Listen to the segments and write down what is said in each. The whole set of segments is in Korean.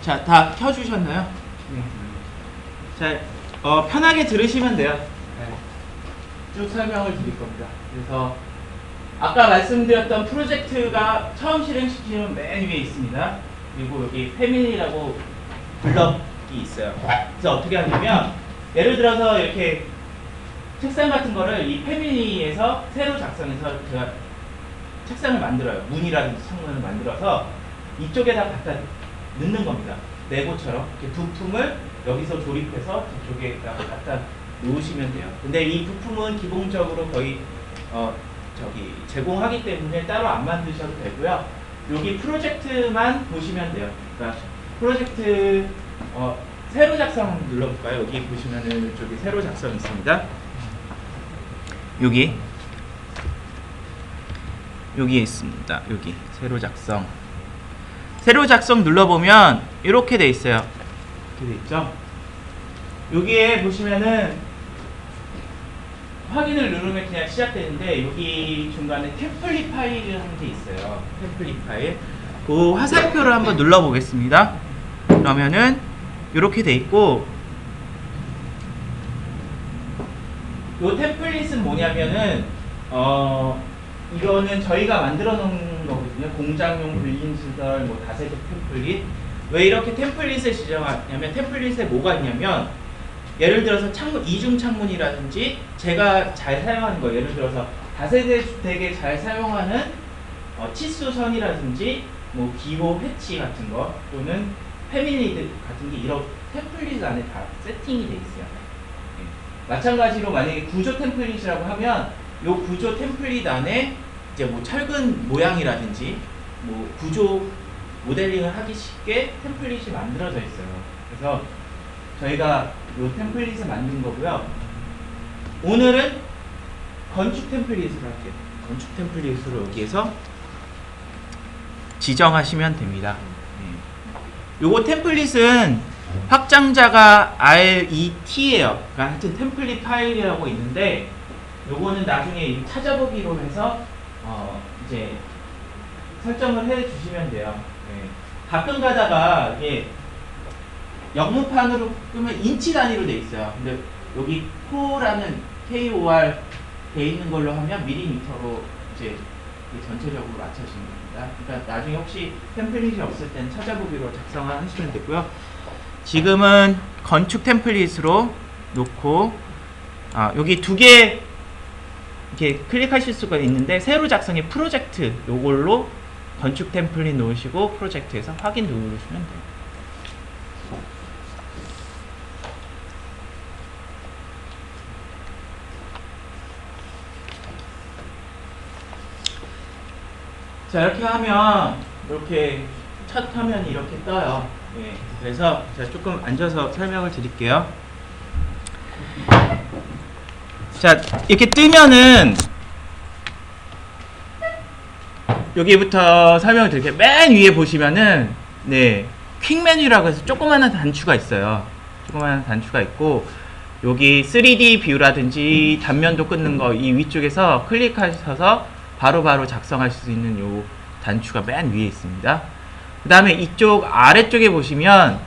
자, 다 켜주셨나요? 네. 자, 편하게 들으시면 돼요. 네. 쭉 설명을 드릴 겁니다. 그래서 아까 말씀드렸던 프로젝트가 처음 실행시키면 맨 위에 있습니다. 그리고 여기 패밀리라고 블럭이 있어요. 그래서 어떻게 하냐면 예를 들어서 이렇게 책상 같은 거를 이 패밀리에서 새로 작성해서 제가 책상을 만들어요. 문이라든지 창문을 만들어서 이쪽에다 갖다 넣는 겁니다. 레고처럼 이렇게 부품을 여기서 조립해서 저쪽에다 갖다 놓으시면 돼요. 근데 이 부품은 기본적으로 거의 제공하기 때문에 따로 안 만드셔도 되고요. 여기 프로젝트만 보시면 돼요. 그러니까 프로젝트 새로 작성 눌러볼까요? 여기 보시면은 이쪽에 새로 작성 있습니다. 여기에 있습니다. 여기 새로 작성. 새로 작성 눌러보면 이렇게 돼 있어요. 이렇게 돼 있죠? 여기에 보시면은 확인을 누르면 그냥 시작되는데 여기 중간에 템플릿 파일이라는 게 있어요. 템플릿 파일. 그 화살표를 한번 눌러보겠습니다. 그러면은 이렇게 돼 있고 이 템플릿은 뭐냐면은 이거는 저희가 만들어 놓은 거거든요. 공장용 불린시설, 뭐 다세대 템플릿. 왜 이렇게 템플릿을 지정하냐면 템플릿에 뭐가 있냐면 예를 들어서 창문, 이중 창문이라든지 제가 잘 사용하는 거 예를 들어서 다세대 주택에 잘 사용하는 치수선이라든지 뭐 기호 회치 같은 거 또는 패밀리들 같은 게 이런 템플릿 안에 다 세팅이 돼 있어요. 마찬가지로 만약에 구조 템플릿이라고 하면 이 구조 템플릿 안에 이제 뭐 철근 모양이라든지 뭐 구조 모델링을 하기 쉽게 템플릿이 만들어져 있어요. 그래서 저희가 이 템플릿을 만든 거고요. 오늘은 건축 템플릿으로 할게요. 건축 템플릿으로 여기에서 지정하시면 됩니다. 요거 템플릿은 확장자가 RET예요. 그러니까 하여튼 템플릿 파일이라고 있는데 요거는 나중에 찾아보기로 해서 이제 설정을 해 주시면 돼요. 네. 가끔 가다가 이게 영문판으로 끄면 인치 단위로 돼 있어요. 근데 여기 KOR라는 KOR 돼 있는 걸로 하면 밀리미터로 이제 전체적으로 맞춰지는 겁니다. 그러니까 나중에 혹시 템플릿이 없을 때는 찾아보기로 작성을 하시면 되고요. 지금은 건축 템플릿으로 놓고 여기 두 개 이렇게 클릭하실 수가 있는데 새로 작성의 프로젝트 요걸로 건축 템플릿 놓으시고 프로젝트에서 확인 누르시면 돼요. 자, 이렇게 하면 이렇게 첫 화면이 이렇게 떠요. 예, 그래서 제가 조금 앉아서 설명을 드릴게요. 자, 이렇게 뜨면은 여기부터 설명을 드릴게요. 맨 위에 보시면은 퀵 메뉴라고 해서 조그마한 단추가 있어요. 조그마한 단추가 있고 여기 3D 뷰라든지 단면도 끊는 거 이 위쪽에서 클릭하셔서 바로바로 작성할 수 있는 요 단추가 맨 위에 있습니다. 그 다음에 이쪽 아래쪽에 보시면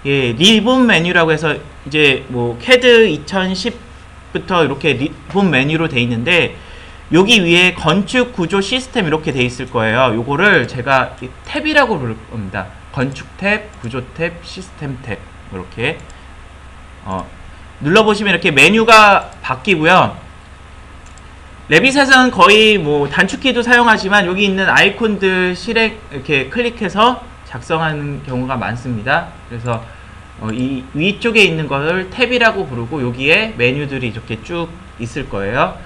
리본 메뉴라고 해서 이제 뭐 CAD 2010부터 이렇게 리본 메뉴로 돼 있는데 여기 위에 건축 구조 시스템 이렇게 돼 있을 거예요. 요거를 제가 탭이라고 부를 겁니다. 건축 탭, 구조 탭, 시스템 탭 이렇게 눌러보시면 이렇게 메뉴가 바뀌고요. 레빗에서는 거의 뭐 단축키도 사용하지만 여기 있는 아이콘들 실행 이렇게 클릭해서 작성하는 경우가 많습니다. 그래서 이 위쪽에 있는 것을 탭이라고 부르고 여기에 메뉴들이 이렇게 쭉 있을 거예요.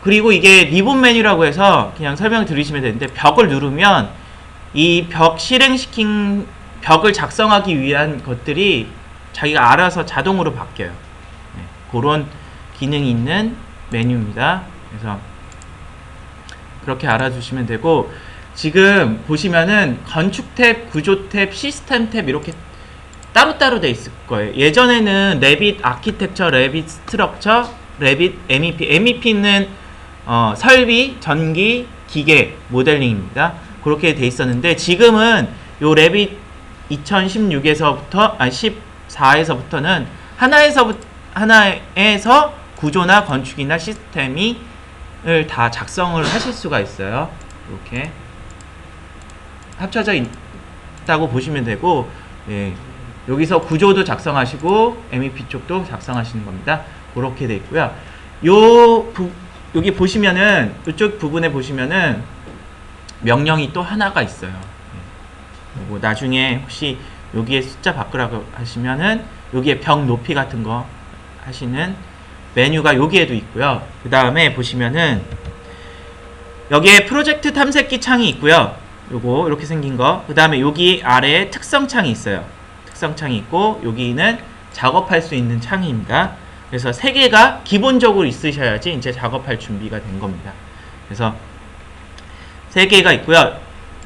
그리고 이게 리본 메뉴라고 해서 그냥 설명 드리시면 되는데 벽을 누르면 이 벽 실행시킨 벽을 작성하기 위한 것들이 자기가 알아서 자동으로 바뀌어요. 그런 기능이 있는 메뉴입니다. 그래서 그렇게 알아주시면 되고 지금 보시면은 건축 탭, 구조 탭, 시스템 탭 이렇게 따로따로 돼 있을 거예요. 예전에는 레빗 아키텍처, 레빗 스트럭처, 레빗 MEP. MEP는 설비, 전기, 기계, 모델링입니다. 그렇게 돼 있었는데 지금은 요 레빗 2016에서부터 14에서부터는 하나에서 구조나 건축이나 시스템을 다 작성을 하실 수가 있어요. 이렇게 합쳐져 있다고 보시면 되고, 예, 여기서 구조도 작성하시고 MEP 쪽도 작성하시는 겁니다. 그렇게 돼 있고요. 여기 보시면은 이쪽 부분에 보시면은 명령이 또 하나가 있어요. 그리고 나중에 혹시 여기에 숫자 바꾸라고 하시면은 여기에 벽 높이 같은 거 하시는 메뉴가 여기에도 있고요. 그 다음에 보시면은 여기에 프로젝트 탐색기 창이 있고요. 요거 이렇게 생긴 거. 그 다음에 여기 아래에 특성 창이 있어요. 특성 창이 있고 여기는 작업할 수 있는 창입니다. 그래서 세 개가 기본적으로 있으셔야지 이제 작업할 준비가 된 겁니다. 그래서 세 개가 있고요.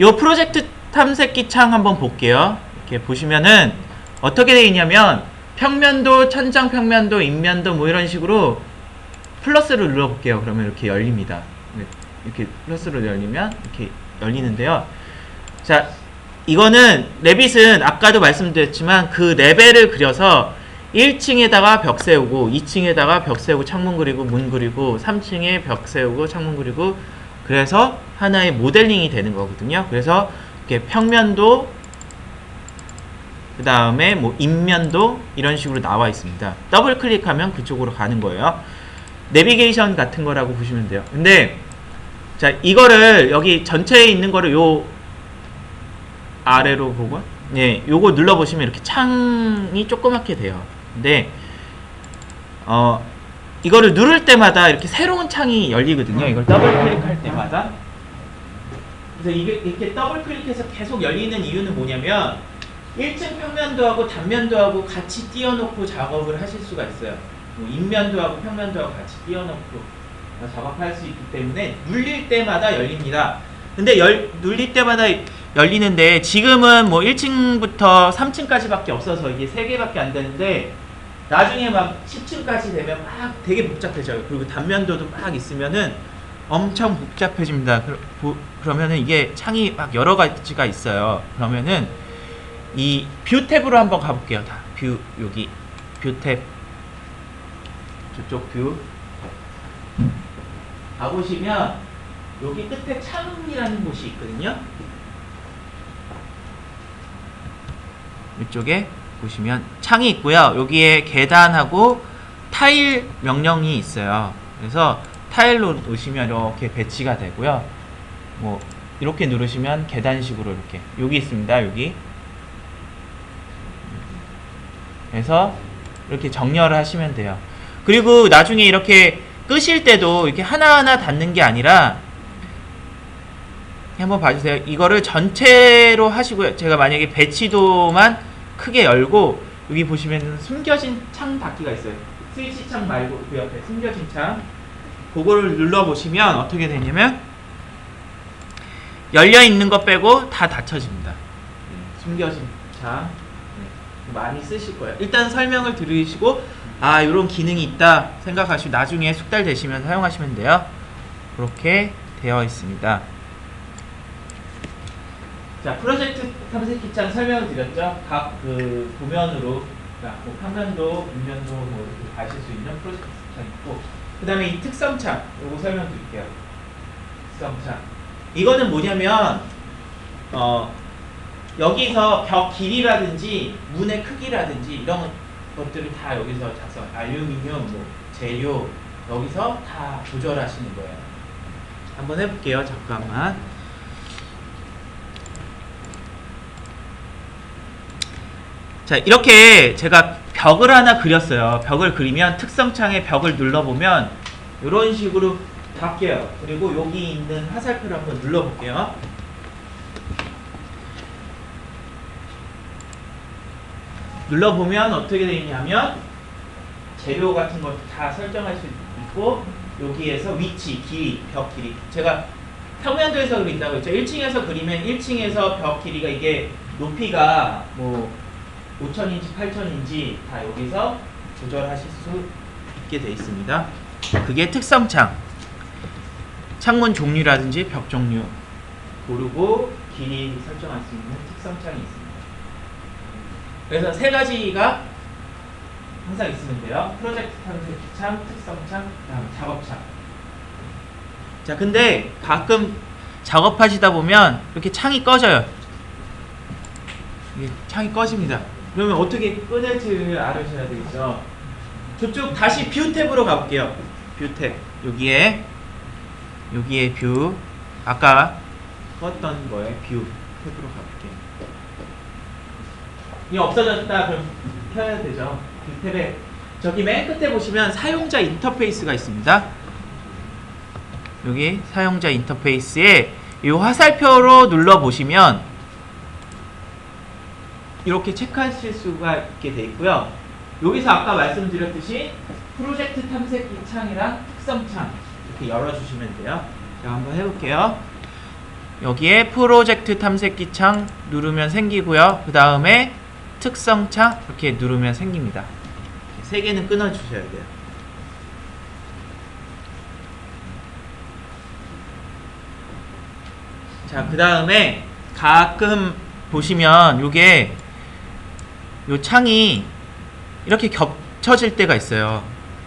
요 프로젝트 탐색기 창 한번 볼게요. 이렇게 보시면은 어떻게 되어 있냐면 평면도, 천장 평면도, 인면도 뭐 이런 식으로 플러스를 눌러볼게요. 그러면 이렇게 열립니다. 이렇게 플러스로 열리면 이렇게 열리는데요. 자, 이거는 레빗은 아까도 말씀드렸지만 그 레벨을 그려서 1층에다가 벽 세우고 2층에다가 벽 세우고 창문 그리고 문 그리고 3층에 벽 세우고 창문 그리고 그래서 하나의 모델링이 되는 거거든요. 그래서 이렇게 평면도 그 다음에 뭐 인면도 이런 식으로 나와 있습니다. 더블 클릭하면 그쪽으로 가는 거예요. 내비게이션 같은 거라고 보시면 돼요. 근데 자, 이거를 여기 전체에 있는 거를 요 아래로 보고 예, 요거 눌러 보시면 이렇게 창이 조그맣게 돼요. 근데 이거를 누를 때마다 이렇게 새로운 창이 열리거든요. 이걸 더블 클릭할 때마다. 그래서 이게 이렇게 더블 클릭해서 계속 열리는 이유는 뭐냐면 1층 평면도하고 단면도하고 같이 띄워놓고 작업을 하실 수가 있어요. 뭐 인면도하고 평면도하고 같이 띄워놓고 작업할 수 있기 때문에 눌릴 때마다 열립니다. 근데 눌릴 때마다 열리는데 지금은 뭐 1층부터 3층까지밖에 없어서 이게 3개밖에 안 되는데 나중에 막 10층까지 되면 막 되게 복잡해져요. 그리고 단면도도 막 있으면은 엄청 복잡해집니다. 그러면은 이게 창이 막 여러 가지가 있어요. 그러면은 이 뷰 탭으로 한번 가볼게요. 다 뷰, 여기 뷰 탭, 저쪽 뷰 가보시면 여기 끝에 창이라는 곳이 있거든요. 이쪽에 보시면 창이 있고요. 여기에 계단하고 타일 명령이 있어요. 그래서 타일로 놓으시면 이렇게 배치가 되고요. 뭐 이렇게 누르시면 계단식으로 이렇게 여기 있습니다. 여기. 그래서 이렇게 정렬을 하시면 돼요. 그리고 나중에 이렇게 끄실 때도 이렇게 하나하나 닫는 게 아니라 한번 봐주세요. 이거를 전체로 하시고요. 제가 만약에 배치도만 크게 열고 여기 보시면 숨겨진 창 닫기가 있어요. 스위치 창 말고 그 옆에 숨겨진 창 그거를 눌러보시면 어떻게 되냐면 열려있는 거 빼고 다 닫혀집니다. 숨겨진 창 많이 쓰실 거예요. 일단 설명을 들으시고 아 이런 기능이 있다 생각하시고 나중에 숙달되시면 사용하시면 돼요. 그렇게 되어 있습니다. 자, 프로젝트 탐색기 창 설명을 드렸죠. 각 그 도면으로 뭐 평면도, 인면도 뭐 이렇게 가실 수 있는 프로젝트 창 있고 그 다음에 이 특성창 요거 설명드릴게요. 특성창 이거는 뭐냐면 여기서 벽 길이라든지 문의 크기라든지 이런 것들을 다 여기서 작성, 알루미늄, 뭐 재료 여기서 다 조절하시는 거예요. 한번 해볼게요. 잠깐만. 자, 이렇게 제가 벽을 하나 그렸어요. 벽을 그리면 특성창에 벽을 눌러보면 이런 식으로 바뀌어요. 그리고 여기 있는 화살표를 한번 눌러볼게요. 눌러보면 어떻게 되냐면 재료 같은 것도 다 설정할 수 있고 여기에서 위치, 길이, 벽 길이 제가 평면도에서 그린다고 했죠. 1층에서 그리면 1층에서 벽 길이가 이게 높이가 뭐 5,000인치, 8,000인치 다 여기서 조절하실 수 있게 되어 있습니다. 그게 특성창. 창문 종류라든지 벽 종류 고르고 길이 설정할 수 있는 특성창이 있습니다. 그래서 세 가지가 항상 있으면 돼요. 프로젝트 탐색창, 특성창, 그다음 작업창. 자, 근데 가끔 작업하시다 보면 이렇게 창이 꺼져요. 이게 창이 꺼집니다. 그러면 어떻게 꺼낼지 알으셔야 되겠죠. 저쪽 다시 뷰 탭으로 가볼게요. 뷰 탭. 여기에 뷰. 아까 껐던 거에 뷰 탭으로 가볼게요. 이게 없어졌다 그럼 켜야 되죠. 뷰 탭에 저기 맨 끝에 보시면 사용자 인터페이스가 있습니다. 여기 사용자 인터페이스에 이 화살표로 눌러 보시면 이렇게 체크하실 수가 있게 돼 있고요. 여기서 아까 말씀드렸듯이 프로젝트 탐색기 창이랑 특성 창 이렇게 열어주시면 돼요. 제가 한번 해볼게요. 여기에 프로젝트 탐색기 창 누르면 생기고요. 그 다음에 특성 창 이렇게 누르면 생깁니다. 세 개는 끊어주셔야 돼요. 자, 그 다음에 가끔 보시면 요게 요 창이 이렇게 겹쳐질 때가 있어요.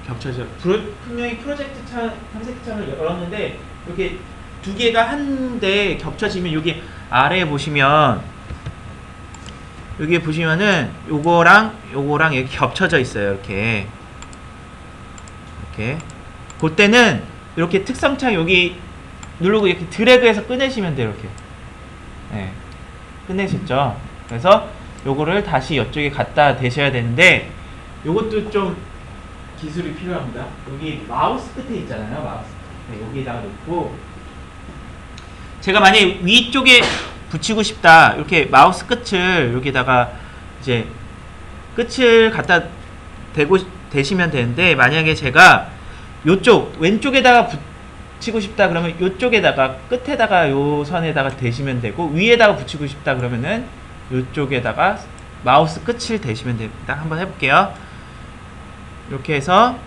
겹쳐져. 분명히 프로젝트 탐색 창을 열었는데 이렇게 두 개가 한데 겹쳐지면 여기 아래에 보시면 여기 보시면은 요거랑 이렇게 겹쳐져 있어요. 이렇게 그때는 이렇게 특성창 여기 누르고 이렇게 드래그해서 꺼내시면 돼요. 이렇게 꺼내셨죠. 그래서 요거를 다시 이쪽에 갖다 대셔야 되는데 요것도 좀 기술이 필요합니다. 여기 마우스 끝에 있잖아요. 마우스 끝에 여기에다가 놓고 제가 만약에 위쪽에 붙이고 싶다 이렇게 마우스 끝을 여기다가 이제 끝을 갖다 대시면 되는데 만약에 제가 요쪽 왼쪽에다가 붙이고 싶다 그러면 요쪽에다가 끝에다가 요 선에다가 대시면 되고 위에다가 붙이고 싶다 그러면은 요쪽에다가 마우스 끝을 대시면 됩니다. 한번 해볼게요. 이렇게 해서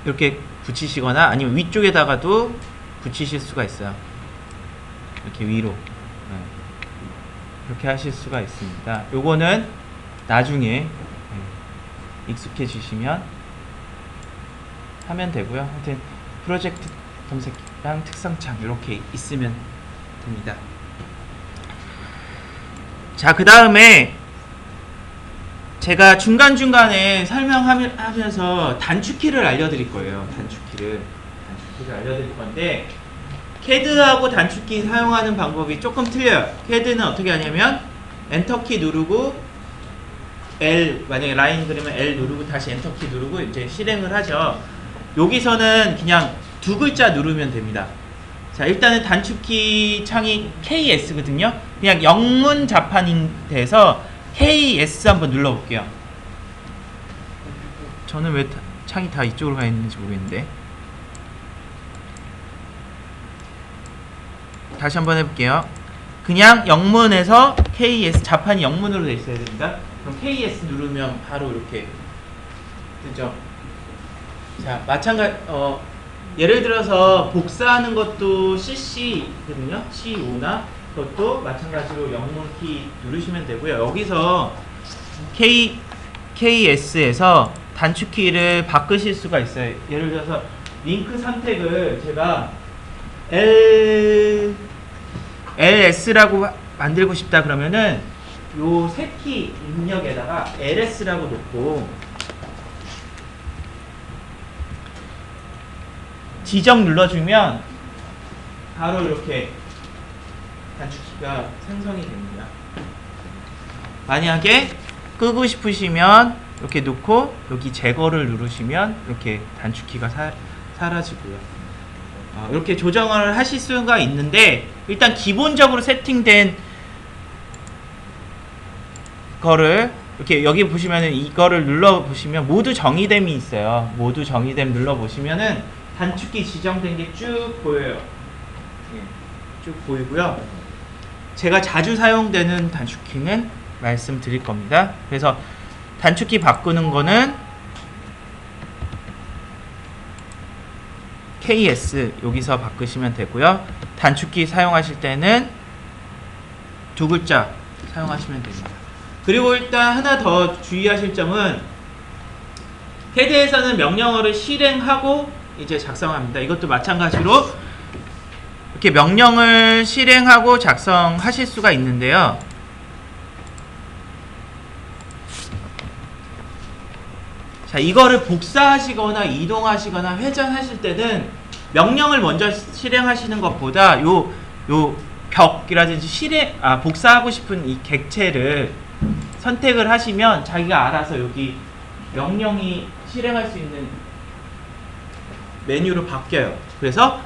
이렇게 붙이시거나 아니면 위쪽에다가도 붙이실 수가 있어요. 이렇게 위로 이렇게 하실 수가 있습니다. 요거는 나중에 익숙해지시면 하면 되고요. 하여튼 프로젝트 검색이랑 특성창 이렇게 있으면 됩니다. 자, 그 다음에 제가 중간중간에 설명하면서 단축키를 알려드릴 거예요. 단축키를 알려드릴 건데 CAD하고 단축키 사용하는 방법이 조금 틀려요. CAD는 어떻게 하냐면 엔터키 누르고 L, 만약에 라인 그리면 L 누르고 다시 엔터키 누르고 이제 실행을 하죠. 여기서는 그냥 두 글자 누르면 됩니다. 자, 일단은 단축키 창이 KS거든요. 그냥 영문 자판이 돼서 KS 한번 눌러볼게요. 저는 왜 창이 다 이쪽으로 가 있는지 모르겠는데. 다시 한번 해볼게요. 그냥 영문에서 KS, 자판이 영문으로 돼 있어야 됩니다. 그럼 KS 누르면 바로 이렇게 되죠. 자, 예를 들어서 복사하는 것도 CC거든요. C5나 그것도 마찬가지로 영문 키 누르시면 되고요. 여기서 KS에서 단축키를 바꾸실 수가 있어요. 예를 들어서 링크 선택을 제가 LS라고 만들고 싶다 그러면은 요 세 키 입력에다가 LS라고 놓고 지정 눌러주면 바로 이렇게 단축키가 생성이 됩니다. 만약에 끄고 싶으시면 이렇게 놓고 여기 제거를 누르시면 이렇게 단축키가 사라지고요. 이렇게 조정을 하실 수가 있는데 일단 기본적으로 세팅된 거를 이렇게 여기 보시면은 이거를 눌러 보시면 모두 정의됨이 있어요. 모두 정의됨 눌러 보시면은 단축키 지정된 게 쭉 보여요. 쭉 보이고요. 제가 자주 사용되는 단축키는 말씀드릴 겁니다. 그래서 단축키 바꾸는 거는 KS 여기서 바꾸시면 되고요. 단축키 사용하실 때는 두 글자 사용하시면 됩니다. 그리고 일단 하나 더 주의하실 점은 CAD에서는 명령어를 실행하고 이제 작성합니다. 이것도 마찬가지로 이렇게 명령을 실행하고 작성하실 수가 있는데요. 자, 이거를 복사하시거나 이동하시거나 회전하실 때는 명령을 먼저 실행하시는 것보다 요 벽이라든지 복사하고 싶은 이 객체를 선택을 하시면 자기가 알아서 여기 명령이 실행할 수 있는 메뉴로 바뀌어요. 그래서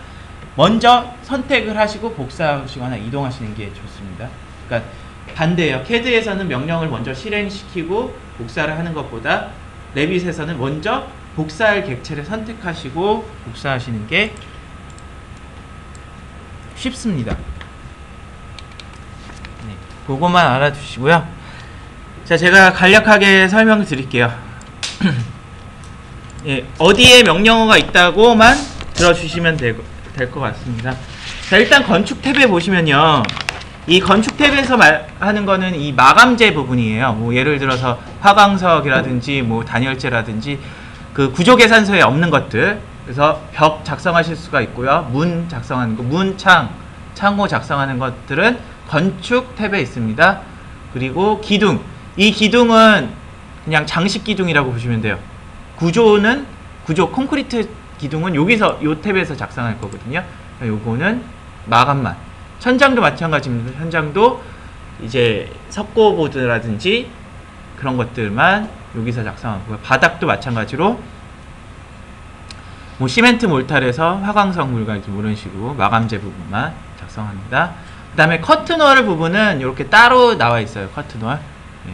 먼저 선택을 하시고 복사하시거나 이동하시는 게 좋습니다. 그러니까 반대예요. CAD에서는 명령을 먼저 실행시키고 복사를 하는 것보다 레빗에서는 먼저 복사할 객체를 선택하시고 복사하시는 게 쉽습니다. 네, 그것만 알아두시고요. 자, 제가 간략하게 설명을 드릴게요. 예, 어디에 명령어가 있다고만 들어주시면 될 것 같습니다. 자, 일단 건축 탭에 보시면요. 이 건축 탭에서 말하는 거는 이 마감재 부분이에요. 뭐 예를 들어서 화강석이라든지 뭐 단열재라든지 그 구조계산서에 없는 것들. 그래서 벽 작성하실 수가 있고요. 문 작성하는 거, 창호 작성하는 것들은 건축 탭에 있습니다. 그리고 기둥. 이 기둥은 그냥 장식 기둥이라고 보시면 돼요. 구조 콘크리트 기둥은 여기서 요 탭에서 작성할 거거든요. 요거는 마감만. 천장도 마찬가지입니다. 천장도 이제 석고보드라든지 그런 것들만 여기서 작성하고요. 바닥도 마찬가지로 뭐 시멘트 몰탈에서 화강석 물갈기 뭐 이런 식으로 마감재 부분만 작성합니다. 그 다음에 커튼월 부분은 이렇게 따로 나와 있어요. 커튼월. 네.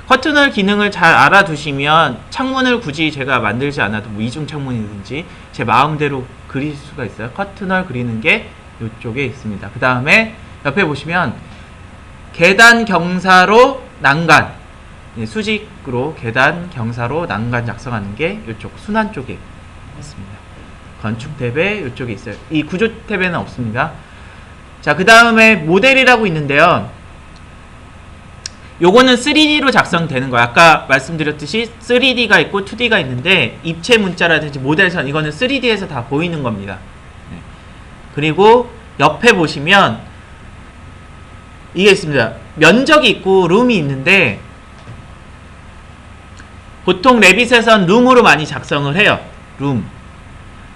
커튼월 기능을 잘 알아두시면 창문을 굳이 제가 만들지 않아도 뭐 이중 창문이든지 제 마음대로 그릴 수가 있어요. 커튼월 그리는 게 이쪽에 있습니다. 그 다음에 옆에 보시면 계단 경사로 난간, 수직으로 계단 경사로 난간 작성하는 게 이쪽 순환 쪽에 있습니다. 건축 탭에 이쪽에 있어요. 이 구조 탭에는 없습니다. 자, 그 다음에 모델이라고 있는데요. 요거는 3D로 작성되는 거예요. 아까 말씀드렸듯이 3D가 있고 2D가 있는데 입체 문자라든지 모델선 이거는 3D에서 다 보이는 겁니다. 네. 그리고 옆에 보시면 이게 있습니다. 면적이 있고 룸이 있는데 보통 레빗에선 룸으로 많이 작성을 해요. 룸.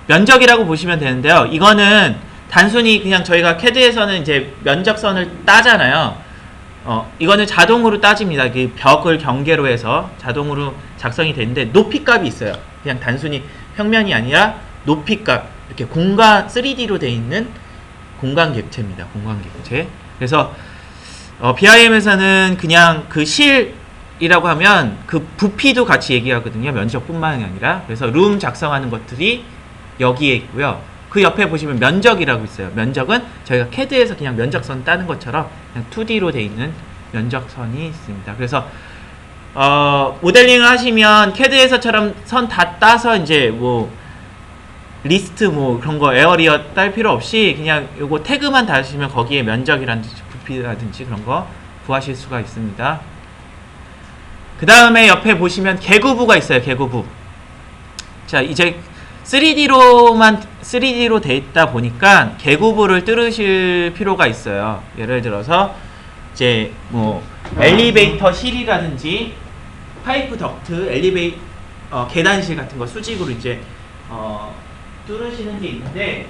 면적이라고 보시면 되는데요. 이거는 단순히 그냥 저희가 CAD에서는 이제 면적선을 따잖아요. 이거는 자동으로 따집니다. 그 벽을 경계로 해서 자동으로 작성이 되는데 높이값이 있어요. 그냥 단순히 평면이 아니라 높이값. 이렇게 공간 3D로 되어 있는 공간 객체입니다. 공간 객체. 그래서 BIM에서는 그냥 그 실이라고 하면 그 부피도 같이 얘기하거든요. 면적뿐만이 아니라. 그래서 룸 작성하는 것들이 여기에 있고요. 그 옆에 보시면 면적이라고 있어요. 면적은 저희가 CAD에서 그냥 면적선 따는 것처럼 그냥 2D로 되어 있는 면적선이 있습니다. 그래서 모델링을 하시면 CAD에서처럼 선 다 따서 이제 뭐 리스트 뭐 그런 거 에어리어 딸 필요 없이 그냥 요거 태그만 달으시면 거기에 면적이라든지 부피라든지 그런 거 구하실 수가 있습니다. 그 다음에 옆에 보시면 개구부가 있어요. 개구부. 자, 이제 3D로 돼 있다 보니까 개구부를 뚫으실 필요가 있어요. 예를 들어서 이제 뭐 엘리베이터 실이라든지 파이프 덕트, 계단실 같은 거 수직으로 이제 뚫으시는 게 있는데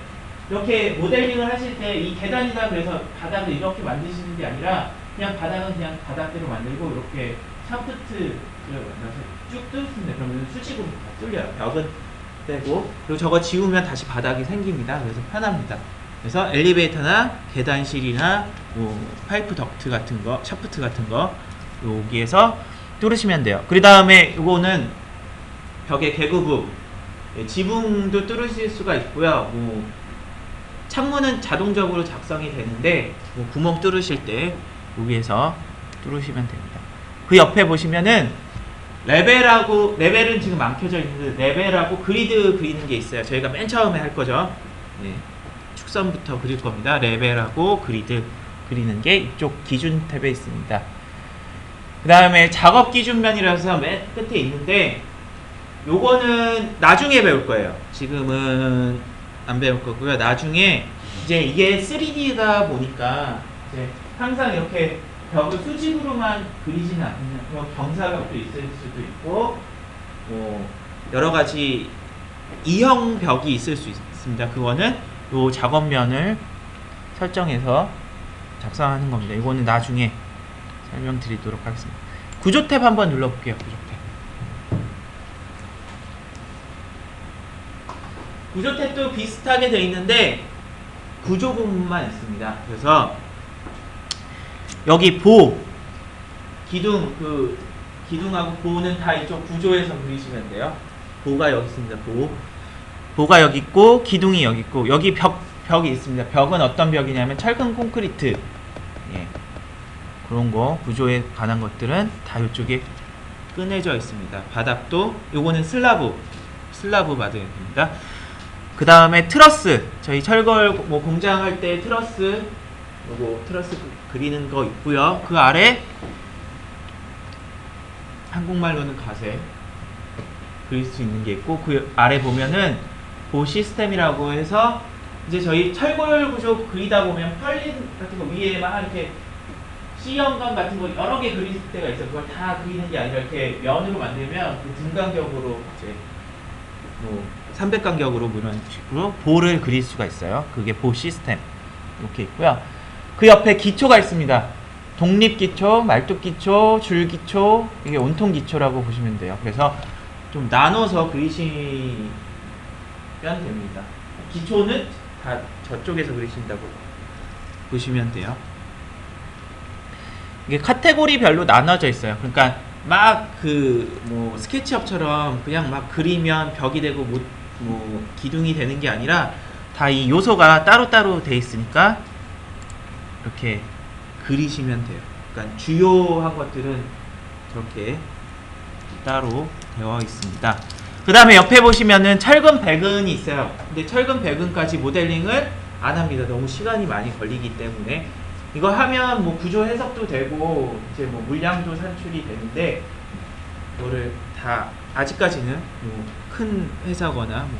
이렇게 모델링을 하실 때 이 계단이다 그래서 바닥을 이렇게 만드시는 게 아니라 그냥 바닥은 그냥 바닥대로 만들고 이렇게 샤프트를 만들어서 쭉 뚫습니다. 그러면 수직으로 다 뚫려요. 벽은 떼고 그리고 저거 지우면 다시 바닥이 생깁니다. 그래서 편합니다. 그래서 엘리베이터나 계단실이나 뭐 파이프 덕트 같은 거, 샤프트 같은 거 여기에서 뚫으시면 돼요. 그 다음에 이거는 벽의 개구부, 지붕도 뚫으실 수가 있고요. 뭐 창문은 자동적으로 작성이 되는데 뭐 구멍 뚫으실 때 여기에서 뚫으시면 됩니다. 그 옆에 보시면은 레벨은 지금 안 켜져 있는데 레벨하고 그리드 그리는 게 있어요. 저희가 맨 처음에 할 거죠. 네. 축선부터 그릴 겁니다. 레벨하고 그리드 그리는 게 이쪽 기준 탭에 있습니다. 그 다음에 작업 기준면이라서 맨 끝에 있는데 요거는 나중에 배울 거예요. 지금은 안 배울 거고요. 나중에 이제 이게 3D다 보니까 이제 항상 이렇게 벽을 수직으로만 그리지는 않거든요. 경사벽도 있을 수도 있고 뭐 여러 가지 이형 벽이 있을 수 있습니다. 그거는 요 작업면을 설정해서 작성하는 겁니다. 이거는 나중에 설명드리도록 하겠습니다. 구조 탭 한번 눌러볼게요. 구조 탭도 비슷하게 되어 있는데 구조 부분만 있습니다. 그래서 여기 기둥하고 보는 다 이쪽 구조에서 그리시면 돼요. 보가 여기 있습니다. 보가 여기 있고 기둥이 여기 있고 여기 벽이 있습니다. 벽은 어떤 벽이냐면 철근 콘크리트, 예, 그런 거 구조에 관한 것들은 다 이쪽에 꺼내져 있습니다. 바닥도 요거는 슬라브 받아야 됩니다. 그 다음에 트러스, 저희 철골 뭐 공장할 때 트러스 그리는 거 있고요. 그 아래 한국말로는 가세 그릴 수 있는 게 있고 그 아래 보면은 보 시스템이라고 해서 이제 저희 철골 구조 그리다 보면 펄린 같은 거 위에 막 이렇게 C형감 같은 거 여러 개 그릴 때가 있어요. 그걸 다 그리는 게 아니라 이렇게 면으로 만들면 그 등간격으로 이제 뭐 300간격으로 이런 식으로 보를 그릴 수가 있어요. 그게 보 시스템 이렇게 있고요. 그 옆에 기초가 있습니다. 독립기초, 말뚝기초, 줄기초, 이게 온통기초라고 보시면 돼요. 그래서 좀 나눠서 그리시면 됩니다. 기초는 다 저쪽에서 그리신다고 보시면 돼요. 이게 카테고리별로 나눠져 있어요. 그러니까 막 뭐 스케치업처럼 그냥 막 그리면 벽이 되고 뭐 기둥이 되는 게 아니라 다 이 요소가 따로따로 돼 있으니까 이렇게 그리시면 돼요. 그러니까 주요한 것들은 저렇게 따로 되어 있습니다. 그 다음에 옆에 보시면은 철근 배근이 있어요. 근데 철근 배근까지 모델링을 안 합니다. 너무 시간이 많이 걸리기 때문에. 이거 하면 뭐 구조 해석도 되고 이제 뭐 물량도 산출이 되는데 이거를 다 아직까지는 뭐 큰 회사거나 뭐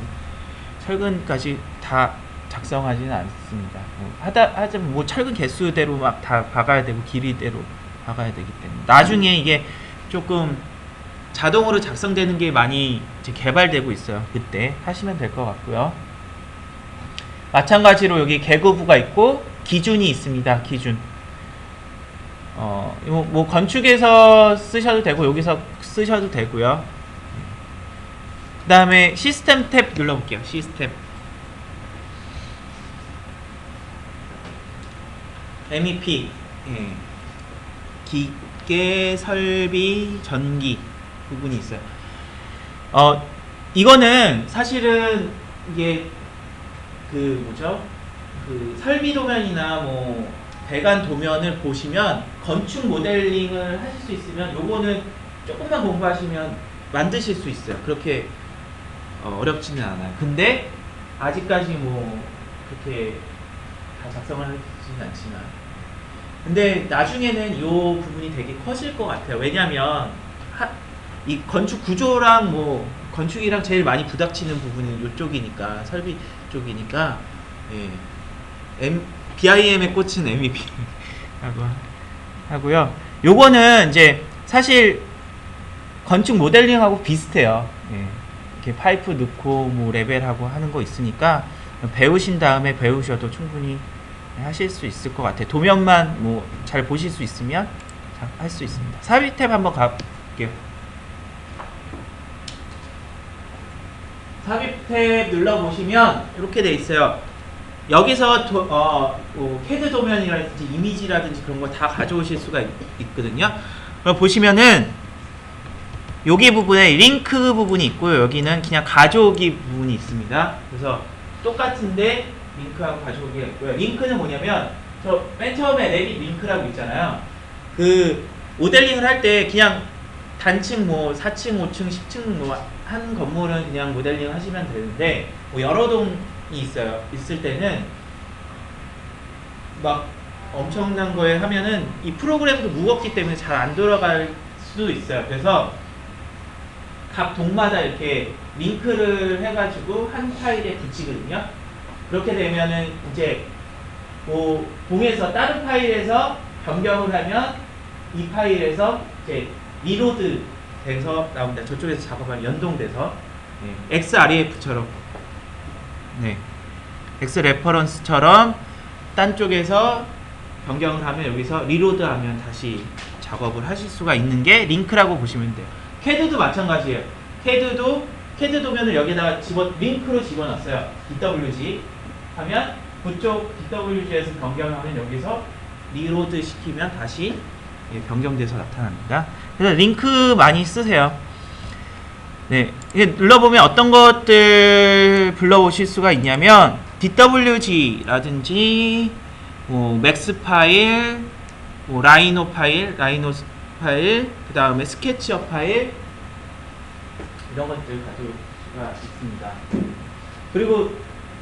철근까지 다 작성하지는 않습니다. 하지만 뭐 철근 개수대로 막 다 박아야 되고 길이대로 박아야 되기 때문에 나중에 이게 조금 자동으로 작성되는 게 많이 이제 개발되고 있어요. 그때 하시면 될 것 같고요. 마찬가지로 여기 계급부가 있고 기준이 있습니다. 기준. 뭐 건축에서 쓰셔도 되고 여기서 쓰셔도 되고요. 그 다음에 시스템 탭 눌러볼게요. 시스템. MEP. 예. 기계, 설비, 전기 부분이 있어요. 이거는 사실은 이게 그 설비 도면이나 뭐 배관 도면을 보시면 건축 모델링을 하실 수 있으면 요거는 조금만 공부하시면 만드실 수 있어요. 그렇게 어렵지는 않아요. 근데 아직까지 뭐 그렇게 다 작성을 하지는 않지만 근데 나중에는 요 부분이 되게 커질 것 같아요. 왜냐면 이 건축 구조랑 뭐 건축이랑 제일 많이 부닥치는 부분은 요쪽이니까 설비 쪽이니까 예. BIM에 꽂힌 MEP라고 하고요. 요거는 이제 사실 건축 모델링하고 비슷해요. 예. 이렇게 파이프 넣고 뭐 레벨하고 하는 거 있으니까 배우신 다음에 배우셔도 충분히 하실 수 있을 것 같아요. 도면만 뭐 잘 보실 수 있으면 할 수 있습니다. 삽입 탭 한번 가볼게요. 삽입 탭 눌러보시면 이렇게 돼 있어요. 여기서 캐드 도면이라든지 이미지라든지 그런 거 다 가져오실 수가 있거든요. 그럼 보시면은 여기 부분에 링크 부분이 있고요. 여기는 그냥 가져오기 부분이 있습니다. 그래서 똑같은데 링크하고 가져오기가 있고요. 링크는 뭐냐면 저 맨 처음에 레빗 링크라고 있잖아요. 그 모델링을 할 때 그냥 단층 뭐 4층, 5층, 10층 뭐 한 건물은 그냥 모델링 하시면 되는데 뭐 여러 동이 있어요. 있을 때는 막 엄청난 거에 하면은 이 프로그램도 무겁기 때문에 잘 안 돌아갈 수도 있어요. 그래서 각 동마다 이렇게 링크를 해가지고 한 파일에 붙이거든요. 그렇게 되면은 이제 뭐 봉에서 다른 파일에서 변경을 하면 이 파일에서 이제 리로드 돼서 나옵니다. 저쪽에서 작업하면 연동돼서 XREF처럼 X 레퍼런스처럼 딴 쪽에서 변경을 하면 여기서 리로드하면 다시 작업을 하실 수가 있는 게 링크라고 보시면 돼요. CAD도 마찬가지예요. CAD 도면을 여기다가 링크로 집어넣었어요. DWG 하면 그쪽 DWG에서 변경하면 여기서 리로드 시키면 다시 변경돼서 나타납니다. 그래서 링크 많이 쓰세요. 네, 이게 눌러보면 어떤 것들 불러오실 수가 있냐면 DWG라든지 뭐 맥스 파일, 뭐 라이노 파일, 그 다음에 스케치업 파일 이런 것들 가져올 수가 있습니다. 그리고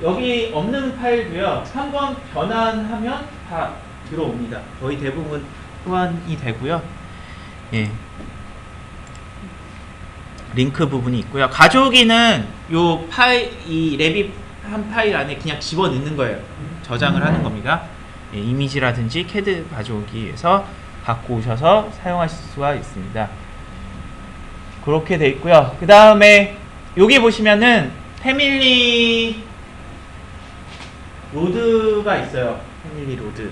여기 없는 파일도요. 한번 변환하면 다 들어옵니다. 거의 대부분 호환이 되고요. 예. 링크 부분이 있고요. 가져오기는 요 파일, 이 랩이 한 파일 안에 그냥 집어넣는 거예요. 저장을 하는 겁니다. 예, 이미지라든지 CAD 가져오기 위해서 갖고 오셔서 사용하실 수가 있습니다. 그렇게 돼 있고요. 그 다음에 여기 보시면은 패밀리 로드가 있어요. 패밀리 로드. 예.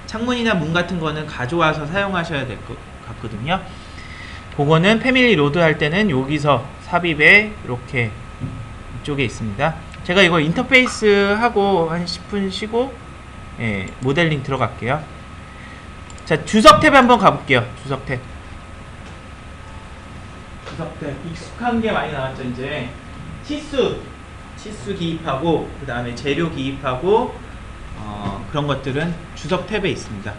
창문이나 문 같은 거는 가져와서 사용하셔야 될 것 같거든요. 그거는 패밀리 로드 할 때는 여기서 삽입에 이렇게 이쪽에 있습니다. 제가 이거 인터페이스 하고 한 10분 쉬고 모델링 들어갈게요. 자, 주석 탭 한번 가볼게요. 주석 탭 익숙한 게 많이 나왔죠. 이제 치수 기입하고 그 다음에 재료 기입하고 그런 것들은 주석 탭에 있습니다.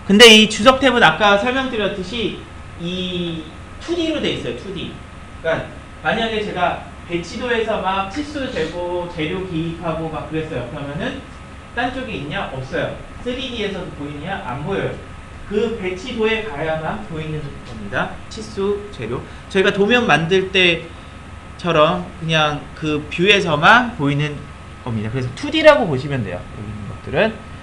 근데 이 주석 탭은 아까 설명드렸듯이 이 2D로 돼 있어요. 2D. 그러니까 만약에 제가 배치도에서 막 치수 재고 재료 기입하고 막 그랬어요. 그러면은 딴 쪽에 있냐? 없어요. 3D에서도 보이냐? 안 보여요. 그 배치도에 가야만 보이는 겁니다. 치수 재료. 저희가 도면 만들 때처럼 그냥 그 뷰에서만 보이는 겁니다. 그래서 2D라고 보시면 돼요. 여기 있는 것들은.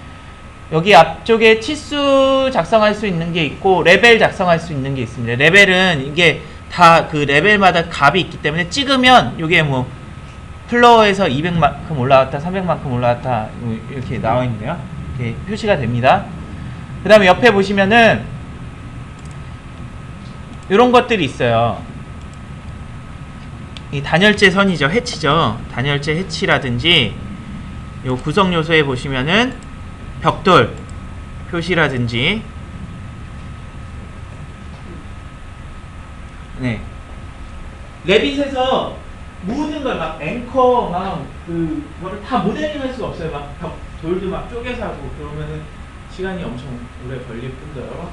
여기 앞쪽에 치수 작성할 수 있는 게 있고 레벨 작성할 수 있는 게 있습니다. 레벨은 이게 다 그 레벨마다 값이 있기 때문에 찍으면 이게 뭐 플로어에서 200만큼 올라갔다 300만큼 올라갔다 이렇게 나와 있네요. 이렇게 표시가 됩니다. 그 다음에 옆에 보시면은 이런 것들이 있어요. 이 단열재 선이죠. 해치죠. 단열재 해치라든지 요 구성 요소에 보시면은 벽돌 표시라든지 레빗에서 모든 걸 막 앵커 막 그거를 다 모델링 할 수가 없어요. 막 돌도 막 쪼개서 하고 그러면은 시간이 엄청 오래 걸릴 뿐더러.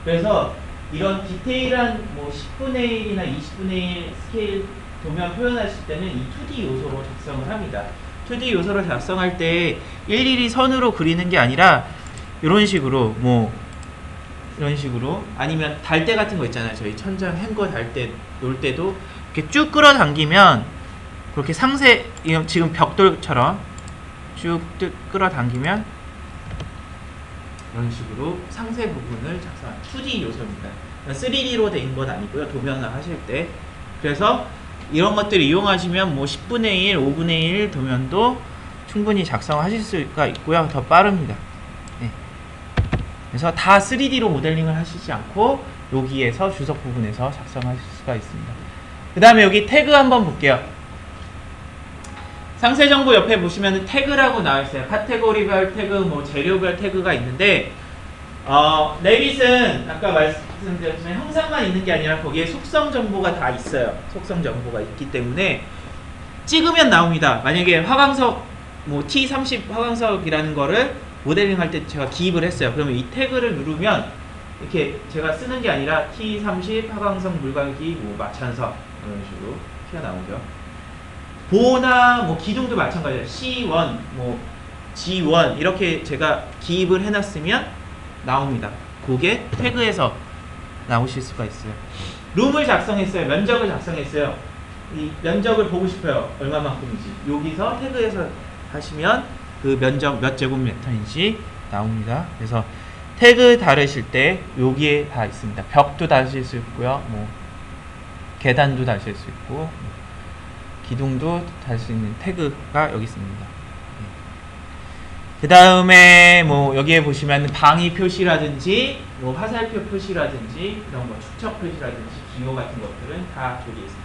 그래서 이런 디테일한 뭐 10분의 1이나 20분의 1 스케일 도면 표현하실 때는 이 2D 요소로 작성을 합니다. 2D 요소를 작성할 때 일일이 선으로 그리는 게 아니라 이런 식으로 이런 식으로 아니면 달대 같은 거 있잖아요. 저희 천장 행거 달대 놓을 때도 이렇게 쭉 끌어당기면 그렇게 상세 지금 벽돌처럼 쭉 끌어당기면 이런 식으로 상세 부분을 작성한 2D 요소입니다. 3D로 된 건 아니고요. 도면을 하실 때. 그래서 이런 것들을 이용하시면 뭐 10분의 1, 5분의 1 도면도 충분히 작성하실 수가 있고요. 더 빠릅니다. 네. 그래서 다 3D로 모델링을 하시지 않고 여기에서 주석 부분에서 작성하실 수가 있습니다. 그 다음에 여기 태그 한번 볼게요. 상세 정보 옆에 보시면 태그라고 나와 있어요. 카테고리별 태그, 뭐 재료별 태그가 있는데 레빗은 아까 말씀드렸지만 형상만 있는 게 아니라 거기에 속성 정보가 다 있어요. 속성 정보가 있기 때문에 찍으면 나옵니다. 만약에 화강석 뭐 T30 화강석이라는 거를 모델링 할 때 제가 기입을 했어요. 그러면 이 태그를 누르면 이렇게 제가 쓰는 게 아니라 T30 화강석 물갈기 뭐 마찬석 이런 식으로 튀어나오죠. 보호나 뭐 기둥도 마찬가지예요. C1, 뭐 G1 이렇게 제가 기입을 해놨으면 나옵니다. 그게 태그에서 나오실 수가 있어요. 룸을 작성했어요. 면적을 작성했어요. 이 면적을 보고 싶어요. 얼마만큼인지. 여기서 태그에서 하시면 그 면적 몇 제곱미터인지 나옵니다. 그래서 태그 다르실 때 여기에 다 있습니다. 벽도 다실 수 있고요. 뭐 계단도 다실 수 있고 기둥도 달 수 있는 태그가 여기 있습니다. 그 다음에 뭐 여기에 보시면 방위 표시라든지 뭐 화살표 표시라든지 이런 거 축척 표시라든지 기호 같은 것들은 다 여기 있습니다.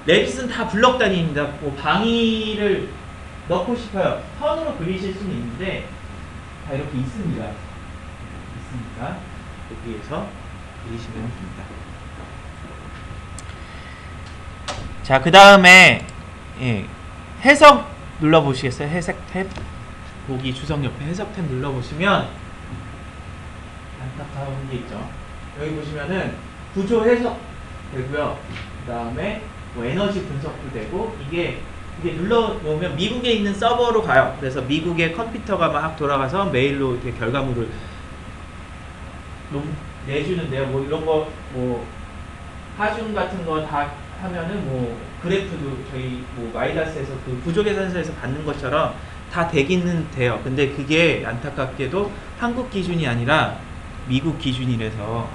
레빗은 다 블럭 단위입니다. 뭐 방위를 넣고 싶어요. 선으로 그리실 수는 있는데 다 이렇게 있습니다. 여기에서 그리시면 됩니다. 자, 그 다음에 해석 눌러보시겠어요? 해석 탭 보기 주석 옆에 해석 탭 눌러보시면 안타까운 게 있죠. 여기 보시면은 구조 해석 되고요. 그 다음에 뭐 에너지 분석도 되고 이게 눌러놓으면 미국에 있는 서버로 가요. 그래서 미국의 컴퓨터가 막 돌아가서 메일로 이렇게 결과물을 내주는데요. 뭐 이런 거 뭐 하중 같은 거 다 하면은 뭐 그래프도 저희 뭐 마이다스에서 그 구조계산서에서 받는 것처럼 다 되기는 돼요. 근데 그게 안타깝게도 한국 기준이 아니라 미국 기준이라서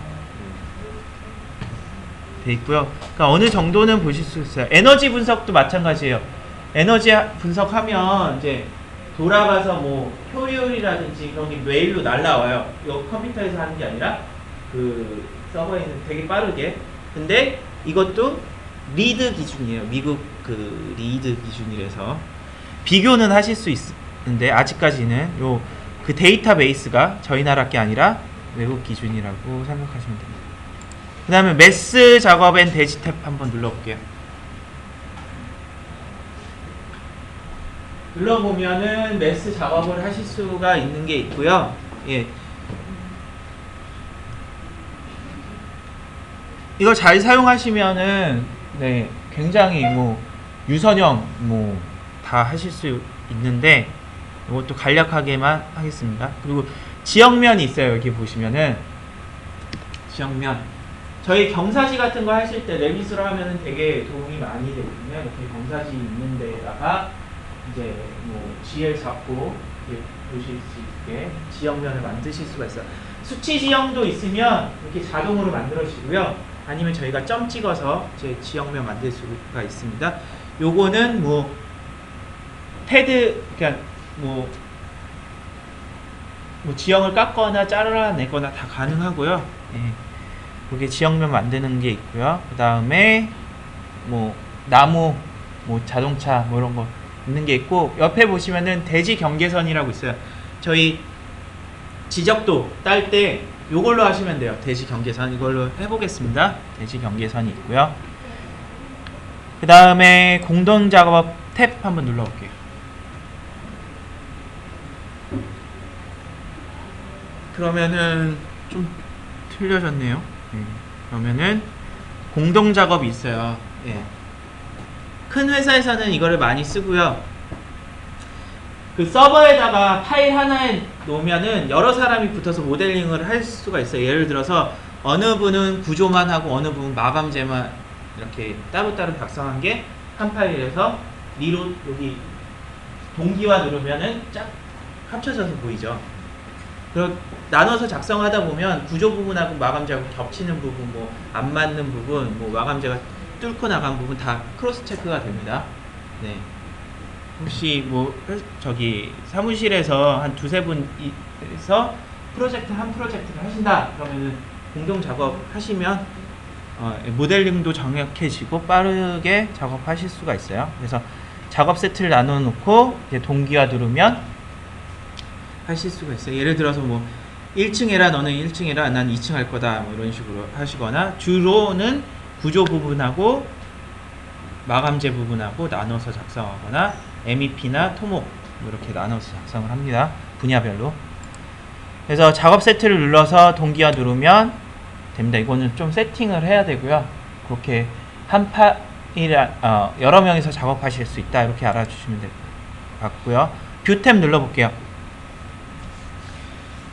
돼 있고요. 그러니까 어느 정도는 보실 수 있어요. 에너지 분석도 마찬가지예요. 에너지 분석하면 이제 돌아가서 뭐 효율이라든지 그런 게 메일로 날라와요. 이거 컴퓨터에서 하는 게 아니라 그 서버에는 되게 빠르게. 근데 이것도 리드 기준이에요. 미국 그 리드 기준이라서 비교는 하실 수 있는데 아직까지는 요 그 데이터베이스가 저희 나라 게 아니라 외국 기준이라고 생각하시면 됩니다. 그 다음에 매스 작업 앤 대지 탭 한번 눌러볼게요. 눌러보면은 매스 작업을 하실 수가 있는 게 있고요. 예. 이거 잘 사용하시면은 네, 굉장히 뭐 유선형 뭐 다 하실 수 있는데 이것도 간략하게만 하겠습니다. 그리고 지역면이 있어요. 여기 보시면은 지역면. 저희 경사지 같은 거 하실 때 레빗으로 하면은 되게 도움이 많이 되거든요. 이렇게 경사지 있는 데다가 이제 뭐 GL 잡고 이렇게 보실 수 있게 지역면을 만드실 수가 있어요. 수치 지형도 있으면 이렇게 자동으로 만들어지고요. 아니면 저희가 점 찍어서 제 지역면 만들 수가 있습니다. 요거는 뭐 패드 그냥 뭐 지형을 깎거나 잘라내거나 다 가능하고요. 예. 그게 지역면 만드는 게 있고요. 그 다음에 뭐 나무, 뭐 자동차 뭐 이런 거 있는 게 있고 옆에 보시면은 대지 경계선이라고 있어요. 저희 지적도 딸 때 요걸로 하시면 돼요. 대지 경계선 이걸로 해보겠습니다. 대지 경계선이 있고요. 그 다음에 공동 작업 탭 한번 눌러볼게요. 그러면은 좀 틀려졌네요. 그러면은 공동 작업이 있어요. 예. 큰 회사에서는 이거를 많이 쓰고요. 그 서버에다가 파일 하나에 놓으면은 여러 사람이 붙어서 모델링을 할 수가 있어요. 예를 들어서 어느 분은 구조만 하고 어느 분은 마감재만 이렇게 따로따로 작성한 게 한 파일에서 리로 여기 동기화 누르면은 쫙 합쳐져서 보이죠. 그리고 나눠서 작성하다 보면 구조 부분하고 마감재하고 겹치는 부분, 뭐 안 맞는 부분, 뭐 마감재가 뚫고 나간 부분 다 크로스 체크가 됩니다. 네. 혹시 뭐 저기 사무실에서 한 두세 분이서 한 프로젝트를 하신다 그러면은 공동 작업 하시면 모델링도 정확해지고 빠르게 작업하실 수가 있어요. 그래서 작업 세트를 나눠 놓고 이제 동기화 누르면 하실 수가 있어요. 예를 들어서 뭐 1층 해라, 너는 1층 해라, 난 2층 할 거다, 뭐 이런 식으로 하시거나 주로는 구조 부분하고 마감재 부분하고 나눠서 작성하거나 MEP나 토목 뭐 이렇게 나눠서 작성을 합니다. 분야별로. 그래서 작업 세트를 눌러서 동기화 누르면 됩니다. 이거는 좀 세팅을 해야 되고요. 그렇게 여러 명이서 작업하실 수 있다 이렇게 알아주시면 될 것 같고요. 뷰 탭 눌러볼게요.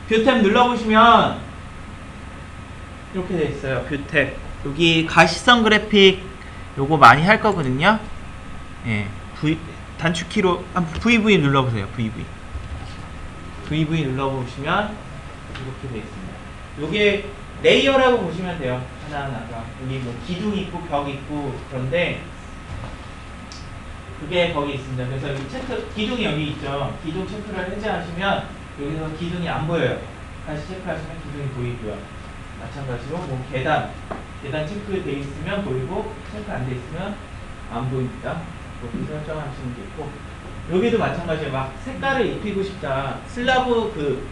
뷰 탭 눌러보시면 이렇게 돼 있어요. 뷰 탭. 여기 가시성 그래픽 요거 많이 할 거거든요. 예, 단축키로 VV 눌러보세요. VV 눌러보시면 이렇게 돼 있습니다. 요게 레이어라고 보시면 돼요. 하나하나가. 여기 뭐 기둥 있고 벽 있고 그런데 그게 거기 있습니다. 그래서 여기 체크, 기둥이 여기 있죠. 기둥 체크를 해제하시면 여기서 기둥이 안 보여요. 다시 체크하시면 기둥이 보이고요. 마찬가지로 뭐 계단 체크돼 있으면 보이고 체크 안 돼 있으면 안 보입니다. 그렇게 설정하시는 게 있고 여기도 마찬가지예요. 막 색깔을 입히고 싶다. 슬라브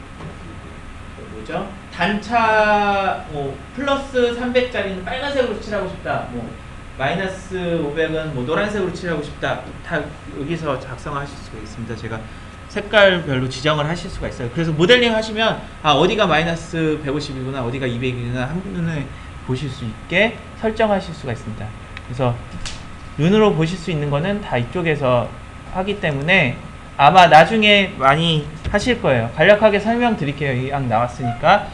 뭐죠? 단차 뭐 플러스 300짜리는 빨간색으로 칠하고 싶다. 뭐 마이너스 500은 뭐 노란색으로 칠하고 싶다. 다 여기서 작성하실 수가 있습니다. 제가 색깔별로 지정을 하실 수가 있어요. 그래서 모델링 하시면 어디가 마이너스 150이구나 어디가 200이구나 한눈에 보실 수 있게 설정하실 수가 있습니다. 그래서 눈으로 보실 수 있는 거는 다 이쪽에서 하기 때문에 아마 나중에 많이 하실 거예요. 간략하게 설명드릴게요. 이 악 나왔으니까.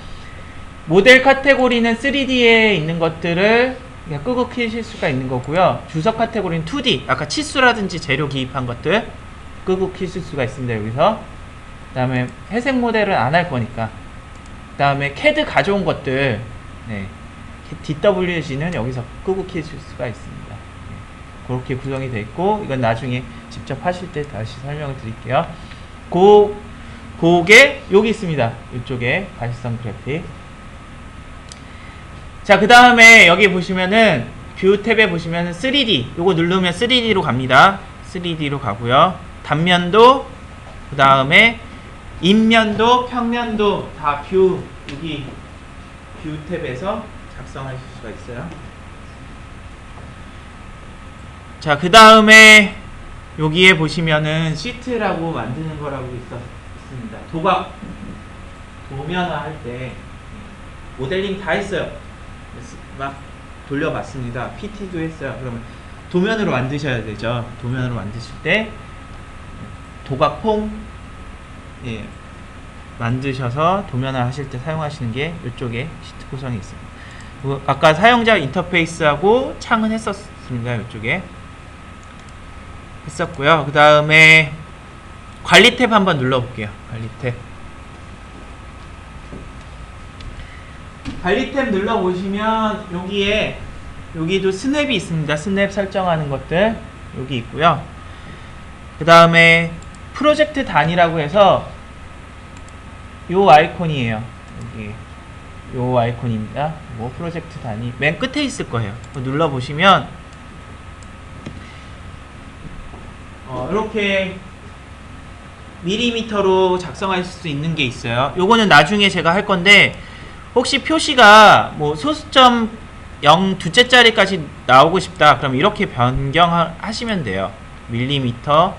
모델 카테고리는 3D에 있는 것들을 그냥 끄고 켜실 수가 있는 거고요. 주석 카테고리는 2D, 아까 치수라든지 재료 기입한 것들 끄고 켜실 수가 있습니다. 여기서. 그 다음에 회색 모델은 안 할 거니까. 그 다음에 CAD 가져온 것들, 네. DWG는 여기서 끄고 켜실 수가 있습니다. 그렇게 구성이 되어 있고, 이건 나중에 직접 하실 때 다시 설명을 드릴게요. 그게 여기 있습니다. 이쪽에 가시성 그래픽. 자, 그 다음에 여기 보시면은 뷰 탭에 보시면은 3D 요거 누르면 3D로 갑니다. 3D로 가고요. 단면도 그 다음에 인면도 평면도 다 여기 뷰 탭에서 작성하실 수가 있어요. 자, 그 다음에 여기에 보시면은 시트라고 만드는 거라고 있습니다. 도면화 할 때 모델링 다 했어요. 막 돌려봤습니다. PT도 했어요. 그러면 도면으로 만드셔야 되죠. 도면으로 만드실 때 도각 폼 만드셔서 도면화 하실 때 사용하시는 게 이쪽에 시트 구성이 있습니다. 아까 사용자 인터페이스하고 창은 했었습니다. 이쪽에 했었고요. 그 다음에 관리 탭 한번 눌러볼게요. 관리 탭 눌러보시면 여기도 스냅이 있습니다. 스냅 설정하는 것들 여기 있고요. 그 다음에 프로젝트 단위라고 해서 요 아이콘이에요. 여기 요 아이콘입니다. 뭐 프로젝트 단위 맨 끝에 있을 거예요. 눌러보시면 이렇게 밀리미터로 작성할 수 있는 게 있어요. 요거는 나중에 제가 할 건데 혹시 표시가 뭐 소수점 0 두째 자리까지 나오고 싶다 그럼 이렇게 변경하시면 돼요. 밀리미터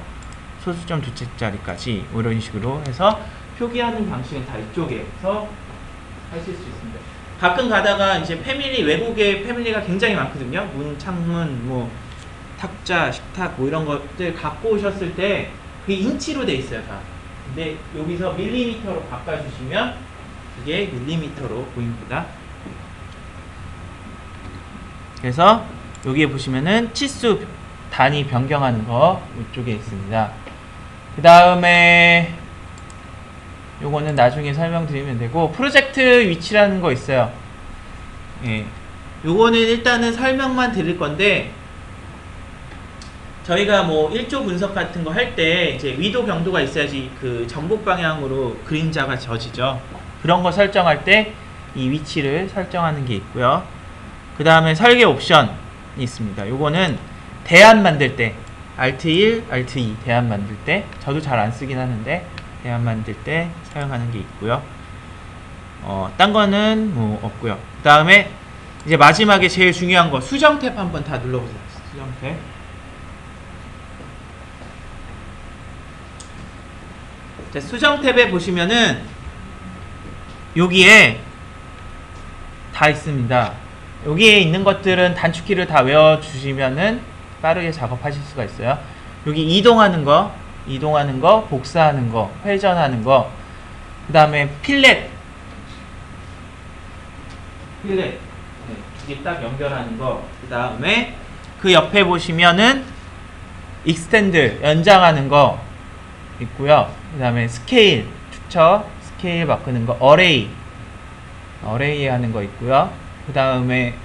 소수점 두째 자리까지 이런 식으로 해서 표기하는 방식은 다 이쪽에서 하실 수 있습니다. 가끔 가다가 이제 외국의 패밀리가 굉장히 많거든요. 문, 창문, 뭐 탁자, 식탁 뭐 이런 것들 갖고 오셨을 때 그게 인치로 돼 있어요. 다. 근데 여기서 밀리미터로 바꿔주시면 이게 밀리미터로 보입니다. 그래서 여기에 보시면은 치수 단위 변경하는 거 이쪽에 있습니다. 그 다음에 요거는 나중에 설명드리면 되고 프로젝트 위치라는 거 있어요. 요거는 일단은 설명만 드릴 건데 저희가 뭐 1조 분석 같은 거 할 때 이제 위도 경도가 있어야지 그 전북 방향으로 그림자가 져지죠. 그런 거 설정할 때 이 위치를 설정하는 게 있고요. 그 다음에 설계 옵션이 있습니다. 요거는 대안 만들 때 Alt 1, Alt 2 대안 만들 때 저도 잘 안 쓰긴 하는데 대안 만들 때 사용하는 게 있고요. 딴 거는 뭐 없고요. 그 다음에 이제 마지막에 제일 중요한 거 수정 탭 한번 다 눌러보세요. 수정 탭. 자, 수정 탭에 보시면은 여기에 다 있습니다. 여기에 있는 것들은 단축키를 다 외워주시면은 빠르게 작업하실 수가 있어요. 여기 이동하는 거, 복사하는 거, 회전하는 거, 그 다음에 필렛, 네, 이게 딱 연결하는 거, 그 다음에 그 옆에 보시면은 익스텐드, 연장하는 거 있고요. 그 다음에 스케일, 축척, 스케일 바꾸는 거, 어레이 하는 거 있고요. 그 다음에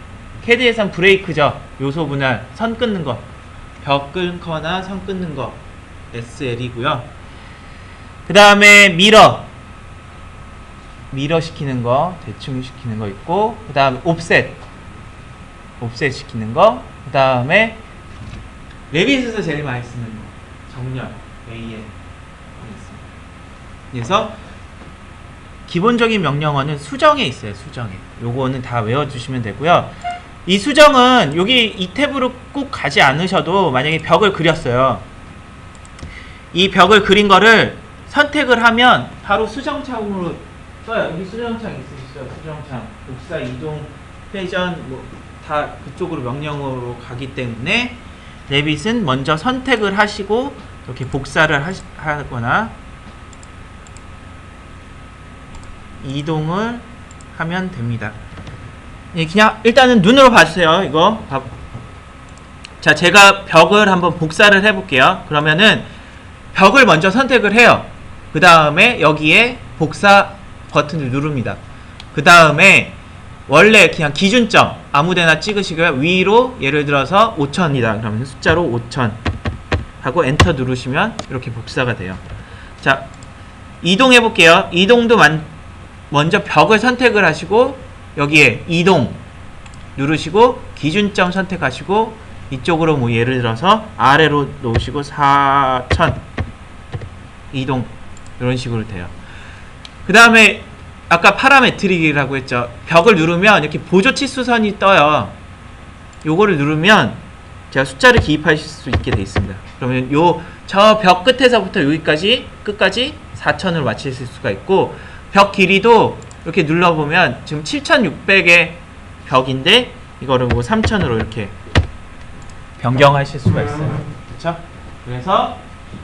캐드에선 브레이크죠. 요소 분할, 선 끊는 거, 벽 끊거나 선 끊는 거, SL이고요. 그 다음에 미러 시키는 거, 대충 시키는 거 있고, 그 다음에 옵셋 시키는 거, 그 다음에 레빗에서 제일 많이 쓰는 거, 정렬, AN. 그래서 기본적인 명령어는 수정에 있어요. 수정에. 요거는 다 외워주시면 되고요. 이 수정은 여기 이 탭으로 꼭 가지 않으셔도 만약에 벽을 그렸어요. 이 벽을 그린 거를 선택을 하면 바로 수정창으로 써요. 여기 수정창 있으시죠? 수정창. 복사, 이동, 회전 뭐 다 그쪽으로 명령어로 가기 때문에 레빗은 먼저 선택을 하시고 이렇게 복사를 하거나 이동을 하면 됩니다. 그냥 일단은 눈으로 봐주세요. 이거. 자, 제가 벽을 한번 복사를 해볼게요. 그러면은 벽을 먼저 선택을 해요. 그 다음에 여기에 복사 버튼을 누릅니다. 그 다음에 원래 그냥 기준점 아무데나 찍으시고요. 위로 예를 들어서 5000이다. 그러면 숫자로 5000 하고 엔터 누르시면 이렇게 복사가 돼요. 자, 이동해 볼게요. 이동도 먼저 벽을 선택을 하시고 여기에 이동 누르시고 기준점 선택하시고 이쪽으로 뭐 예를 들어서 아래로 놓으시고 4000 이동 이런 식으로 돼요. 그 다음에 아까 파라메트릭이라고 했죠. 벽을 누르면 이렇게 보조 치수선이 떠요. 요거를 누르면 제가 숫자를 기입하실 수 있게 돼 있습니다. 그러면 저 벽 끝에서부터 여기까지 끝까지 4000으로 맞추실 수가 있고, 벽 길이도 이렇게 눌러보면 지금 7600의 벽인데 이거를 뭐 3000으로 이렇게 변경하실 수가 있어요. 그렇죠? 그래서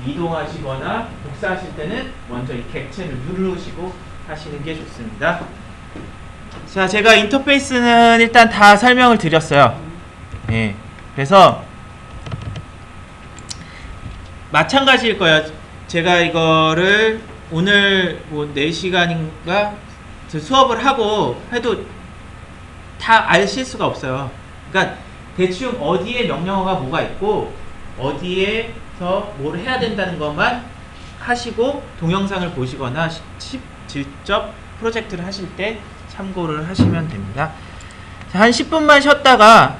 이동하시거나 복사하실 때는 먼저 이 객체를 누르시고 하시는 게 좋습니다. 자, 제가 인터페이스는 일단 다 설명을 드렸어요. 예. 그래서 마찬가지일 거예요. 제가 이거를 오늘 뭐 4시간인가 수업을 하고 해도 다 아실 수가 없어요. 그러니까 대충 어디에 명령어가 뭐가 있고 어디에서 뭘 해야 된다는 것만 하시고 동영상을 보시거나 직접 프로젝트를 하실 때 참고를 하시면 됩니다. 자, 한 10분만 쉬었다가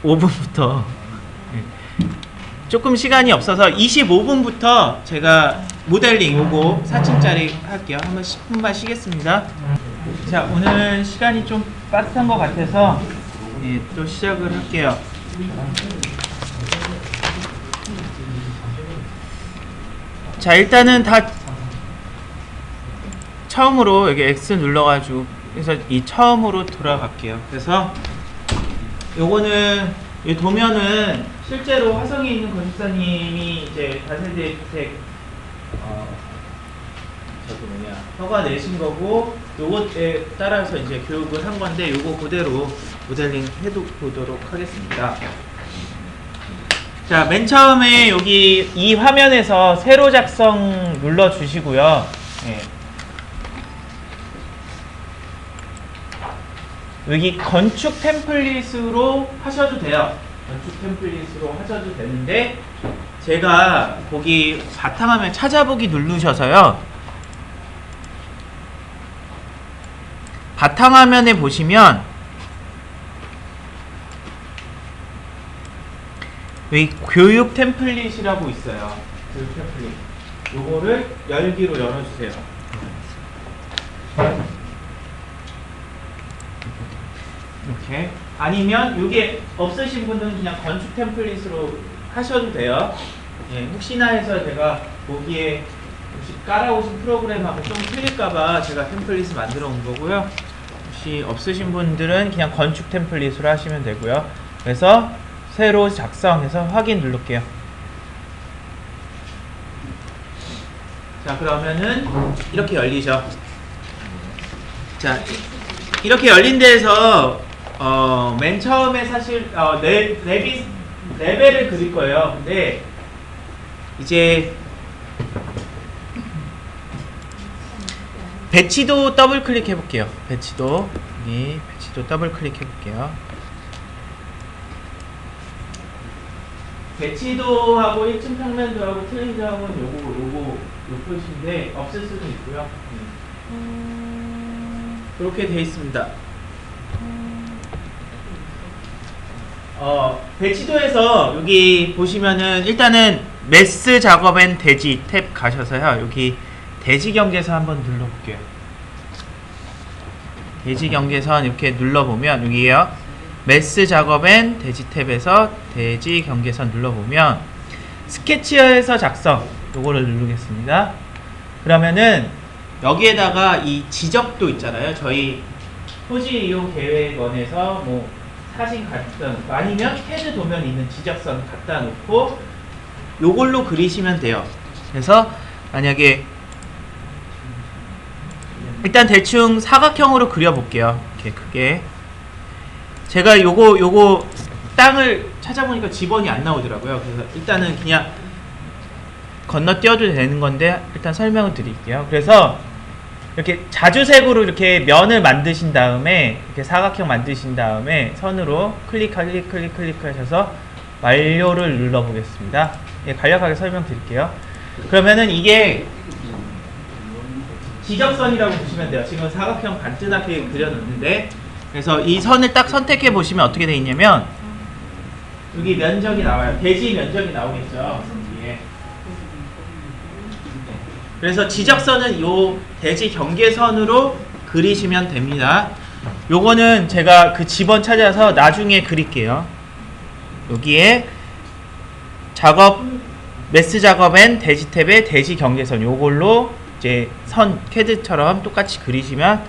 25분부터 조금 시간이 없어서 25분부터 제가 모델링 요거 4층짜리 할게요. 한번 10분만 쉬겠습니다. 자, 오늘 시간이 좀 빠듯한 것 같아서 또 시작을 할게요. 자, 일단은 다 처음으로 여기 X 눌러가지고 그래서 이 처음으로 돌아갈게요. 그래서 요거는 이 도면은 실제로 화성에 있는 건축사님이 이제 다세대 주택 허가 내신 거고 요것에 따라서 이제 교육을 한 건데 요거 그대로 모델링 해보도록 하겠습니다. 자, 맨 처음에 여기 이 화면에서 세로 작성 눌러 주시고요. 예. 여기 건축 템플릿으로 하셔도 돼요. 건축 템플릿으로 하셔도 되는데 제가 거기 바탕화면 찾아보기 누르셔서요. 바탕화면에 보시면 여기 교육 템플릿이라고 있어요. 교육 템플릿. 요거를 열기로 열어주세요. 이렇게. 아니면 이게 없으신 분들은 그냥 건축 템플릿으로 하셔도 돼요. 예, 혹시나 해서 제가 거기에 혹시 깔아오신 프로그램하고 좀 틀릴까봐 제가 템플릿을 만들어 온 거고요. 혹시 혹시 없으신 분들은 그냥 건축 템플릿으로 하시면 되고요. 그래서 새로 작성해서 확인 누를게요. 자, 그러면은 이렇게 열리죠. 자, 이렇게 열린 데에서 맨 처음에 사실 레벨을 그릴 거예요. 근데 이제 배치도 더블 클릭해 볼게요. 배치도 여기 배치도 더블 클릭해 볼게요. 배치도하고 1층 평면도하고 틀린점은 요거 요 표시인데 없을 수도 있고요. 그렇게 돼 있습니다. 배치도에서 여기 보시면은 일단은 메스 작업 앤 대지 탭 가셔서요. 여기 대지 경계선 한번 눌러볼게요. 대지 경계선 이렇게 눌러보면 여기에요. 메스 작업 앤 대지 탭에서 대지 경계선 눌러보면 스케치어에서 작성 요거를 누르겠습니다. 그러면은 여기에다가 이 지적도 있잖아요. 저희 토지 이용 계획원에서 뭐 사진 갖다 놓고 아니면 캐드 도면 있는 지적선 갖다 놓고 요걸로 그리시면 돼요. 그래서 만약에 일단 대충 사각형으로 그려볼게요. 이렇게 크게. 제가 요거 땅을 찾아보니까 지번이 안 나오더라고요. 그래서 일단은 그냥 건너뛰어도 되는 건데 일단 설명을 드릴게요. 그래서 이렇게 자주색으로 이렇게 면을 만드신 다음에 이렇게 사각형 만드신 다음에 선으로 클릭하셔서 완료를 눌러 보겠습니다. 예, 간략하게 설명드릴게요. 그러면은 이게 지적선이라고 보시면 돼요. 지금 사각형 반듯하게 그려놓는데 그래서 이 선을 딱 선택해 보시면 어떻게 돼 있냐면 여기 면적이 나와요. 대지 면적이 나오겠죠. 여기에. 그래서 지적선은 요 대지 경계선으로 그리시면 됩니다. 요거는 제가 그 지번 찾아서 나중에 그릴게요. 여기에 작업 메스 작업엔 대지 탭에 대지 경계선 요걸로 이제 선 캐드처럼 똑같이 그리시면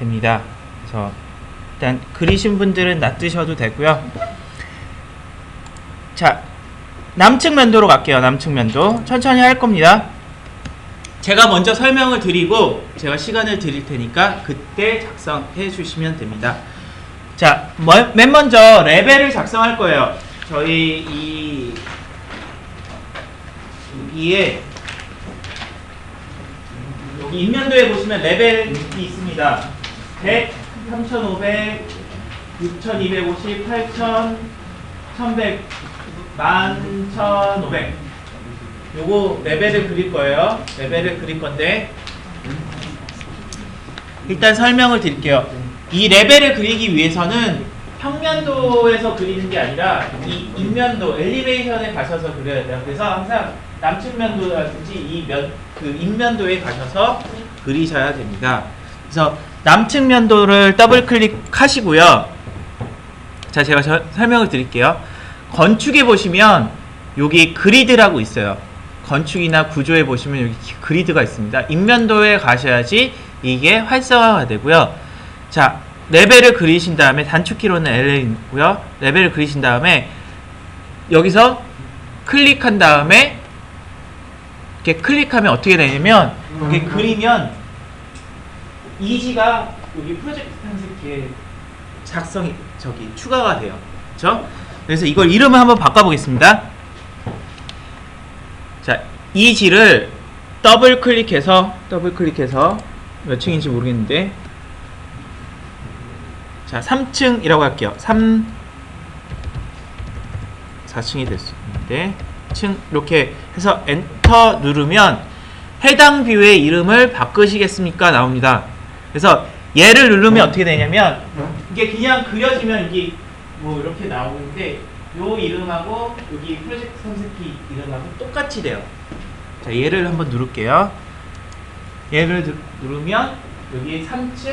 됩니다. 그래서 일단 그리신 분들은 놔두셔도 되고요. 자, 남측 면도로 갈게요. 남측 면도 천천히 할 겁니다. 제가 먼저 설명을 드리고 제가 시간을 드릴 테니까 그때 작성해 주시면 됩니다. 자, 맨 먼저 레벨을 작성할 거예요. 저희 여기에 여기 인면도에 보시면 레벨이 있습니다. 100, 3500, 6250, 8000, 1100, 11500 요거 레벨을 그릴 거예요. 레벨을 그릴 건데 일단 설명을 드릴게요. 이 레벨을 그리기 위해서는 평면도에서 그리는 게 아니라 이 인면도, 엘리베이션에 가셔서 그려야 돼요. 그래서 항상 남측면도라든지 그 인면도에 가셔서 그리셔야 됩니다. 그래서 남측면도를 더블 클릭하시고요. 자, 제가 설명을 드릴게요. 건축에 보시면 여기 그리드라고 있어요. 건축이나 구조에 보시면 여기 그리드가 있습니다. 인면도에 가셔야지 이게 활성화가 되고요. 자, 레벨을 그리신 다음에 단축키로는 L이고요. 레벨을 그리신 다음에 여기서 클릭한 다음에 이렇게 클릭하면 어떻게 되냐면 이렇게 그리면 이지가 여기 프로젝트 탐색기에 작성이 추가가 돼요. 그렇죠? 그래서 이걸 이름을 한번 바꿔보겠습니다. 자, 이지를 더블 클릭해서 몇 층인지 모르겠는데 자, 3층이라고 할게요. 4층이 될 수 있는데 층 이렇게 해서 엔터 누르면 해당 뷰의 이름을 바꾸시겠습니까? 나옵니다. 그래서 얘를 누르면 어떻게 되냐면 이게 그냥 그려지면 이게 뭐 이렇게 나오는데 요 이름하고 여기 프로젝트 탐색기 이름하고 똑같이 돼요. 자, 얘를 한번 누를게요. 얘를 누르면 여기 3층,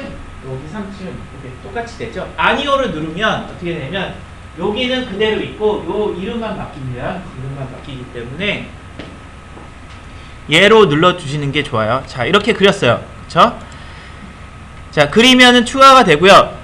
여기 3층 이렇게 똑같이 되죠. 아니오를 누르면 어떻게 되냐면 여기는 그대로 있고 요 이름만 바뀝니다. 이름만 바뀌기 때문에 얘로 눌러주시는 게 좋아요. 자, 이렇게 그렸어요. 그쵸? 자, 그리면은 추가가 되고요.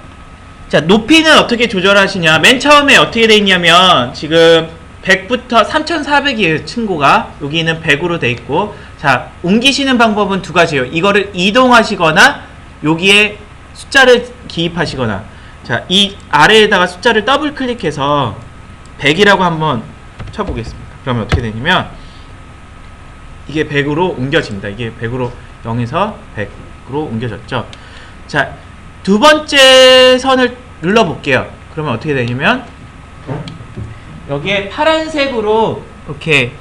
자, 높이는 어떻게 조절하시냐. 맨 처음에 어떻게 돼 있냐면 지금 100부터 3400이에요. 층고가. 여기는 100으로 돼 있고. 자, 옮기시는 방법은 두 가지예요. 이거를 이동하시거나 여기에 숫자를 기입하시거나. 자, 이 아래에다가 숫자를 더블 클릭해서 100이라고 한번 쳐보겠습니다. 그러면 어떻게 되냐면 이게 100으로 옮겨집니다. 이게 100으로 0에서 100으로 옮겨졌죠. 자, 두 번째 선을 눌러볼게요. 그러면 어떻게 되냐면 여기에 파란색으로 이렇게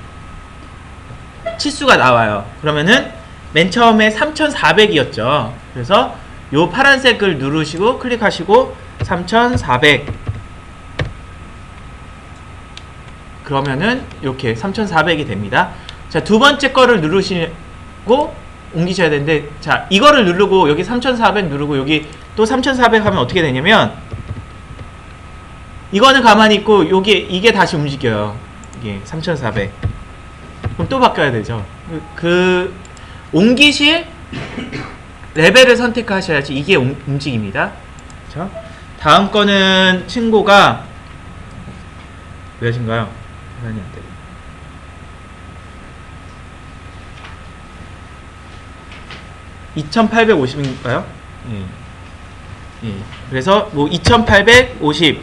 치수가 나와요. 그러면은 맨 처음에 3400이었죠. 그래서 요 파란색을 누르시고 클릭하시고 3400 그러면은 이렇게 3400이 됩니다. 자, 두 번째 거를 누르시고 옮기셔야 되는데, 자, 이거를 누르고 여기 3400 누르고 여기 또 3400 하면 어떻게 되냐면 이거는 가만히 있고 이게 다시 움직여요. 이게 3400. 그럼 또 바꿔야 되죠. 그 옮기실 레벨을 선택하셔야지 이게 움직입니다. 자, 다음 거는 친구가 몇인가요? 계산이 안 돼요. 2850인가요? 예. 그래서 뭐 2850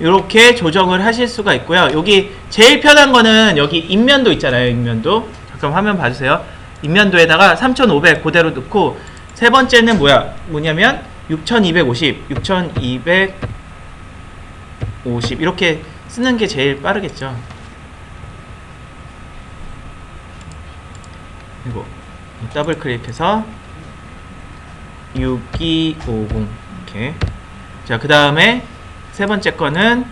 이렇게 조정을 하실 수가 있고요. 여기 제일 편한 거는 여기 인면도 있잖아요. 인면도. 잠깐 화면 봐주세요. 인면도에다가 3500 그대로 넣고, 세 번째는 뭐냐면 6250 이렇게 쓰는 게 제일 빠르겠죠. 그리고 더블 클릭해서 6250 이렇게. 자, 그 다음에 세 번째 거는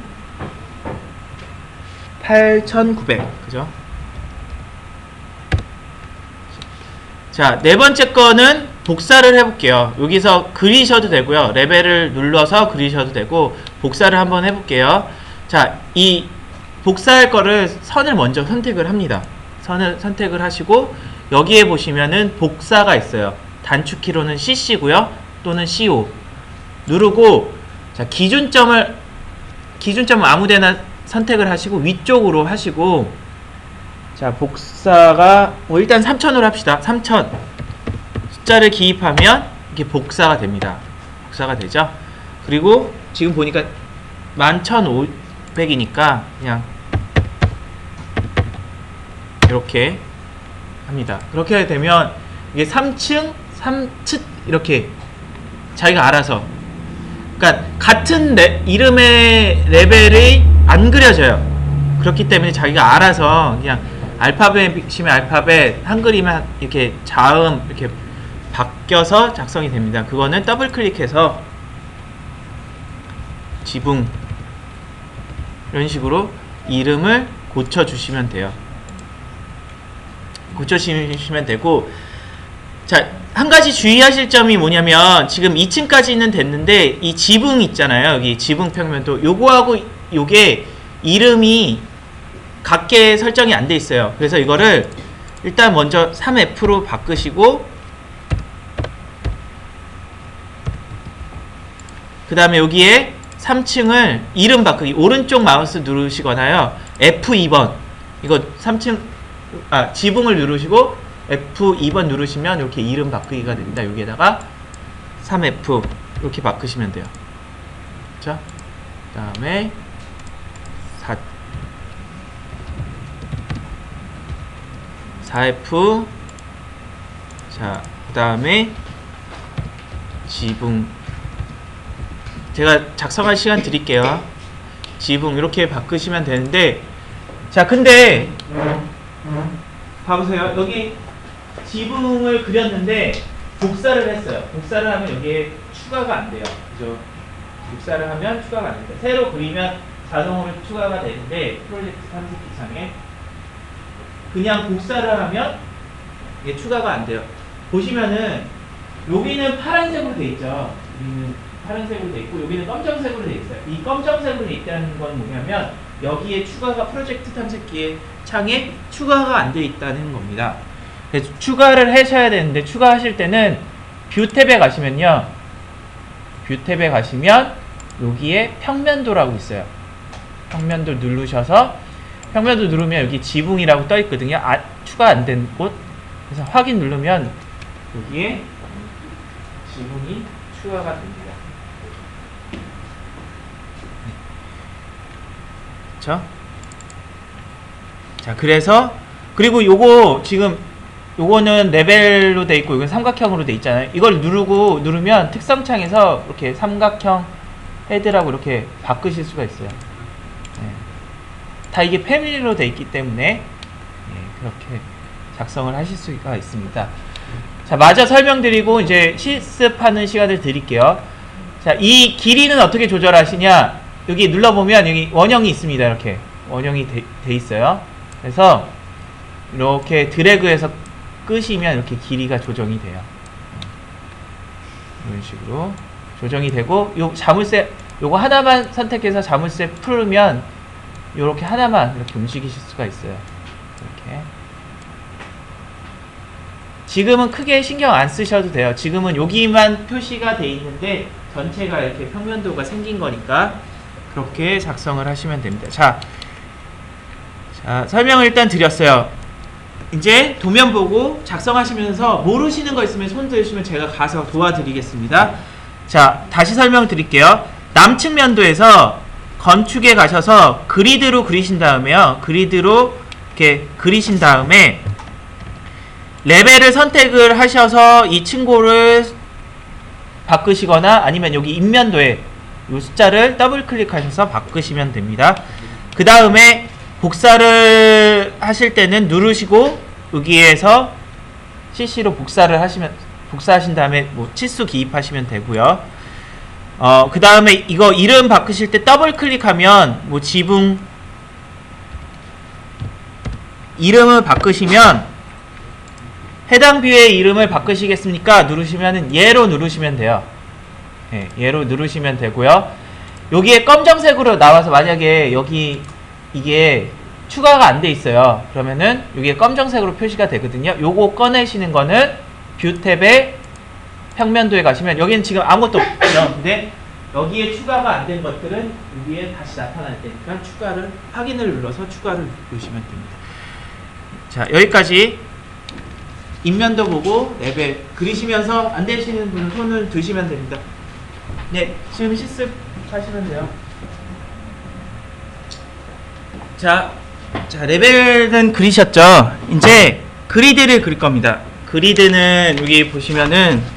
8900 그죠? 자, 네 번째 거는 복사를 해볼게요. 여기서 그리셔도 되고요. 레벨을 눌러서 그리셔도 되고, 복사를 한번 해볼게요. 자, 이 복사할 거를 선을 먼저 선택을 합니다. 선을 선택을 하시고 여기에 보시면은 복사가 있어요. 단축키로는 CC고요. 또는 CO 누르고, 자, 기준점을 아무데나 선택을 하시고 위쪽으로 하시고, 자, 복사가 일단 3000으로 합시다. 3000 숫자를 기입하면 이게 복사가 됩니다. 복사가 되죠. 그리고 지금 보니까 11500이니까 그냥 이렇게 합니다. 그렇게 되면 이게 3층 3층 이렇게 자기가 알아서, 그러니까 같은 이름의 레벨이 안 그려져요. 그렇기 때문에 자기가 알아서 그냥 알파벳이면 알파벳, 한글이면 이렇게 자음 이렇게 바뀌어서 작성이 됩니다. 그거는 더블 클릭해서 지붕 이런 식으로 이름을 고쳐주시면 돼요. 고쳐주시면 되고, 자, 한 가지 주의하실 점이 뭐냐면 지금 2층까지는 됐는데 이 지붕 있잖아요. 여기 지붕 평면도 요거하고 요게 이름이 같게 설정이 안 돼 있어요. 그래서 이거를 일단 먼저 3F로 바꾸시고, 그 다음에 여기에 3층을 이름 바꾸기, 오른쪽 마우스 누르시거나요, F2번 이거 3층 지붕을 누르시고 F2번 누르시면 이렇게 이름 바꾸기가 됩니다. 여기에다가 3F 이렇게 바꾸시면 돼요. 자, 그 다음에 4F, 자, 그 다음에 지붕, 제가 작성할 시간 드릴게요. 지붕 이렇게 바꾸시면 되는데, 자, 근데 봐보세요. 여기 지붕을 그렸는데 복사를 했어요. 복사를 하면 여기에 추가가 안 돼요. 그죠? 복사를 하면 추가가 안 됩니다. 새로 그리면 자동으로 추가가 되는데, 프로젝트 탐색기 창에 그냥 복사를 하면 이게 추가가 안 돼요. 보시면은 여기는 파란색으로 돼 있죠. 여기는 파란색으로 돼 있고 여기는 검정색으로 돼 있어요. 이 검정색으로 돼 있다는 건 뭐냐면 여기에 추가가, 프로젝트 탐색기의 창에 추가가 안 돼 있다는 겁니다. 그래서 추가를 하셔야 되는데, 추가하실 때는 뷰 탭에 가시면요, 뷰 탭에 가시면 여기에 평면도라고 있어요. 평면도 누르셔서 평면도 누르면 여기 지붕이라고 떠 있거든요. 추가 안 된 곳. 그래서 확인 누르면 여기에 지붕이 추가가 됩니다. 그렇죠? 자, 그래서 그리고 요거 지금 요거는 레벨로 돼 있고 이건 삼각형으로 돼 있잖아요. 이걸 누르면 특성창에서 이렇게 삼각형 헤드라고 이렇게 바꾸실 수가 있어요. 네. 다 이게 패밀리로 돼 있기 때문에 그렇게 작성을 하실 수가 있습니다. 자, 마저 설명드리고 이제 실습하는 시간을 드릴게요. 자, 이 길이는 어떻게 조절하시냐? 여기 눌러보면 여기 원형이 있습니다. 이렇게 원형이 돼 있어요. 그래서 이렇게 드래그해서 끄시면 이렇게 길이가 조정이 돼요. 이런 식으로 조정이 되고, 요 자물쇠 요거 하나만 선택해서 자물쇠 풀면 요렇게 하나만 이렇게 움직이실 수가 있어요. 이렇게. 지금은 크게 신경 안 쓰셔도 돼요. 지금은 여기만 표시가 돼 있는데 전체가 이렇게 평면도가 생긴 거니까 그렇게 작성을 하시면 됩니다. 자, 설명을 일단 드렸어요. 이제 도면 보고 작성하시면서 모르시는 거 있으면 손 들으시면 제가 가서 도와드리겠습니다. 자, 다시 설명 드릴게요. 남측면도에서 건축에 가셔서 그리드로 그리신 다음에요. 그리드로 이렇게 그리신 다음에 레벨을 선택을 하셔서 이 층고를 바꾸시거나 아니면 여기 인면도에 이 숫자를 더블 클릭하셔서 바꾸시면 됩니다. 그 다음에 복사를 하실 때는 누르시고 여기에서 CC로 복사하신 다음에 뭐 치수 기입하시면 되고요. 그 다음에 이거 이름 바꾸실 때 더블 클릭하면 뭐 지붕 이름을 바꾸시면 해당 뷰의 이름을 바꾸시겠습니까? 누르시면은 얘로 누르시면 돼요. 네, 얘로 누르시면 되고요. 여기에 검정색으로 나와서 만약에 여기 이게 추가가 안 돼 있어요. 그러면은 여기에 검정색으로 표시가 되거든요. 요거 꺼내시는 거는 뷰 탭에 평면도에 가시면 여기는 지금 아무것도 없죠. 근데 여기에 추가가 안 된 것들은 여기에 다시 나타날 테니까 추가를 확인을 눌러서 추가를 누르시면 됩니다. 자, 여기까지 인면도 보고 레벨 그리시면서 안 되시는 분은 손을 드시면 됩니다. 네, 지금 실습하시면 돼요. 자, 레벨은 그리셨죠? 이제 그리드를 그릴 겁니다. 그리드는 여기 보시면은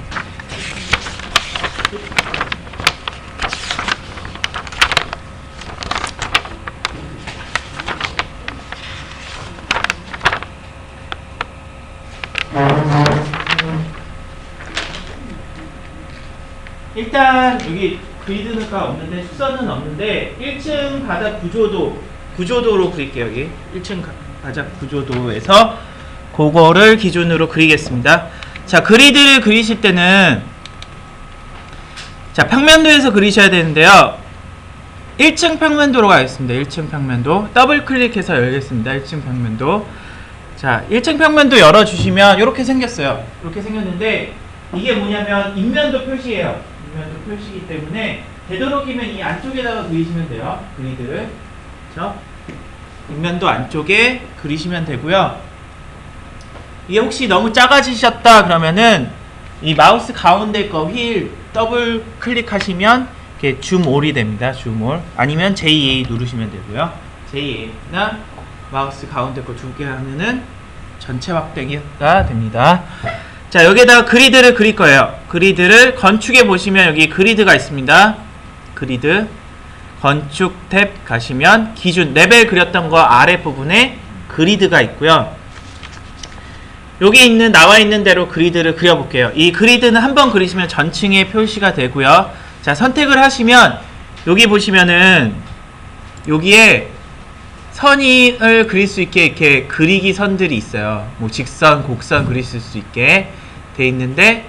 일단 여기 그리드가 없는데 수선은 없는데 1층 바닥 구조도로 그릴게요. 여기 1층 바닥 구조도에서 그거를 기준으로 그리겠습니다. 자, 그리드를 그리실 때는 자, 평면도에서 그리셔야 되는데요. 1층 평면도로 가겠습니다. 1층 평면도 더블 클릭해서 열겠습니다. 1층 평면도. 자, 1층 평면도 열어주시면 이렇게 생겼어요. 이렇게 생겼는데 이게 뭐냐면 인면도 표시예요. 인면도 표시이기 때문에 되도록이면 이 안쪽에다가 그리시면 돼요. 그리드를. 그렇죠? 인면도 안쪽에 그리시면 되고요. 이게 혹시 너무 작아지셨다 그러면은 이 마우스 가운데 거 휠 더블 클릭하시면 이렇게 줌올이 됩니다. 줌올. 아니면 JA 누르시면 되고요. JA나 마우스 가운데 거 두 개 하면은 전체 확대가 됩니다. 자, 여기에다가 그리드를 그릴 거예요. 그리드를 건축에 보시면 여기 그리드가 있습니다. 그리드 건축 탭 가시면 기준 레벨 그렸던 거 아래 부분에 그리드가 있고요. 여기 나와 있는 대로 그리드를 그려볼게요. 이 그리드는 한번 그리시면 전층에 표시가 되고요. 자, 선택을 하시면 여기 보시면은 여기에 선을 그릴 수 있게 이렇게 그리기 선들이 있어요. 뭐 직선, 곡선 그리실 수 있게 돼 있는데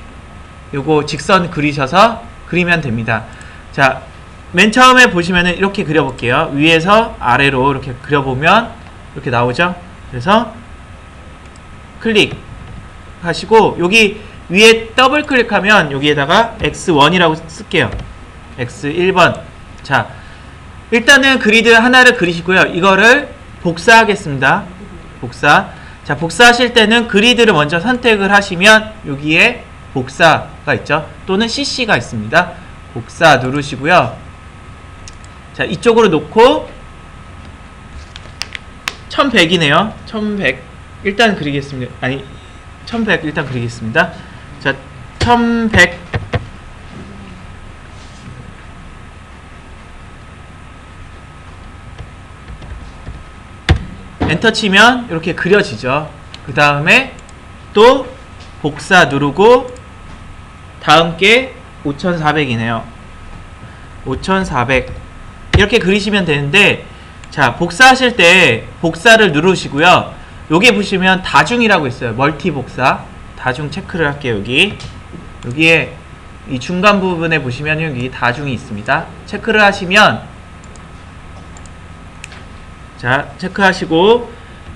요거 직선 그리셔서 그리면 됩니다. 자, 맨 처음에 보시면은 이렇게 그려볼게요. 위에서 아래로 이렇게 그려보면 이렇게 나오죠. 그래서 클릭 하시고 여기 위에 더블 클릭하면 여기에다가 X1이라고 쓸게요. x 1번. 자, 일단은 그리드 하나를 그리시고요. 이거를 복사하겠습니다. 복사. 자, 복사하실 때는 그리드를 먼저 선택을 하시면 여기에 복사가 있죠. 또는 CC가 있습니다. 복사 누르시고요. 자, 이쪽으로 놓고 1100이네요. 1100 일단 그리겠습니다. 아니, 1100 일단 그리겠습니다. 자, 1100 엔터 치면 이렇게 그려지죠. 그 다음에 또 복사 누르고 다음 게 5400이네요. 5400 이렇게 그리시면 되는데, 자, 복사하실 때 복사를 누르시고요. 여기 보시면 다중이라고 있어요. 멀티 복사. 다중 체크를 할게요. 여기에 이 중간 부분에 보시면 여기 다중이 있습니다. 체크를 하시면, 자, 체크하시고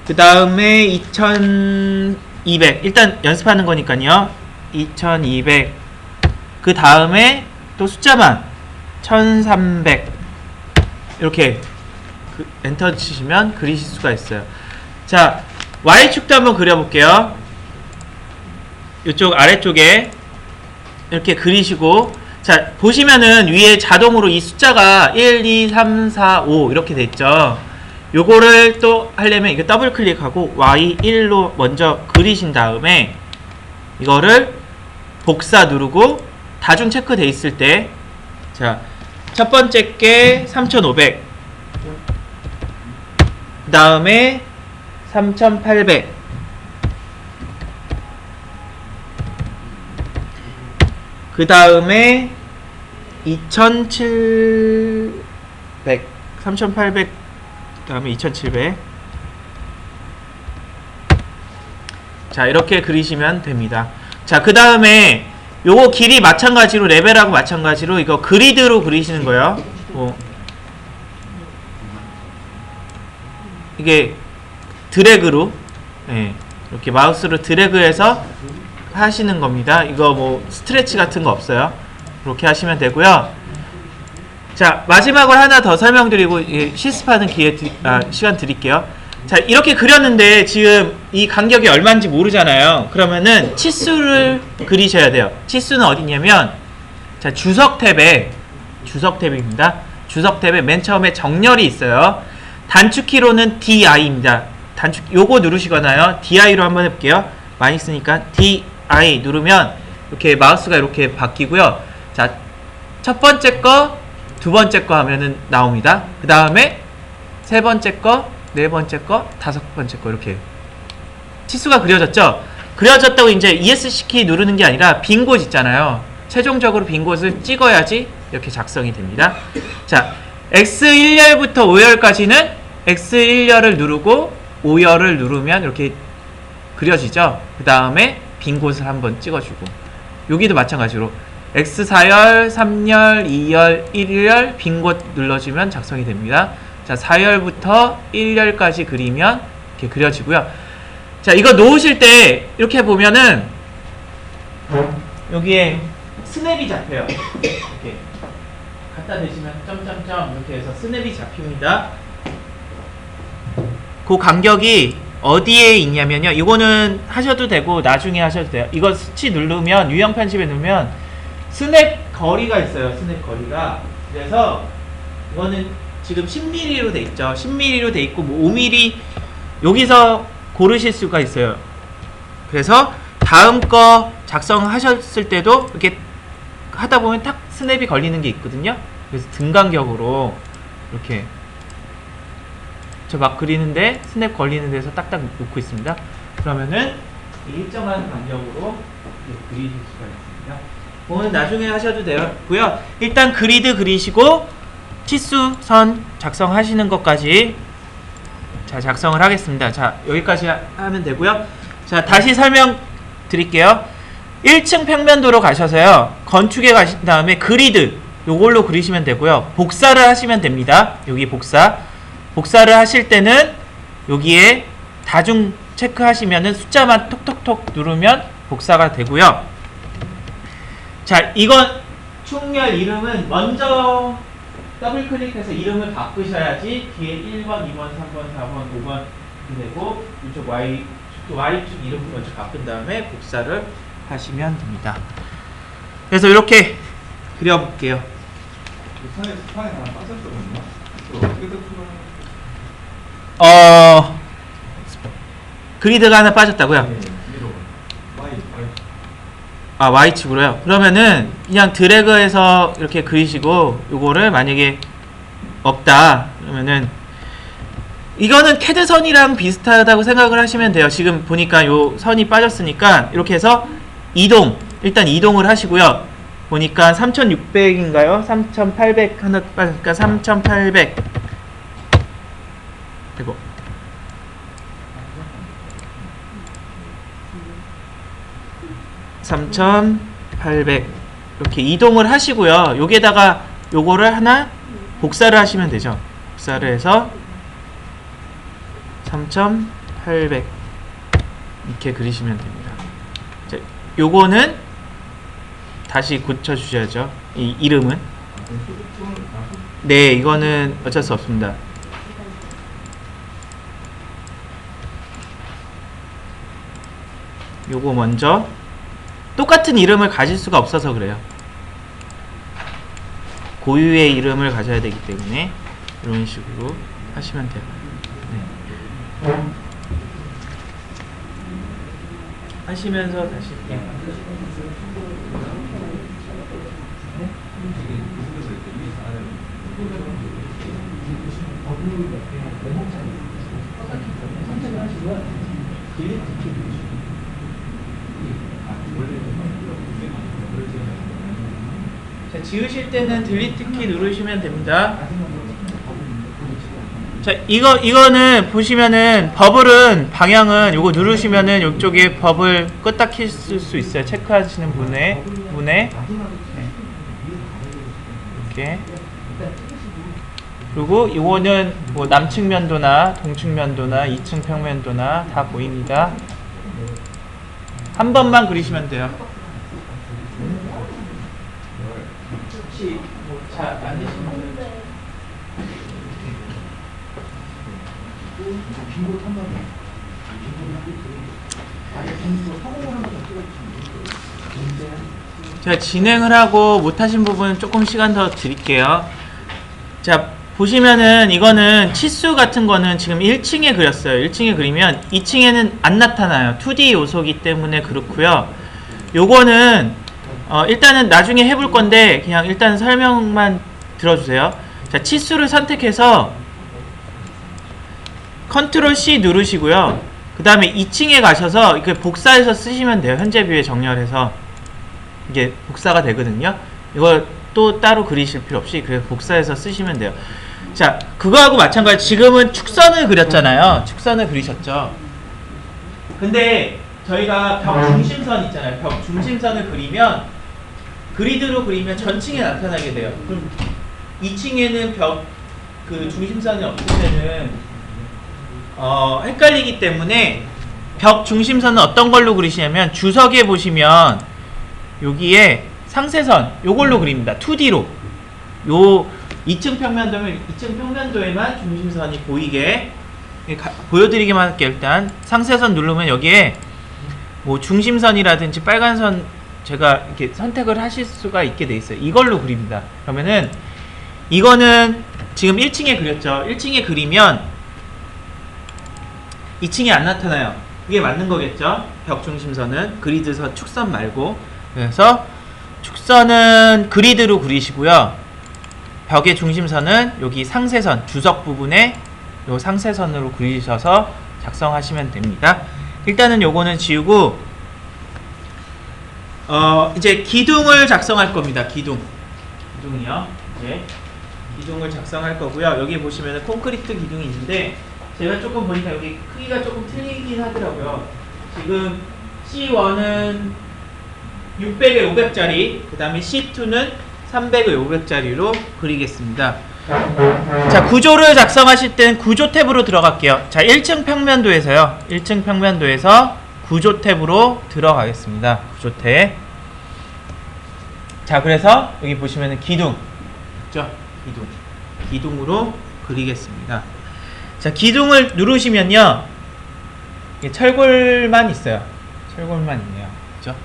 그 다음에 2200 일단 연습하는 거니까요. 2200 그 다음에 또 숫자만 1300 이렇게 엔터 치시면 그리실 수가 있어요. 자, Y축도 한번 그려볼게요. 이쪽 아래쪽에 이렇게 그리시고, 자, 보시면은 위에 자동으로 이 숫자가 1, 2, 3, 4, 5 이렇게 돼 있죠. 요거를 또 하려면 이거 더블 클릭하고 Y1로 먼저 그리신 다음에 이거를 복사 누르고 다중 체크 돼 있을 때, 자, 첫 번째 게 3500 그 다음에 3800 그 다음에 2700 3800 그 다음에 2700 자, 이렇게 그리시면 됩니다. 자, 그 다음에 요거 길이 마찬가지로 레벨하고 마찬가지로 이거 그리드로 그리시는 거예요. 이게 드래그로, 예, 이렇게 마우스로 드래그해서 하시는 겁니다. 이거 뭐 스트레치 같은 거 없어요. 그렇게 하시면 되고요. 자, 마지막으로 하나 더 설명드리고 실습하는 시간 드릴게요. 자, 이렇게 그렸는데 지금 이 간격이 얼마인지 모르잖아요. 그러면은 치수를 그리셔야 돼요. 치수는 어디냐면, 자, 주석 탭입니다. 주석 탭에 맨 처음에 정렬이 있어요. 단축키로는 DI입니다. 요거 누르시거나요. DI로 한번 해볼게요. 많이 쓰니까 DI 누르면 이렇게 마우스가 이렇게 바뀌고요. 자, 첫 번째 거, 두 번째 거 하면은 나옵니다. 그 다음에 세 번째 거, 네 번째 거, 다섯 번째 거 이렇게 치수가 그려졌죠? 그려졌다고 이제 ESC 키 누르는 게 아니라 빈 곳 있잖아요. 최종적으로 빈 곳을 찍어야지 이렇게 작성이 됩니다. 자, X1열부터 5열까지는 X1열을 누르고 5열을 누르면 이렇게 그려지죠? 그 다음에 빈 곳을 한번 찍어주고, 여기도 마찬가지로 X4열, 3열, 2열, 1열 빈 곳 눌러주면 작성이 됩니다. 자, 4열부터 1열까지 그리면 이렇게 그려지고요. 자, 이거 놓으실 때 이렇게 보면은 여기에 스냅이 잡혀요. 이렇게 갖다 대시면 점점점 이렇게 해서 스냅이 잡힙니다. 그 간격이 어디에 있냐면요. 이거는 하셔도 되고 나중에 하셔도 돼요. 이거 수치 누르면, 유형 편집에 누르면 스냅 거리가 있어요. 스냅 거리가. 그래서 이거는 지금 10mm로 돼 있죠. 10mm로 돼 있고 뭐 5mm 여기서 고르실 수가 있어요. 그래서 다음 거 작성하셨을 때도 이렇게 하다 보면 딱 스냅이 걸리는 게 있거든요. 그래서 등 간격으로 이렇게 저 막 그리는데 스냅 걸리는 데서 딱딱 놓고 있습니다. 그러면은 일정한 간격으로 그리실 수가 있습니다. 그거는 나중에 하셔도 되고요. 일단 그리드 그리시고 치수선 작성하시는 것까지 자, 작성을 하겠습니다. 자, 여기까지 하면 되고요. 자, 다시 설명 드릴게요. 1층 평면도로 가셔서요. 건축에 가신 다음에 그리드 요걸로 그리시면 되고요. 복사를 하시면 됩니다. 여기 복사를 하실 때는 여기에 다중 체크하시면은 숫자만 톡톡톡 누르면 복사가 되고요. 자, 이건 축열 이름은 먼저 더블 클릭해서 이름을 바꾸셔야지 뒤에 1번, 2번, 3번, 4번, 5번 되고 이쪽 Y축 이름 먼저 바꾼 다음에 복사를 하시면 됩니다. 그래서 이렇게 그려볼게요. 산에 하나 빠졌거든요. 그리드가 하나 빠졌다고요? 아, Y축으로요? 그러면은 그냥 드래그해서 이렇게 그리시고 요거를 만약에 없다 그러면은 이거는 캐드선이랑 비슷하다고 생각을 하시면 돼요. 지금 보니까 요 선이 빠졌으니까 이렇게 해서 일단 이동을 하시고요. 보니까 3600인가요? 3800 하나 빠졌으니까 3800 그리고 3800 이렇게 이동을 하시고요. 여기에다가 요거를 하나 복사를 하시면 되죠. 복사를 해서 3800 이렇게 그리시면 됩니다. 자, 요거는 다시 고쳐 주셔야죠. 이 이름은. 네, 이거는 어쩔 수 없습니다. 요거 먼저 똑같은 이름을 가질 수가 없어서 그래요. 고유의 이름을 가져야 되기 때문에 이런 식으로 하시면 돼요. 네. 하시면서 다시 자, 지우실 때는 딜리트 키 누르시면 됩니다. 자, 이거는 보시면은 버블은 방향은 요거 누르시면은 이쪽에 버블 껐다 킬 수 있어요. 체크하시는 분에 네. 이렇게. 그리고 이거는 뭐 남측 면도나 동측 면도나 2층 평면도나 다 보입니다. 한 번만 그리시면 돼요. 혹시 뭐 잘 안 되시는 분은 제가 진행을 하고 못하신 부분 조금 시간 더 드릴게요. 자, 보시면은 이거는 치수 같은 거는 지금 1층에 그렸어요. 1층에 그리면 2층에는 안 나타나요. 2D 요소기 때문에 그렇고요. 요거는 일단은 나중에 해볼 건데 그냥 일단 설명만 들어주세요. 자, 치수를 선택해서 컨트롤 C 누르시고요. 그 다음에 2층에 가셔서 이렇게 복사해서 쓰시면 돼요. 현재 뷰에 정렬해서 이게 복사가 되거든요. 이걸 또 따로 그리실 필요 없이 그래서 복사해서 쓰시면 돼요. 자, 그거하고 마찬가지. 지금은 축선을 그렸잖아요. 축선을 그리셨죠. 근데 저희가 벽 중심선 있잖아요. 벽 중심선을 그리면 그리드로 그리면 전층에 나타나게 돼요. 그럼 2층에는 벽 그 중심선이 없을 때는 헷갈리기 때문에 벽 중심선은 어떤 걸로 그리시냐면 주석에 보시면 여기에 상세선 요걸로 그립니다. 2D로 요 2층 평면도면 2층 평면도에만 중심선이 보이게 보여드리기만 할게요. 일단 상세선 누르면 여기에 뭐 중심선이라든지 빨간 선 제가 이렇게 선택을 하실 수가 있게 돼 있어요. 이걸로 그립니다. 그러면은 이거는 지금 1층에 그렸죠. 1층에 그리면 2층에 안 나타나요. 이게 맞는 거겠죠? 벽 중심선은 그리드선 축선 말고. 그래서 축선은 그리드로 그리시고요. 벽의 중심선은 여기 상세선 주석 부분에 요 상세선으로 그리셔서 작성하시면 됩니다. 일단은 요거는 지우고 이제 기둥을 작성할 겁니다. 기둥이요. 네. 기둥을 작성할 거고요. 여기 보시면은 콘크리트 기둥이 있는데 제가 조금 보니까 여기 크기가 조금 틀리긴 하더라고요. 지금 C1은 600에 500짜리, 그 다음에 C2는 300에 500짜리로 그리겠습니다. 자, 구조를 작성하실 때는 구조 탭으로 들어갈게요. 자, 1층 평면도에서요. 1층 평면도에서 구조 탭으로 들어가겠습니다. 구조 탭. 자, 그래서 여기 보시면은 기둥 있죠? 기둥으로 그리겠습니다. 자, 기둥을 누르시면요, 이게 철골만 있어요. 철골만 있네요. 그죠?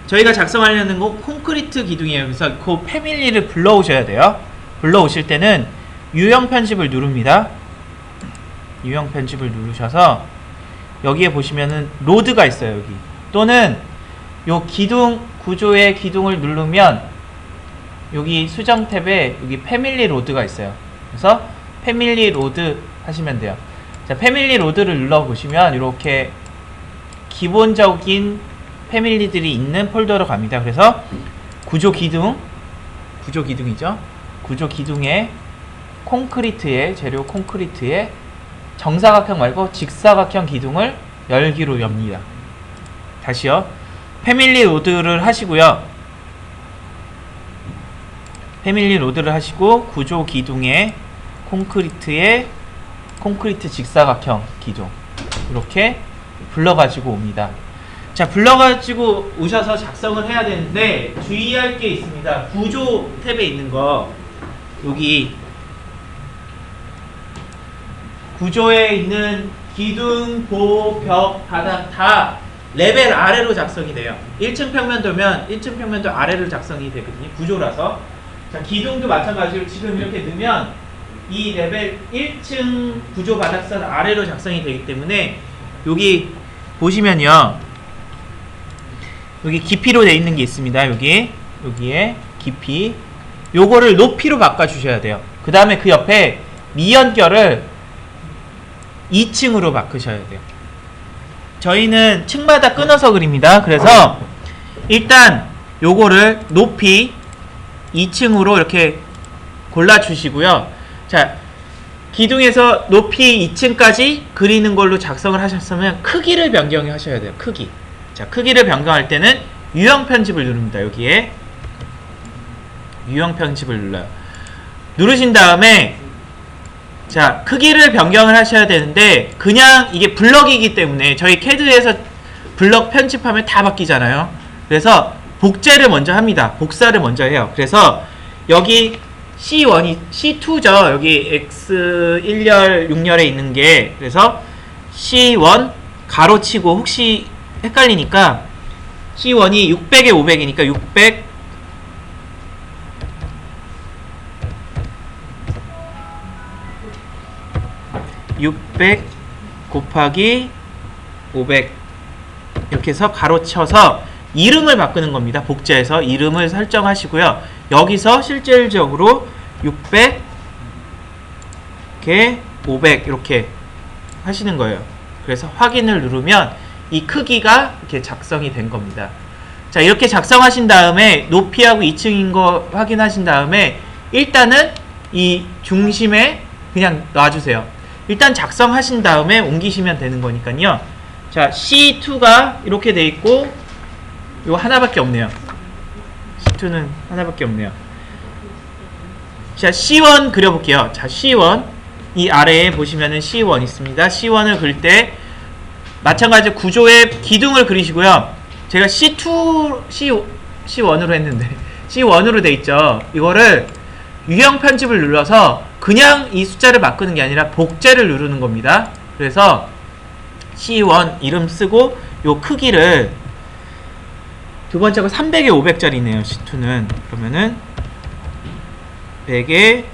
저희가 작성하려는 거 콘크리트 기둥이에요. 그래서 그 패밀리를 불러오셔야 돼요. 불러오실 때는 유형 편집을 누릅니다. 유형 편집을 누르셔서 여기에 보시면은 로드가 있어요. 여기 또는 요 기둥 구조의 기둥을 누르면 여기 수정 탭에 여기 패밀리 로드가 있어요. 그래서 패밀리 로드 하시면 돼요. 자, 패밀리 로드를 눌러 보시면 이렇게 기본적인 패밀리들이 있는 폴더로 갑니다. 그래서 구조 기둥이죠. 구조 기둥에 콘크리트에 재료 콘크리트에 정사각형 말고 직사각형 기둥을 열기로 엽니다. 다시요. 패밀리 로드를 하시고요. 패밀리 로드를 하시고 구조 기둥에 콘크리트에 콘크리트 직사각형 기둥 이렇게 불러가지고 옵니다. 자, 불러가지고 오셔서 작성을 해야 되는데 주의할 게 있습니다. 구조 탭에 있는 거 여기 구조에 있는 기둥, 보, 벽, 바닥 다 레벨 아래로 작성이 돼요. 1층 평면도면 1층 평면도 아래로 작성이 되거든요. 구조라서. 자, 기둥도 마찬가지로 지금 이렇게 넣으면 이 레벨 1층 구조 바닥선 아래로 작성이 되기 때문에 여기 보시면요, 여기 깊이로 되어 있는 게 있습니다. 여기에 깊이, 요거를 높이로 바꿔 주셔야 돼요. 그 다음에 그 옆에 미연결을 2층으로 바꾸셔야 돼요. 저희는 층마다 끊어서 그립니다. 그래서 일단 요거를 높이 2층으로 이렇게 골라 주시고요. 자, 기둥에서 높이 2층까지 그리는 걸로 작성을 하셨으면 크기를 변경하셔야 돼요. 크기. 자, 크기를 변경할 때는 유형 편집을 누릅니다. 여기에 유형 편집을 눌러요. 누르신 다음에 자, 크기를 변경을 하셔야 되는데 그냥 이게 블럭이기 때문에 저희 캐드에서 블럭 편집하면 다 바뀌잖아요. 그래서 복제를 먼저 합니다. 복사를 먼저 해요. 그래서 여기 C1이 C2죠. 여기 X1열 6열에 있는 게, 그래서 C1 가로치고 혹시 헷갈리니까 C1이 600에 500이니까 600 곱하기 500 이렇게 해서 가로쳐서 이름을 바꾸는 겁니다. 복제해서 이름을 설정하시고요. 여기서 실질적으로 600개 500 이렇게 하시는 거예요. 그래서 확인을 누르면 이 크기가 이렇게 작성이 된 겁니다. 자, 이렇게 작성하신 다음에 높이하고 2층인 거 확인하신 다음에 일단은 이 중심에 그냥 놔주세요. 일단 작성하신 다음에 옮기시면 되는 거니까요. 자, C2가 이렇게 돼 있고 이거 하나밖에 없네요. C2는 하나밖에 없네요. 자, C1 그려볼게요. 자, C1 이 아래에 보시면은 C1 있습니다. C1을 그릴 때 마찬가지로 구조의 기둥을 그리시고요. 제가 C1으로 했는데 C1으로 돼 있죠. 이거를 유형 편집을 눌러서 그냥 이 숫자를 바꾸는 게 아니라 복제를 누르는 겁니다. 그래서 C1 이름 쓰고 요 크기를 두 번째가 300에 500짜리네요. C2는 그러면은 100에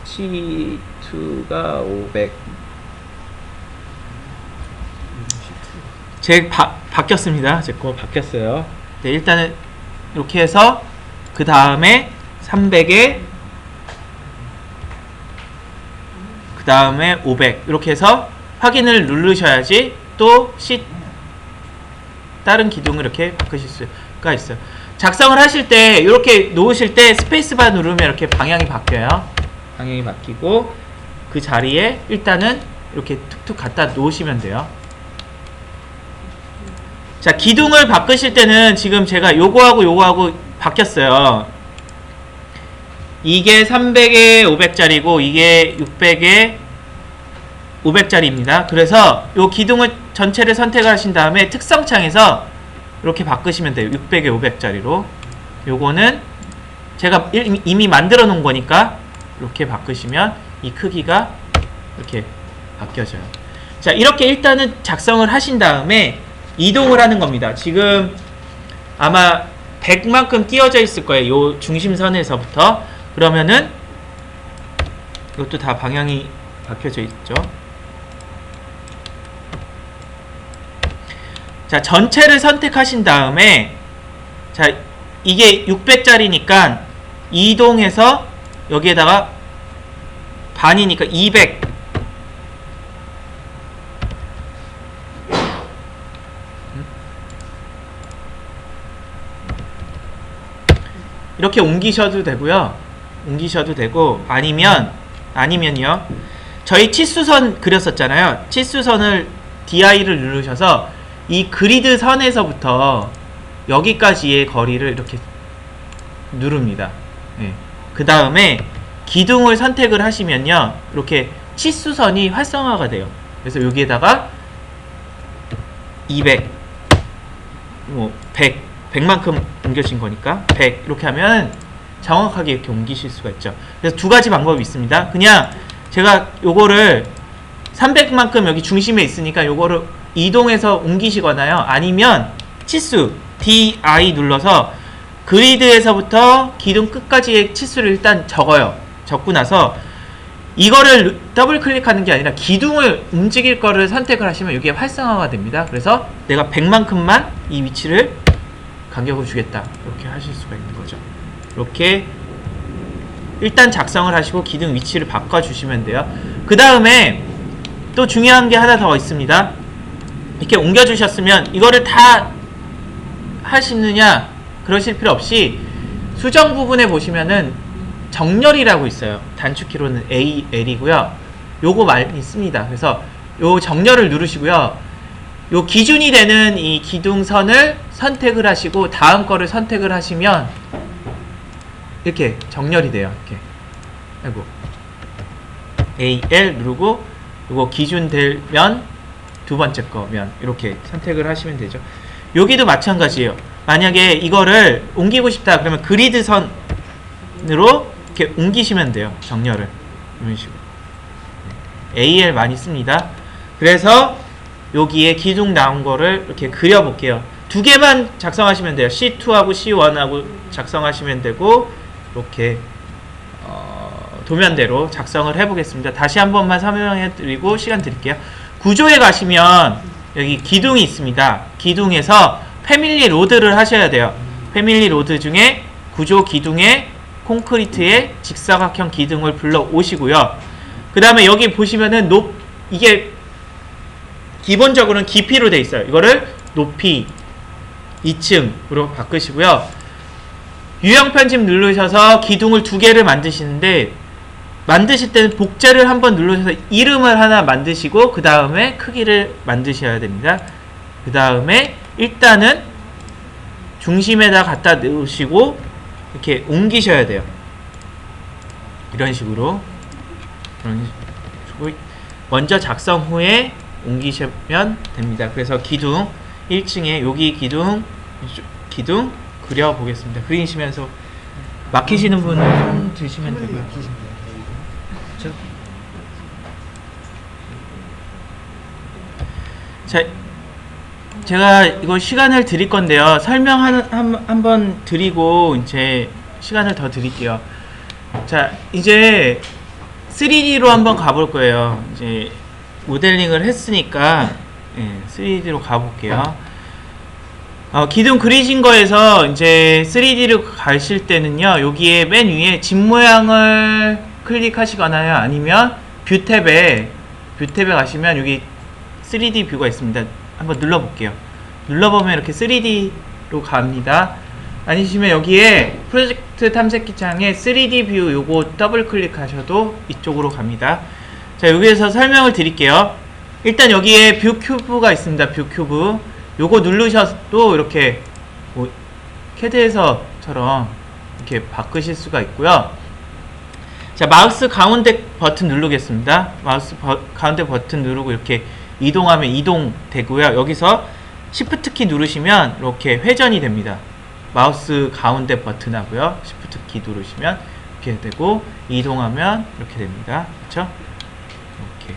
C2가 500 제 바뀌었습니다. 제 거 바뀌었어요. 네, 일단은 이렇게 해서 그 다음에 300에 그 다음에 500 이렇게 해서 확인을 누르셔야지 또 다른 기둥을 이렇게 바꾸실 수가 있어요. 작성을 하실 때 이렇게 놓으실 때 스페이스바 누르면 이렇게 방향이 바뀌어요. 방향이 바뀌고 그 자리에 일단은 이렇게 툭툭 갖다 놓으시면 돼요. 자, 기둥을 바꾸실 때는 지금 제가 요거하고 바뀌었어요. 이게 300에 500짜리고 이게 600에 500짜리입니다. 그래서 요 기둥을 전체를 선택하신 다음에 특성창에서 이렇게 바꾸시면 돼요. 600에 500짜리로. 요거는 제가 이미 만들어 놓은 거니까 이렇게 바꾸시면 이 크기가 이렇게 바뀌어져요. 자, 이렇게 일단은 작성을 하신 다음에 이동을 하는 겁니다. 지금 아마 100만큼 띄어져 있을 거예요. 요 중심선에서부터. 그러면은 이것도 다 방향이 바뀌어져 있죠. 자, 전체를 선택하신 다음에, 자, 이게 600짜리니까 이동해서 여기에다가 반이니까 200. 이렇게 옮기셔도 되고요. 옮기셔도 되고, 아니면요. 저희 치수선 그렸었잖아요. 치수선을 DI를 누르셔서 이 그리드 선에서부터 여기까지의 거리를 이렇게 누릅니다. 네. 그 다음에 기둥을 선택을 하시면요. 이렇게 치수선이 활성화가 돼요. 그래서 여기에다가 200, 100만큼 옮겨진 거니까 100 이렇게 하면 정확하게 이렇게 옮기실 수가 있죠. 그래서 두 가지 방법이 있습니다. 그냥 제가 요거를 300만큼 여기 중심에 있으니까 요거를 이동해서 옮기시거나요. 아니면 치수 DI 눌러서 그리드에서부터 기둥 끝까지의 치수를 일단 적어요. 적고 나서 이거를 더블 클릭하는 게 아니라 기둥을 움직일 거를 선택을 하시면 이게 활성화가 됩니다. 그래서 내가 100만큼만 이 위치를 간격을 주겠다. 이렇게 하실 수가 있는 거죠. 이렇게 일단 작성을 하시고 기둥 위치를 바꿔주시면 돼요. 그 다음에 또 중요한 게 하나 더 있습니다. 이렇게 옮겨주셨으면 이거를 다 하시느냐 그러실 필요 없이 수정 부분에 보시면은 정렬이라고 있어요. 단축키로는 AL이고요. 요거 많이 씁니다. 그래서 요 정렬을 누르시고요. 요 기준이 되는 이 기둥선을 선택을 하시고 다음 거를 선택을 하시면 이렇게 정렬이 돼요. 이렇게. 아이고. AL 누르고 요거 기준 되면 두 번째 거면 이렇게 선택을 하시면 되죠. 여기도 마찬가지예요. 만약에 이거를 옮기고 싶다 그러면 그리드 선으로 이렇게 옮기시면 돼요. 정렬을 이런 식으로. AL 많이 씁니다. 그래서 여기에 기둥 나온 거를 이렇게 그려볼게요. 두 개만 작성하시면 돼요. C2하고 C1하고 작성하시면 되고 이렇게 도면대로 작성을 해보겠습니다. 다시 한 번만 설명해 드리고 시간 드릴게요. 구조에 가시면 여기 기둥이 있습니다. 기둥에서 패밀리 로드를 하셔야 돼요. 패밀리 로드 중에 구조 기둥에 콘크리트의 직사각형 기둥을 불러 오시고요. 그 다음에 여기 보시면은 이게 기본적으로는 깊이로 되어 있어요. 이거를 높이 2층으로 바꾸시고요. 유형 편집 누르셔서 기둥을 두 개를 만드시는데 만드실 때는 복제를 한번 누르셔서 이름을 하나 만드시고 그 다음에 크기를 만드셔야 됩니다. 그 다음에 일단은 중심에다 갖다 넣으시고 이렇게 옮기셔야 돼요. 이런 식으로 먼저 작성 후에 옮기시면 됩니다. 그래서 기둥 1층에 여기 기둥 그려보겠습니다. 그리시면서 막히시는 분은 드시면 되고요. 자, 제가 이거 시간을 드릴 건데요. 설명 한번 드리고 이제 시간을 더 드릴게요. 자, 이제 3D로 한번 가볼 거예요. 이제 모델링을 했으니까 3D로 가볼게요. 기둥 그리신 거에서 이제 3D로 가실 때는요, 여기에 맨 위에 집 모양을 클릭하시거나요, 아니면 뷰 탭에 가시면 여기 3D 뷰가 있습니다. 한번 눌러볼게요. 눌러보면 이렇게 3D로 갑니다. 아니시면 여기에 프로젝트 탐색기 창에 3D 뷰 요거 더블 클릭하셔도 이쪽으로 갑니다. 자, 여기에서 설명을 드릴게요. 일단 여기에 뷰 큐브가 있습니다. 뷰 큐브 요거 누르셔도 이렇게 뭐 캐드에서처럼 이렇게 바꾸실 수가 있고요. 자, 마우스 가운데 버튼 누르겠습니다. 마우스 가운데 버튼 누르고 이렇게 이동하면 이동되고요. 여기서 Shift 키 누르시면 이렇게 회전이 됩니다. 마우스 가운데 버튼하고요. Shift 키 누르시면 이렇게 되고 이동하면 이렇게 됩니다. 그렇죠? 이렇게.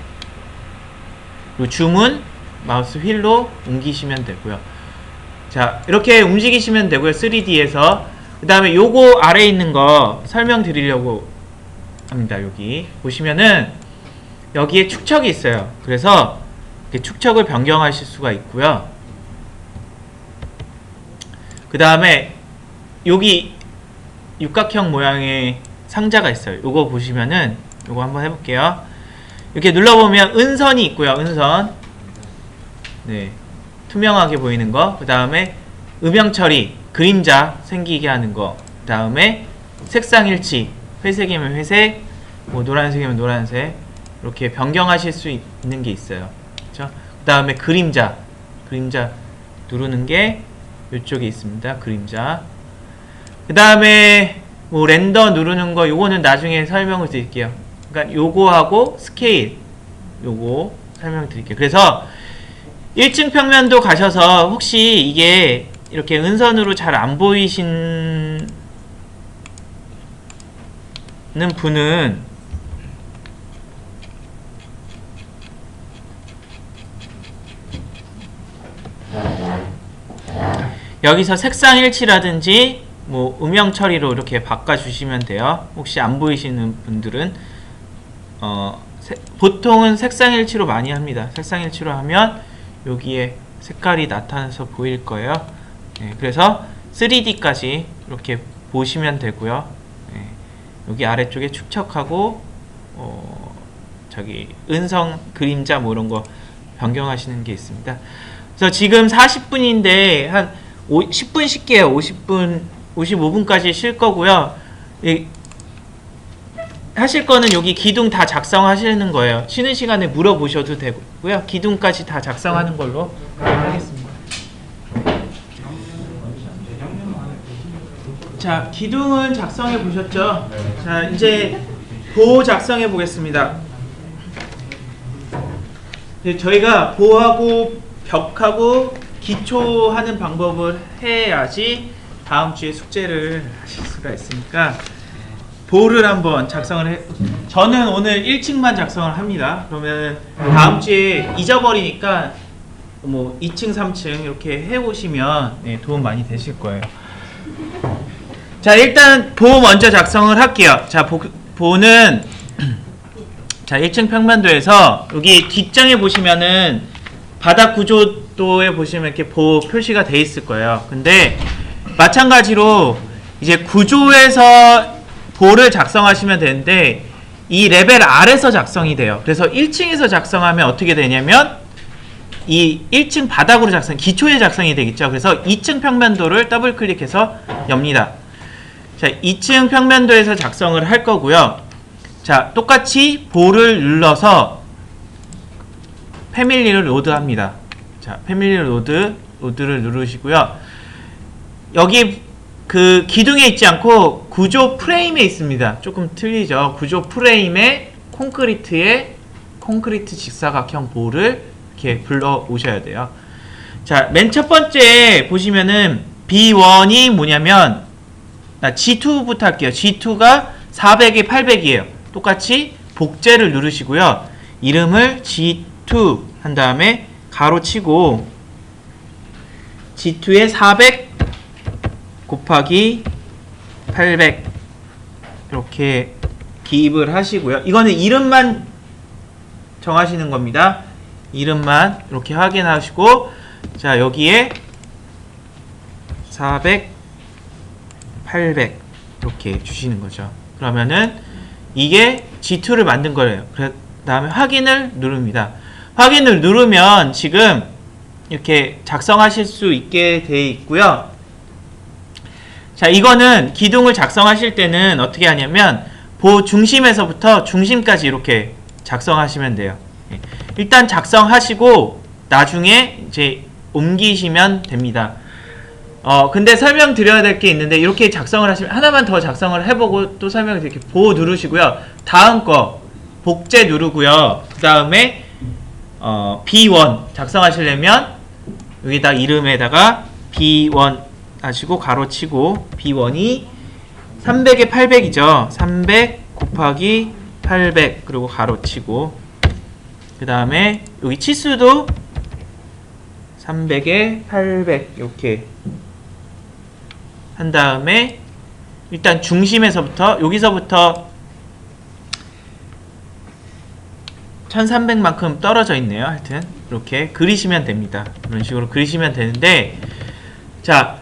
그리고 줌은 마우스 휠로 옮기시면 되고요. 자, 이렇게 움직이시면 되고요. 3D에서. 그 다음에 요거 아래에 있는 거 설명드리려고 합니다. 여기 보시면은 여기에 축척이 있어요. 그래서 이렇게 축척을 변경하실 수가 있고요. 그 다음에 여기 육각형 모양의 상자가 있어요. 요거 보시면은 요거 한번 해볼게요. 이렇게 눌러보면 은선이 있고요. 은선. 네, 투명하게 보이는 거. 그 다음에 음영 처리, 그림자 생기게 하는 거. 그 다음에 색상 일치, 회색이면 회색, 뭐 노란색이면 노란색. 이렇게 변경하실 수 있는 게 있어요. 그렇죠? 그 다음에 그림자 누르는 게 이쪽에 있습니다. 그림자. 그 다음에 뭐 렌더 누르는 거, 요거는 나중에 설명을 드릴게요. 그러니까 요거하고 스케일, 요거 설명드릴게요. 그래서 1층 평면도 가셔서 혹시 이게 이렇게 은선으로 잘 안 보이시는 분은 여기서 색상 일치라든지 뭐 음영 처리로 이렇게 바꿔주시면 돼요. 혹시 안 보이시는 분들은 보통은 색상 일치로 많이 합니다. 색상 일치로 하면 여기에 색깔이 나타나서 보일 거예요. 네, 그래서 3D까지 이렇게 보시면 되고요. 네, 여기 아래쪽에 축척하고 저기 은성 그림자 뭐 이런 거 변경하시는 게 있습니다. 그래서 지금 40분인데 한 10분 쉴게요. 55분까지 쉴 거고요. 하실 거는 여기 기둥 다 작성하시는 거예요. 쉬는 시간에 물어보셔도 되고요. 기둥까지 다 작성하는 걸로 하겠습니다. 자, 기둥은 작성해 보셨죠? 자, 이제 보 작성해 보겠습니다. 저희가 보하고 벽하고 기초하는 방법을 해야지 다음 주에 숙제를 하실 수가 있으니까 보를 한번 작성을 해. 저는 오늘 1층만 작성을 합니다. 그러면 다음 주에 잊어버리니까 뭐 2층, 3층 이렇게 해오시면 네, 도움 많이 되실 거예요. 자, 일단 보 먼저 작성을 할게요. 자, 보는 자, 1층 평면도에서 여기 뒷장에 보시면은 바닥 구조도에 보시면 이렇게 보 표시가 돼 있을 거예요. 근데 마찬가지로 이제 구조에서 보를 작성하시면 되는데 이 레벨 아래서 작성이 돼요. 그래서 1층에서 작성하면 어떻게 되냐면 이 1층 바닥으로 기초에 작성이 되겠죠. 그래서 2층 평면도를 더블 클릭해서 엽니다. 자, 2층 평면도에서 작성을 할 거고요. 자, 똑같이 보를 눌러서 패밀리를 로드합니다. 자, 패밀리 로드를 누르시고요. 여기 그 기둥에 있지 않고 구조 프레임에 있습니다. 조금 틀리죠. 구조 프레임에 콘크리트 직사각형 보를 이렇게 불러 오셔야 돼요. 자, 맨 첫 번째 보시면은 B1이 뭐냐면 G2부터 할게요. G2가 400에 800이에요. 똑같이 복제를 누르시고요. 이름을 G2 한 다음에 가로 치고 G2에 400 곱하기 800 이렇게 기입을 하시고요. 이거는 이름만 정하시는 겁니다. 이름만 이렇게 확인하시고 자, 여기에 400 800 이렇게 주시는 거죠. 그러면은 이게 G2를 만든 거예요. 그 다음에 확인을 누릅니다. 확인을 누르면 지금 이렇게 작성하실 수 있게 되어 있고요. 자, 이거는 기둥을 작성하실 때는 어떻게 하냐면 보 중심에서부터 중심까지 이렇게 작성하시면 돼요. 일단 작성하시고 나중에 이제 옮기시면 됩니다. 근데 설명드려야 될 게 있는데 이렇게 작성을 하시면 하나만 더 작성을 해보고 또 설명을 드릴게요. 보 누르시고요. 다음 거 복제 누르고요. 그 다음에 B1 작성하시려면 여기다 이름에다가 B1 하시고 가로치고 B1이 300에 800이죠. 300 곱하기 800 그리고 가로치고 그 다음에 여기 치수도 300에 800 이렇게 한 다음에 일단 중심에서부터 여기서부터 1300만큼 떨어져 있네요. 하여튼 이렇게 그리시면 됩니다. 이런 식으로 그리시면 되는데 자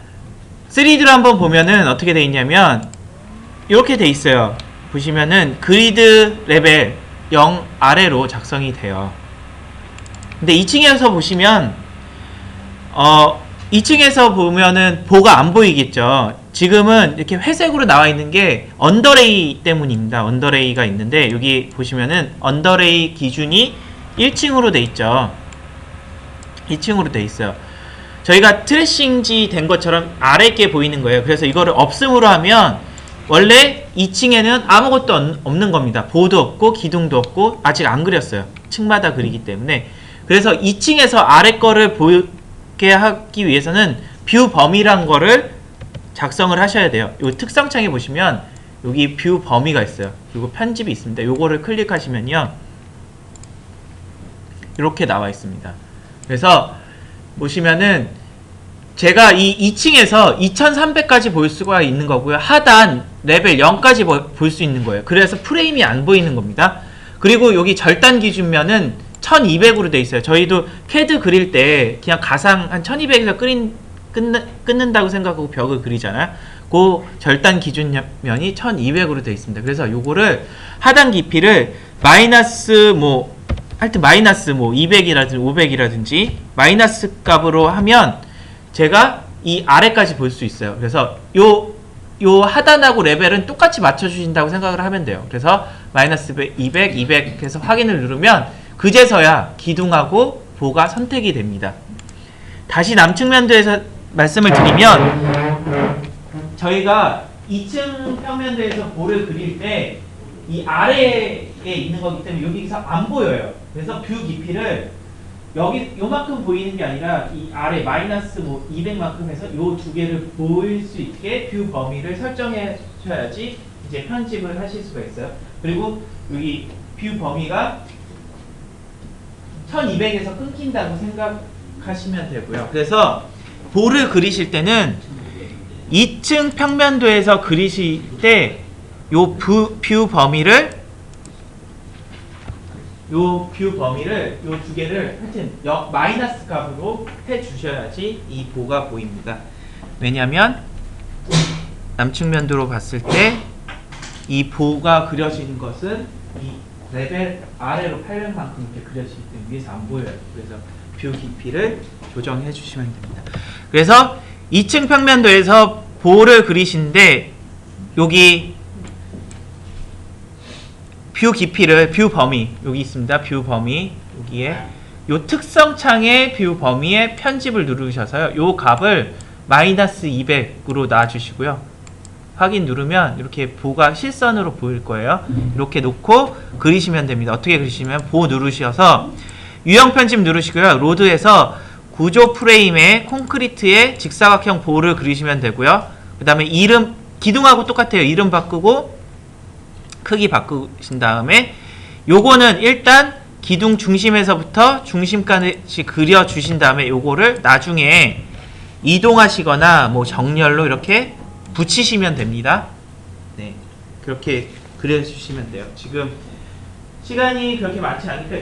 3D로 한번 보면은 어떻게 돼 있냐면 이렇게 돼 있어요. 보시면은 그리드 레벨 0 아래로 작성이 돼요. 근데 2층에서 보시면 2층에서 보면은 보가 안 보이겠죠. 지금은 이렇게 회색으로 나와 있는 게 언더레이 때문입니다. 언더레이가 있는데 여기 보시면은 언더레이 기준이 1층으로 돼 있죠. 2층으로 돼 있어요. 저희가 트래싱지 된 것처럼 아래께 보이는 거예요. 그래서 이거를 없음으로 하면 원래 2층에는 아무것도 없는 겁니다. 보도 없고 기둥도 없고 아직 안 그렸어요. 층마다 그리기 때문에. 그래서 2층에서 아래 거를 보게 하기 위해서는 뷰 범위란 거를 작성을 하셔야 돼요. 요 특성창에 보시면 여기 뷰 범위가 있어요. 그리고 편집이 있습니다. 요거를 클릭하시면요. 이렇게 나와 있습니다. 그래서 보시면은 제가 이 2층에서 2300까지 볼 수가 있는 거고요. 하단 레벨 0까지 볼 수 있는 거예요. 그래서 프레임이 안 보이는 겁니다. 그리고 여기 절단 기준면은 1200으로 돼 있어요. 저희도 캐드 그릴 때 그냥 가상 한 1200에서 끊는다고 생각하고 벽을 그리잖아요. 그 절단 기준면이 1200으로 돼 있습니다. 그래서 요거를 하단 깊이를 마이너스 하여튼 마이너스 200이라든지 500이라든지 마이너스 값으로 하면 제가 이 아래까지 볼 수 있어요. 그래서 요 하단하고 레벨은 똑같이 맞춰주신다고 생각을 하면 돼요. 그래서 마이너스 200, 200 해서 확인을 누르면 그제서야 기둥하고 보가 선택이 됩니다. 다시 남측면도에서 말씀을 드리면 저희가 2층 평면도에서 보를 그릴 때 이 아래에 있는 거기 때문에 여기서 안 보여요. 그래서 뷰 깊이를 여기 요만큼 보이는 게 아니라 이 아래 마이너스 200만큼 해서 요 두 개를 보일 수 있게 뷰 범위를 설정해 주셔야지 이제 편집을 하실 수가 있어요. 그리고 여기 뷰 범위가 1200에서 끊긴다고 생각하시면 되고요. 그래서 볼을 그리실 때는 2층 평면도에서 그리실 때 요 뷰 범위를 요 두 개를 하여튼 마이너스 값으로 해 주셔야지 이 보가 보입니다. 왜냐면 남측면도로 봤을 때 이 보가 그려지는 것은 이 레벨 아래로 800만큼 이렇게 그려지기 때문에 위에서 안 보여요. 그래서 뷰 깊이를 조정해 주시면 됩니다. 그래서 2층 평면도에서 보를 그리시는데 여기 뷰 깊이를 뷰 범위 여기 있습니다. 뷰 범위 여기에 요 특성 창의 뷰 범위에 편집을 누르셔서요. 요 값을 마이너스 200으로 놔주시고요. 확인 누르면 이렇게 보가 실선으로 보일 거예요. 이렇게 놓고 그리시면 됩니다. 어떻게 그리시면 보 누르셔서 유형 편집 누르시고요. 로드에서 구조 프레임에 콘크리트에 직사각형 보를 그리시면 되고요. 그 다음에 이름 기둥하고 똑같아요. 이름 바꾸고 크기 바꾸신 다음에 요거는 일단 기둥 중심에서부터 중심까지 그려 주신 다음에 요거를 나중에 이동하시거나 정렬로 이렇게 붙이시면 됩니다. 네, 그렇게 그려주시면 돼요. 지금 시간이 그렇게 많지 않으니까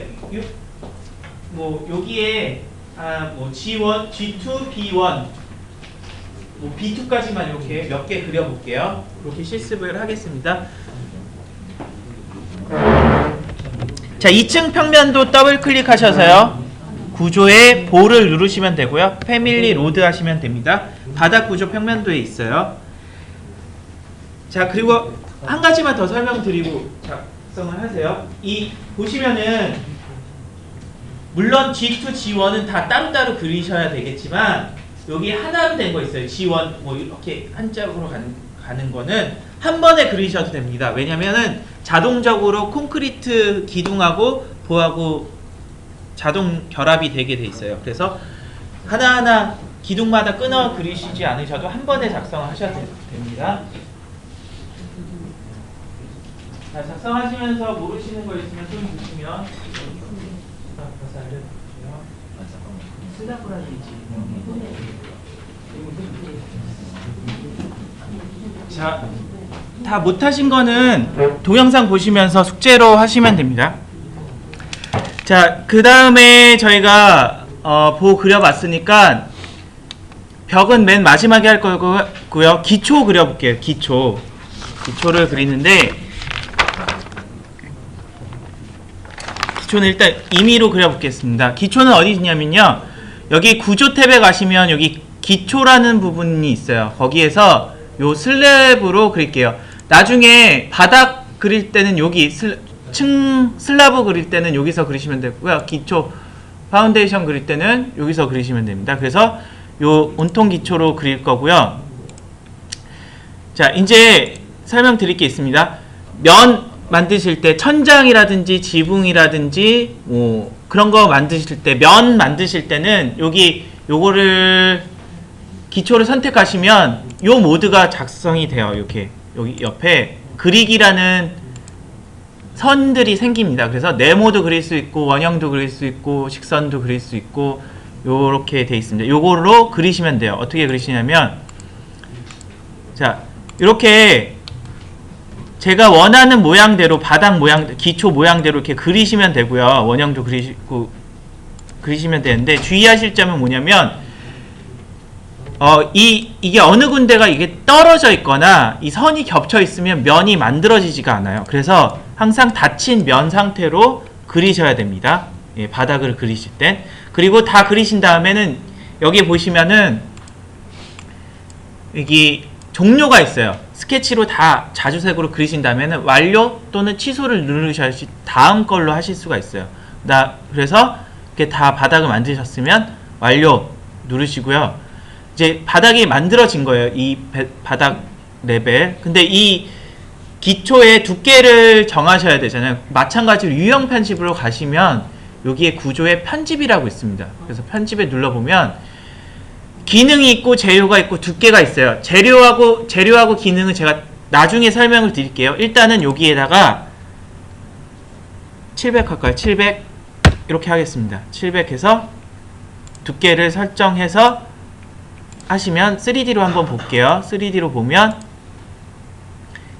여기에 G1, G2, B1 B2까지만 이렇게 몇 개 그려볼게요. 그렇게 실습을 하겠습니다. 자, 2층 평면도 더블 클릭하셔서요. 구조에 보를 누르시면 되고요. 패밀리 로드 하시면 됩니다. 바닥 구조 평면도에 있어요. 자, 그리고 한 가지만 더 설명드리고 작성을 하세요. 보시면은 물론 G2, G1은 다 따로따로 그리셔야 되겠지만 여기 하나로 된 거 있어요. G1 이렇게 한짝으로 가는 거는 한 번에 그리셔도 됩니다. 왜냐면은 자동적으로 콘크리트 기둥하고 보하고 자동 결합이 되게 돼 있어요. 그래서 하나하나 기둥마다 끊어 그리시지 않으셔도 한 번에 작성하셔도 됩니다. 자, 작성하시면서 모르시는 거 있으면 손 드시면 가서 알려드릴게요. 슬라브라든지. 자, 다 못하신 거는 동영상 보시면서 숙제로 하시면 됩니다. 자, 그 다음에 저희가 보고 그려봤으니까 벽은 맨 마지막에 할 거고요. 기초 그려볼게요. 기초를 그리는데 기초는 일단 임의로 그려보겠습니다. 기초는 어디 있냐면요, 여기 구조 탭에 가시면 여기 기초라는 부분이 있어요. 거기에서 요 슬랩으로 그릴게요. 나중에 바닥 그릴 때는 여기 슬라브 그릴 때는 여기서 그리시면 되고요. 기초 파운데이션 그릴 때는 여기서 그리시면 됩니다. 그래서 요 온통 기초로 그릴 거고요. 자, 이제 설명드릴 게 있습니다. 면 만드실 때 천장이라든지 지붕이라든지 뭐 그런 거 만드실 때, 면 만드실 때는 여기 요거를 기초를 선택하시면 요 모드가 작성이 돼요. 이렇게 여기 옆에 그리기라는 선들이 생깁니다. 그래서 네모도 그릴 수 있고 원형도 그릴 수 있고 직선도 그릴 수 있고 요렇게 돼 있습니다. 요걸로 그리시면 돼요. 어떻게 그리시냐면, 자, 이렇게 제가 원하는 모양대로 바닥 모양, 기초 모양대로 이렇게 그리시면 되고요. 원형도 그리시면 되는데 주의하실 점은 뭐냐면, 이게 어느 군데가 이게 떨어져 있거나 이 선이 겹쳐 있으면 면이 만들어지지가 않아요. 그래서 항상 닫힌 면 상태로 그리셔야 됩니다. 예, 바닥을 그리실 땐. 그리고 다 그리신 다음에는 여기 보시면은 여기 종료가 있어요. 스케치로 다 자주색으로 그리신 다음에는 완료 또는 취소를 누르셔야지 다음 걸로 하실 수가 있어요. 그래서 이렇게 다 바닥을 만드셨으면 완료 누르시고요. 이제 바닥이 만들어진 거예요. 이 바닥 레벨. 근데 이 기초의 두께를 정하셔야 되잖아요. 마찬가지로 유형 편집으로 가시면 여기에 구조에 편집이라고 있습니다. 그래서 편집에 눌러보면 기능이 있고 재료가 있고 두께가 있어요. 재료하고 기능은 제가 나중에 설명을 드릴게요. 일단은 여기에다가 700 할까요? 700 이렇게 하겠습니다. 700 해서 두께를 설정해서 하시면 3D로 한번 볼게요. 3D로 보면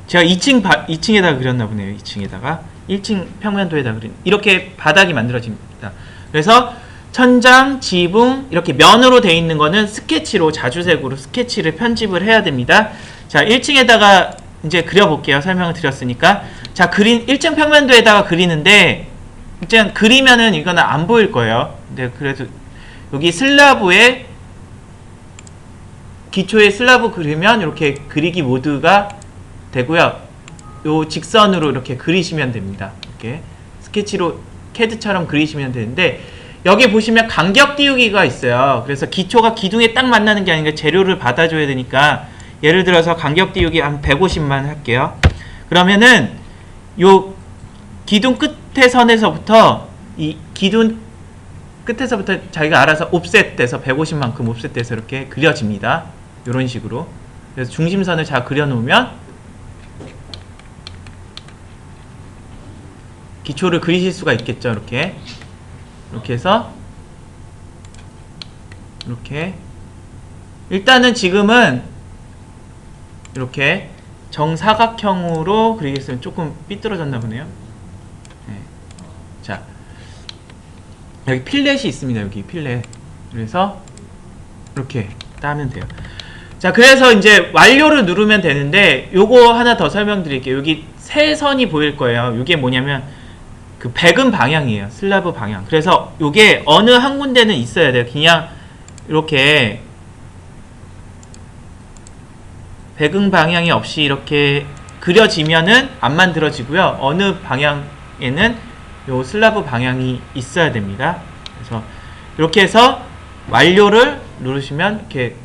제가 2층에다가 그렸나 보네요. 2층에다가 1층 평면도에다 그린 이렇게 바닥이 만들어집니다. 그래서 천장, 지붕 이렇게 면으로 되어 있는 거는 스케치로 자주색으로 스케치를 편집을 해야 됩니다. 자, 1층에다가 이제 그려볼게요. 설명을 드렸으니까. 자, 1층 평면도에다가 그리는데 일단 그리면은 이거는 안 보일 거예요. 근데 그래도 여기 슬라브에 기초에 슬라브 그리면 이렇게 그리기 모드가 되고요. 요 직선으로 이렇게 그리시면 됩니다. 이렇게 스케치로 CAD처럼 그리시면 되는데 여기 보시면 간격 띄우기가 있어요. 그래서 기초가 기둥에 딱 만나는 게 아니라 재료를 받아줘야 되니까 예를 들어서 간격 띄우기 한 150만 할게요. 그러면은 요 기둥 끝에 선에서부터 이 기둥 끝에서부터 자기가 알아서 옵셋돼서 150만큼 옵셋돼서 이렇게 그려집니다. 이런 식으로. 그래서 중심선을 잘 그려놓으면 기초를 그리실 수가 있겠죠. 이렇게 해서 이렇게 일단은 지금은 이렇게 정사각형으로 그리겠으면 조금 삐뚤어졌나 보네요. 네. 자, 여기 필렛이 있습니다. 여기 필렛. 그래서 이렇게 따면 돼요. 자, 그래서 이제 완료를 누르면 되는데 요거 하나 더 설명드릴게요. 여기 세 선이 보일 거예요. 이게 뭐냐면 그 백은 방향이에요. 슬라브 방향. 그래서 요게 어느 한 군데는 있어야 돼요. 그냥 이렇게 백은 방향이 없이 이렇게 그려지면은 안 만들어지고요. 어느 방향에는 요 슬라브 방향이 있어야 됩니다. 그래서 이렇게 해서 완료를 누르시면 이렇게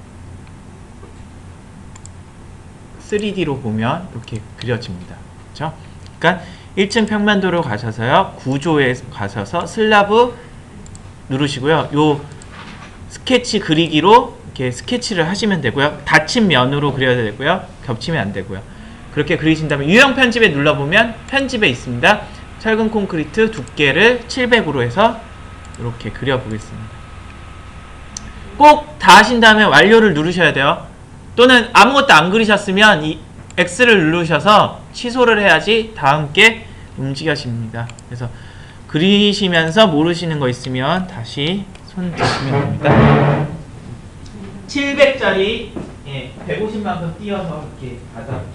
3D로 보면 이렇게 그려집니다. 그렇죠? 그러니까 1층 평면도로 가셔서요. 구조에 가셔서 슬라브 누르시고요. 요 스케치 그리기로 이렇게 스케치를 하시면 되고요. 닫힌 면으로 그려야 되고요. 겹치면 안 되고요. 그렇게 그리신 다음에 유형 편집에 눌러보면 편집에 있습니다. 철근 콘크리트 두께를 700으로 해서 이렇게 그려보겠습니다. 꼭 다 하신 다음에 완료를 누르셔야 돼요. 또는 아무것도 안 그리셨으면 이 X를 누르셔서 취소를 해야지 다음 게 움직여집니다. 그래서 그리시면서 모르시는 거 있으면 다시 손 드시면 됩니다. 700짜리 150만큼 띄어서 이렇게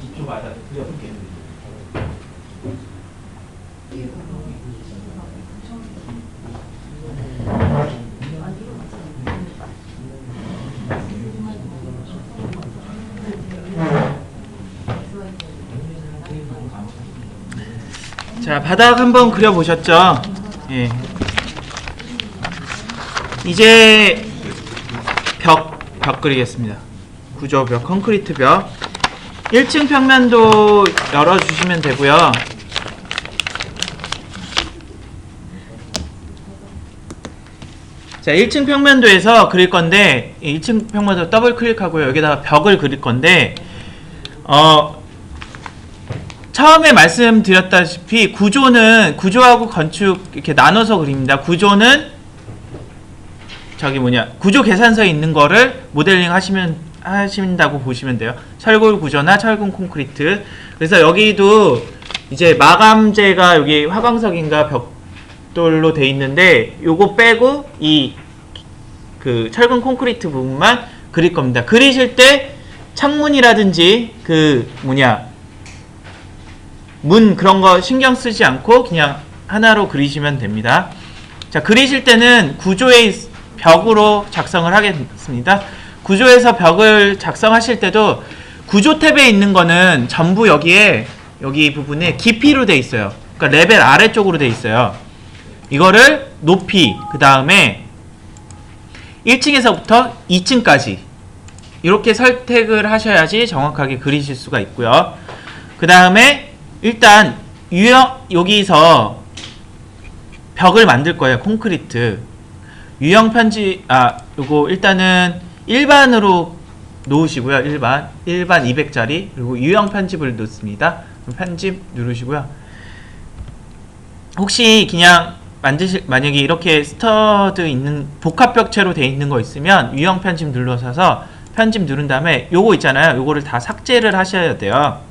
기초 바닥을 그려볼게요. 자, 바닥 한번 그려보셨죠? 예. 이제 벽 그리겠습니다. 구조벽, 콘크리트 벽. 1층 평면도 열어주시면 되고요. 자, 1층 평면도에서 그릴 건데 1층 평면도 더블 클릭하고요. 여기다가 벽을 그릴 건데 처음에 말씀드렸다시피 구조하고 건축 이렇게 나눠서 그립니다. 구조는 구조 계산서에 있는 거를 모델링 하신다고 보시면 돼요. 철골 구조나 철근 콘크리트. 그래서 여기도 이제 마감재가 여기 화강석인가 벽돌로 돼 있는데 요거 빼고 그 철근 콘크리트 부분만 그릴 겁니다. 그리실 때 창문이라든지 문 그런 거 신경 쓰지 않고 그냥 하나로 그리시면 됩니다. 자, 그리실 때는 구조의 벽으로 작성을 하겠습니다. 구조에서 벽을 작성하실 때도 구조 탭에 있는 거는 전부 여기 부분에 깊이로 돼 있어요. 그러니까 레벨 아래쪽으로 돼 있어요. 이거를 높이, 그 다음에 1층에서부터 2층까지 이렇게 선택을 하셔야지 정확하게 그리실 수가 있고요. 그 다음에 일단 여기서 벽을 만들 거예요. 콘크리트 유형 편집 요거 일단은 일반으로 놓으시고요. 일반 200짜리 그리고 유형 편집을 놓습니다. 편집 누르시고요. 혹시 그냥 만약에 이렇게 스터드 있는 복합벽체로 되어 있는 거 있으면 유형 편집 눌러서 편집 누른 다음에 요거 있잖아요. 요거를 다 삭제를 하셔야 돼요.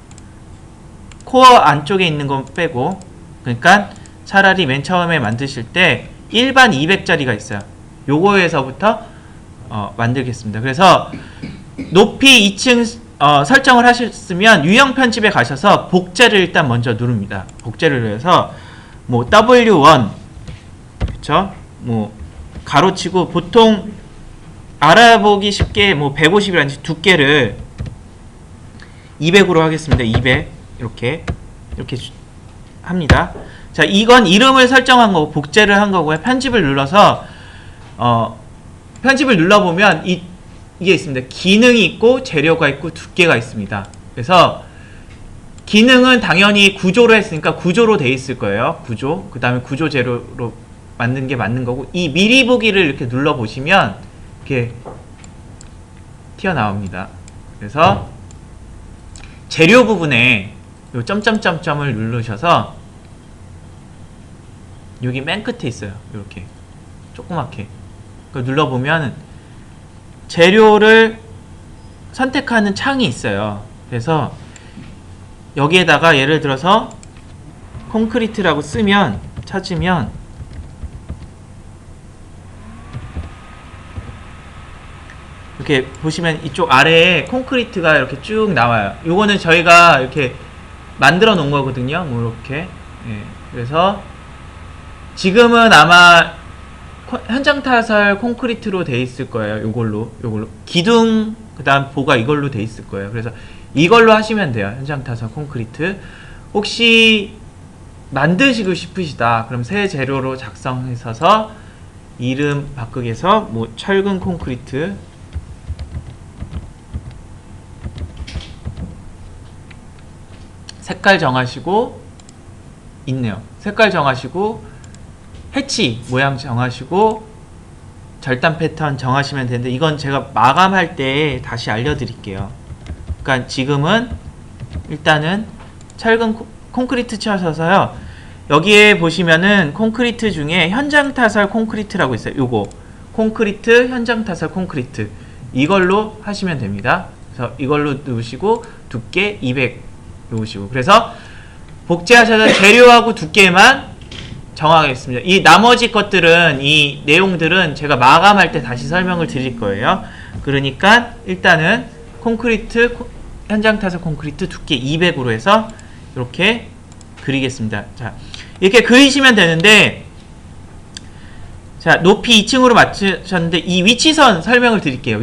코어 안쪽에 있는 건 빼고. 그러니까 차라리 맨 처음에 만드실 때 일반 200짜리가 있어요. 요거에서부터 만들겠습니다. 그래서 높이 2층 설정을 하셨으면 유형 편집에 가셔서 복제를 일단 먼저 누릅니다. 복제를 해서 W1 그쵸? 가로치고 보통 알아보기 쉽게 150이라든지 두께를 200으로 하겠습니다. 200 이렇게 합니다. 자, 이건 이름을 설정한 거고 복제를 한 거고요. 편집을 눌러서 편집을 눌러보면 이게 있습니다. 기능이 있고 재료가 있고 두께가 있습니다. 그래서 기능은 당연히 구조로 했으니까 구조로 돼 있을 거예요. 구조. 그 다음에 구조 재료로 만든 게 맞는 거고, 이 미리 보기를 이렇게 눌러 보시면 이렇게 튀어나옵니다. 그래서 재료 부분에 요 점점점점을 누르셔서 여기 맨 끝에 있어요. 이렇게 조그맣게 그걸 눌러보면 재료를 선택하는 창이 있어요. 그래서 여기에다가 예를 들어서 콘크리트라고 찾으면 이렇게 보시면 이쪽 아래에 콘크리트가 이렇게 쭉 나와요. 요거는 저희가 이렇게 만들어 놓은 거거든요. 이렇게. 그래서 지금은 아마 현장 타설 콘크리트로 돼 있을 거예요. 요걸로 기둥 그다음 보가 이걸로 돼 있을 거예요. 그래서 이걸로 하시면 돼요. 현장 타설 콘크리트. 혹시 만드시고 싶으시다 그럼 새 재료로 작성해서 이름 바꾸기 해서 철근 콘크리트 색깔 정하시고 있네요. 색깔 정하시고 해치 모양 정하시고 절단 패턴 정하시면 되는데 이건 제가 마감할 때 다시 알려드릴게요. 그러니까 지금은 일단은 철근 콘크리트 쳐서요. 여기에 보시면은 콘크리트 중에 현장 타설 콘크리트라고 있어요. 요거 콘크리트 현장 타설 콘크리트 이걸로 하시면 됩니다. 그래서 이걸로 넣으시고 두께 200 넣으시고 그래서 복제하셔서 재료하고 두께만 정하겠습니다. 이 나머지 것들은 이 내용들은 제가 마감할 때 다시 설명을 드릴 거예요. 그러니까 일단은 콘크리트 현장 타설 콘크리트 두께 200으로 해서 이렇게 그리겠습니다. 자, 이렇게 그리시면 되는데 자, 높이 2층으로 맞추셨는데 이 위치선 설명을 드릴게요.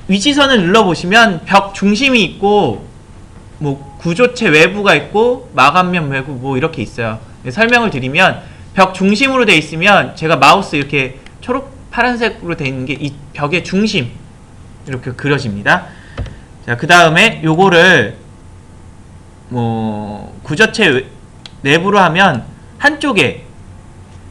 위치선을 눌러보시면 벽 중심이 있고 뭐 구조체 외부가 있고 마감면 외부 뭐 이렇게 있어요. 설명을 드리면 벽 중심으로 돼 있으면 제가 마우스 이렇게 초록 파란색으로 돼 있는 게 이 벽의 중심 이렇게 그려집니다. 자, 그 다음에 요거를 뭐 구조체 내부로 하면 한쪽에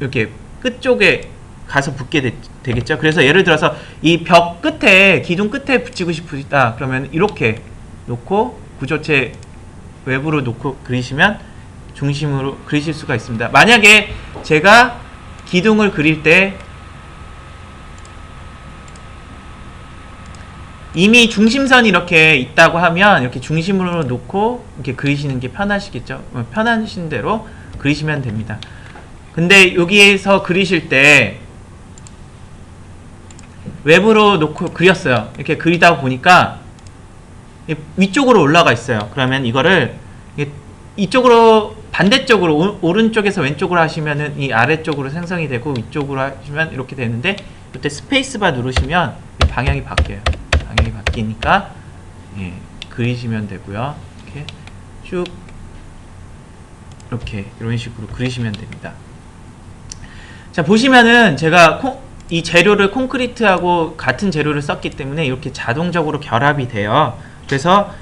이렇게 끝쪽에 가서 붙게 되겠죠. 그래서 예를 들어서 이 벽 끝에 기둥 끝에 붙이고 싶으시다 그러면 이렇게 놓고 구조체 외부로 놓고 그리시면 중심으로 그리실 수가 있습니다. 만약에 제가 기둥을 그릴 때 이미 중심선이 이렇게 있다고 하면 이렇게 중심으로 놓고 이렇게 그리시는 게 편하시겠죠. 편하신 대로 그리시면 됩니다. 근데 여기에서 그리실 때 외부로 놓고 그렸어요. 이렇게 그리다 보니까 위쪽으로 올라가 있어요. 그러면 이거를 이쪽으로 반대쪽으로 오른쪽에서 왼쪽으로 하시면은 이 아래쪽으로 생성이 되고 위쪽으로 하시면 이렇게 되는데 이때 스페이스바 누르시면 방향이 바뀌어요. 방향이 바뀌니까 예, 그리시면 되고요. 이렇게 쭉 이렇게 이런 식으로 그리시면 됩니다. 자, 보시면은 제가 이 재료를 콘크리트하고 같은 재료를 썼기 때문에 이렇게 자동적으로 결합이 돼요. 그래서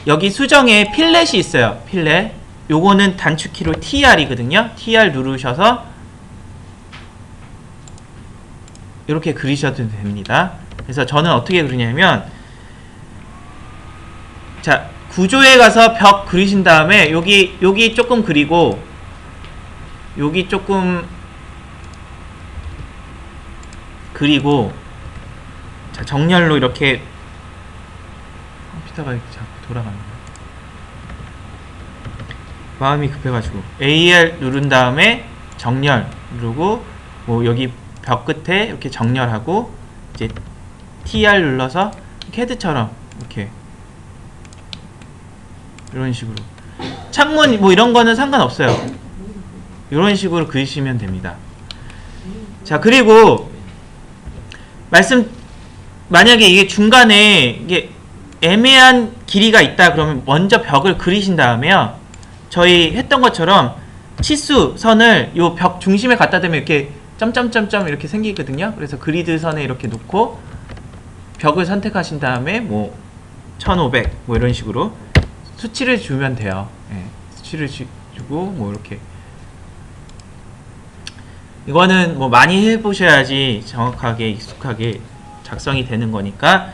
여기 수정에 필렛이 있어요. 필렛. 요거는 단축키로 TR이거든요. TR 누르셔서 이렇게 그리셔도 됩니다. 그래서 저는 어떻게 그리냐면 자, 구조에 가서 벽 그리신 다음에 여기 조금 그리고 여기 조금 그리고 자, 정렬로 이렇게 컴퓨터가 이렇게 자꾸 돌아갑니다. 마음이 급해가지고 AR 누른 다음에 정렬 누르고 뭐 여기 벽 끝에 이렇게 정렬하고 이제 TR 눌러서 캐드처럼 이렇게 이런 식으로 창문 뭐 이런 거는 상관없어요. 이런 식으로 그리시면 됩니다. 자, 그리고 만약에 이게 중간에 이게 애매한 길이가 있다 그러면 먼저 벽을 그리신 다음에요. 저희 했던 것처럼 치수 선을 요 벽 중심에 갖다 대면 이렇게 점점점점 이렇게 생기거든요. 그래서 그리드 선에 이렇게 놓고 벽을 선택하신 다음에 뭐 1500 뭐 이런 식으로 수치를 주면 돼요. 예, 수치를 주고 뭐 이렇게 이거는 뭐 많이 해보셔야지 정확하게 익숙하게 작성이 되는 거니까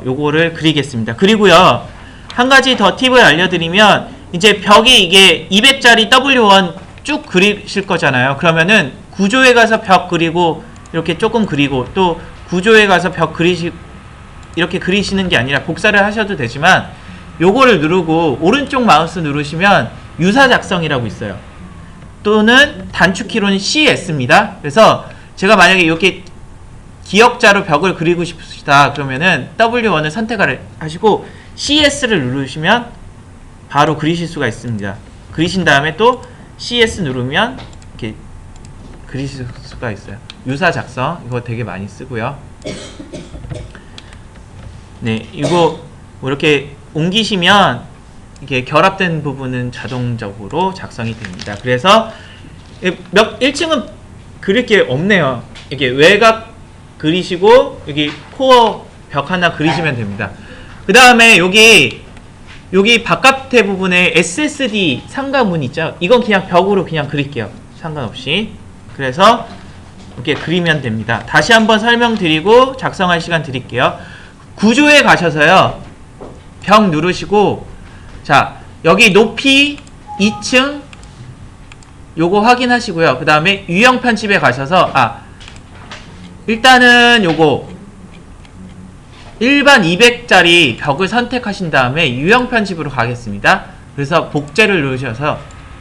요거를 그리겠습니다. 그리고요, 한 가지 더 팁을 알려드리면 이제 벽이 이게 200짜리 W1 쭉 그리실 거잖아요. 그러면은 구조에 가서 벽 그리고 이렇게 조금 그리고 또 구조에 가서 벽 이렇게 그리시는 게 아니라 복사를 하셔도 되지만 요거를 누르고 오른쪽 마우스 누르시면 유사 작성이라고 있어요. 또는 단축키로는 CS입니다. 그래서 제가 만약에 이렇게 기역자로 벽을 그리고 싶으시다 그러면은 W1을 선택하시고 CS를 누르시면 바로 그리실 수가 있습니다. 그리신 다음에 또 CS 누르면 이렇게 그리실 수가 있어요. 유사 작성 이거 되게 많이 쓰고요. 네, 이거 뭐 이렇게 옮기시면 이게 결합된 부분은 자동적으로 작성이 됩니다. 그래서 1층은 그릴 게 없네요. 이게 외곽 그리시고 여기 코어 벽 하나 그리시면 됩니다. 그 다음에 여기 바깥의 부분에 SSD 상가문 있죠? 이건 그냥 벽으로 그냥 그릴게요. 상관없이 그래서 이렇게 그리면 됩니다. 다시 한번 설명드리고 작성할 시간 드릴게요. 구조에 가셔서요. 벽 누르시고 자 여기 높이 2층 요거 확인하시고요. 그 다음에 유형 편집에 가셔서 일단은 요거 일반 200짜리 벽을 선택하신 다음에 유형 편집으로 가겠습니다. 그래서 복제를 누르셔서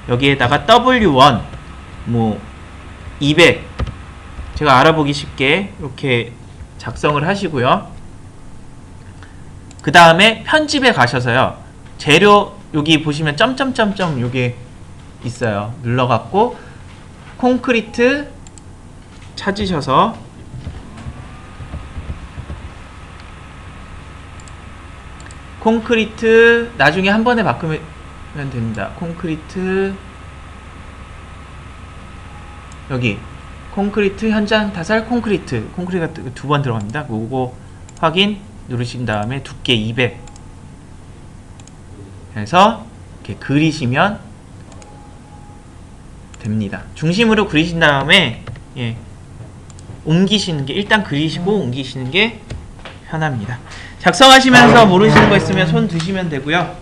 여기에다가 W1 뭐 200 제가 알아보기 쉽게 이렇게 작성을 하시고요. 그 다음에 편집에 가셔서요. 재료 여기 보시면 점점점점 요게 있어요. 눌러갖고 콘크리트 찾으셔서 콘크리트 나중에 한 번에 바꾸면 됩니다. 콘크리트 여기 콘크리트 현장 타살 콘크리트가 두 번 들어갑니다. 그거 확인 누르신 다음에 두께 200 해서 이렇게 그리시면 됩니다. 중심으로 그리신 다음에 옮기시는 게 일단 그리시고 옮기시는 게 편합니다. 작성하시면서 모르시는 거 있으면 손 드시면 되고요.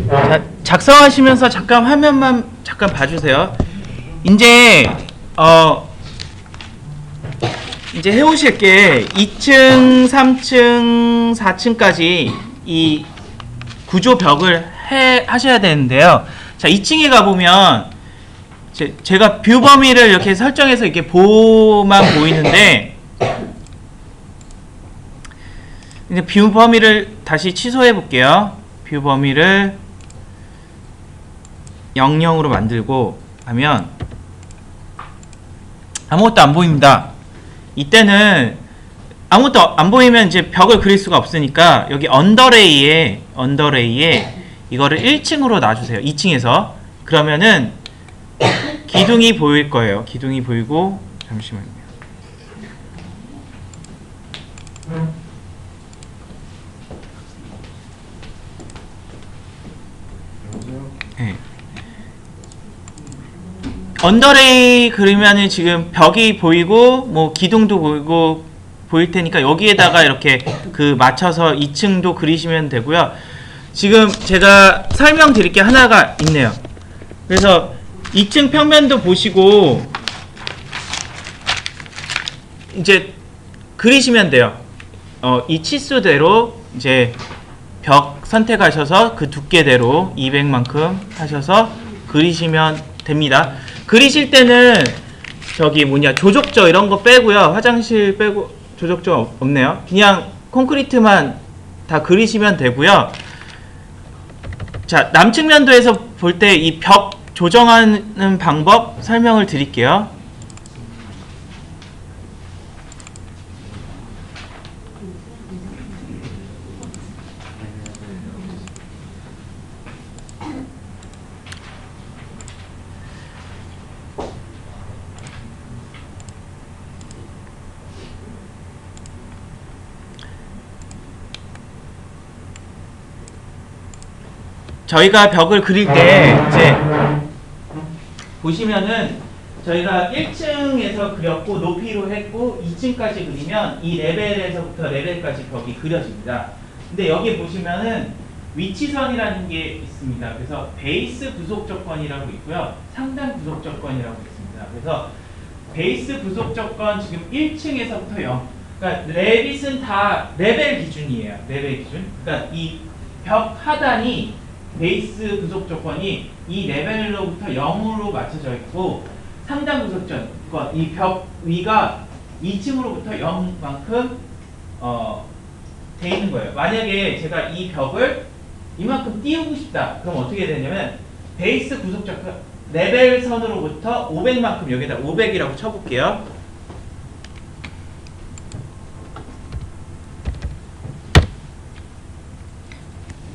자, 작성하시면서 잠깐 화면만 잠깐 봐주세요. 이제 이제 해오실 게 2층, 3층, 4층까지 이 구조 벽을 하셔야 되는데요. 자, 2층에 가보면 제가 뷰 범위를 이렇게 설정해서 이렇게 보만 보이는데 이제 뷰 범위를 다시 취소해 볼게요. 뷰 범위를 00으로 만들고 하면 아무것도 안 보입니다. 이때는 아무것도 안 보이면 이제 벽을 그릴 수가 없으니까 여기 언더레이에 이거를 1층으로 놔주세요. 2층에서 그러면은 기둥이 보일 거예요. 기둥이 보이고 잠시만요. 네. 언더레이 그리면은 지금 벽이 보이고 뭐 기둥도 보이고 보일 테니까 여기에다가 이렇게 그 맞춰서 2층도 그리시면 되고요. 지금 제가 설명드릴 게 하나가 있네요. 그래서 2층 평면도 보시고 이제 그리시면 돼요. 이 치수대로 이제 벽 선택하셔서 그 두께대로 200만큼 하셔서 그리시면 됩니다. 그리실 때는 저기 조적조 이런 거 빼고요. 화장실 빼고 조적조 없네요. 그냥 콘크리트만 다 그리시면 되고요. 자, 남측면도에서 볼 때 이 벽 조정하는 방법 설명을 드릴게요. 저희가 벽을 그릴 때 이제 보시면은 저희가 1층에서 그렸고 높이로 했고 2층까지 그리면 이 레벨에서부터 레벨까지 벽이 그려집니다. 근데 여기 보시면은 위치선이라는 게 있습니다. 그래서 베이스 부속 조건이라고 있고요. 상단 부속 조건이라고 있습니다. 그래서 베이스 부속 조건 지금 1층에서부터 0. 그러니까 레빗은 다 레벨 기준이에요. 레벨 기준. 그러니까 이 벽 하단이 베이스 부속 조건이 이 레벨로부터 0으로 맞춰져 있고 상단 부속 조건 이 벽 위가 2층으로부터 0만큼 돼 있는 거예요. 만약에 제가 이 벽을 이만큼 띄우고 싶다. 그럼 어떻게 되냐면 베이스 부속 조건 레벨 선으로부터 500만큼 여기다 500이라고 쳐볼게요.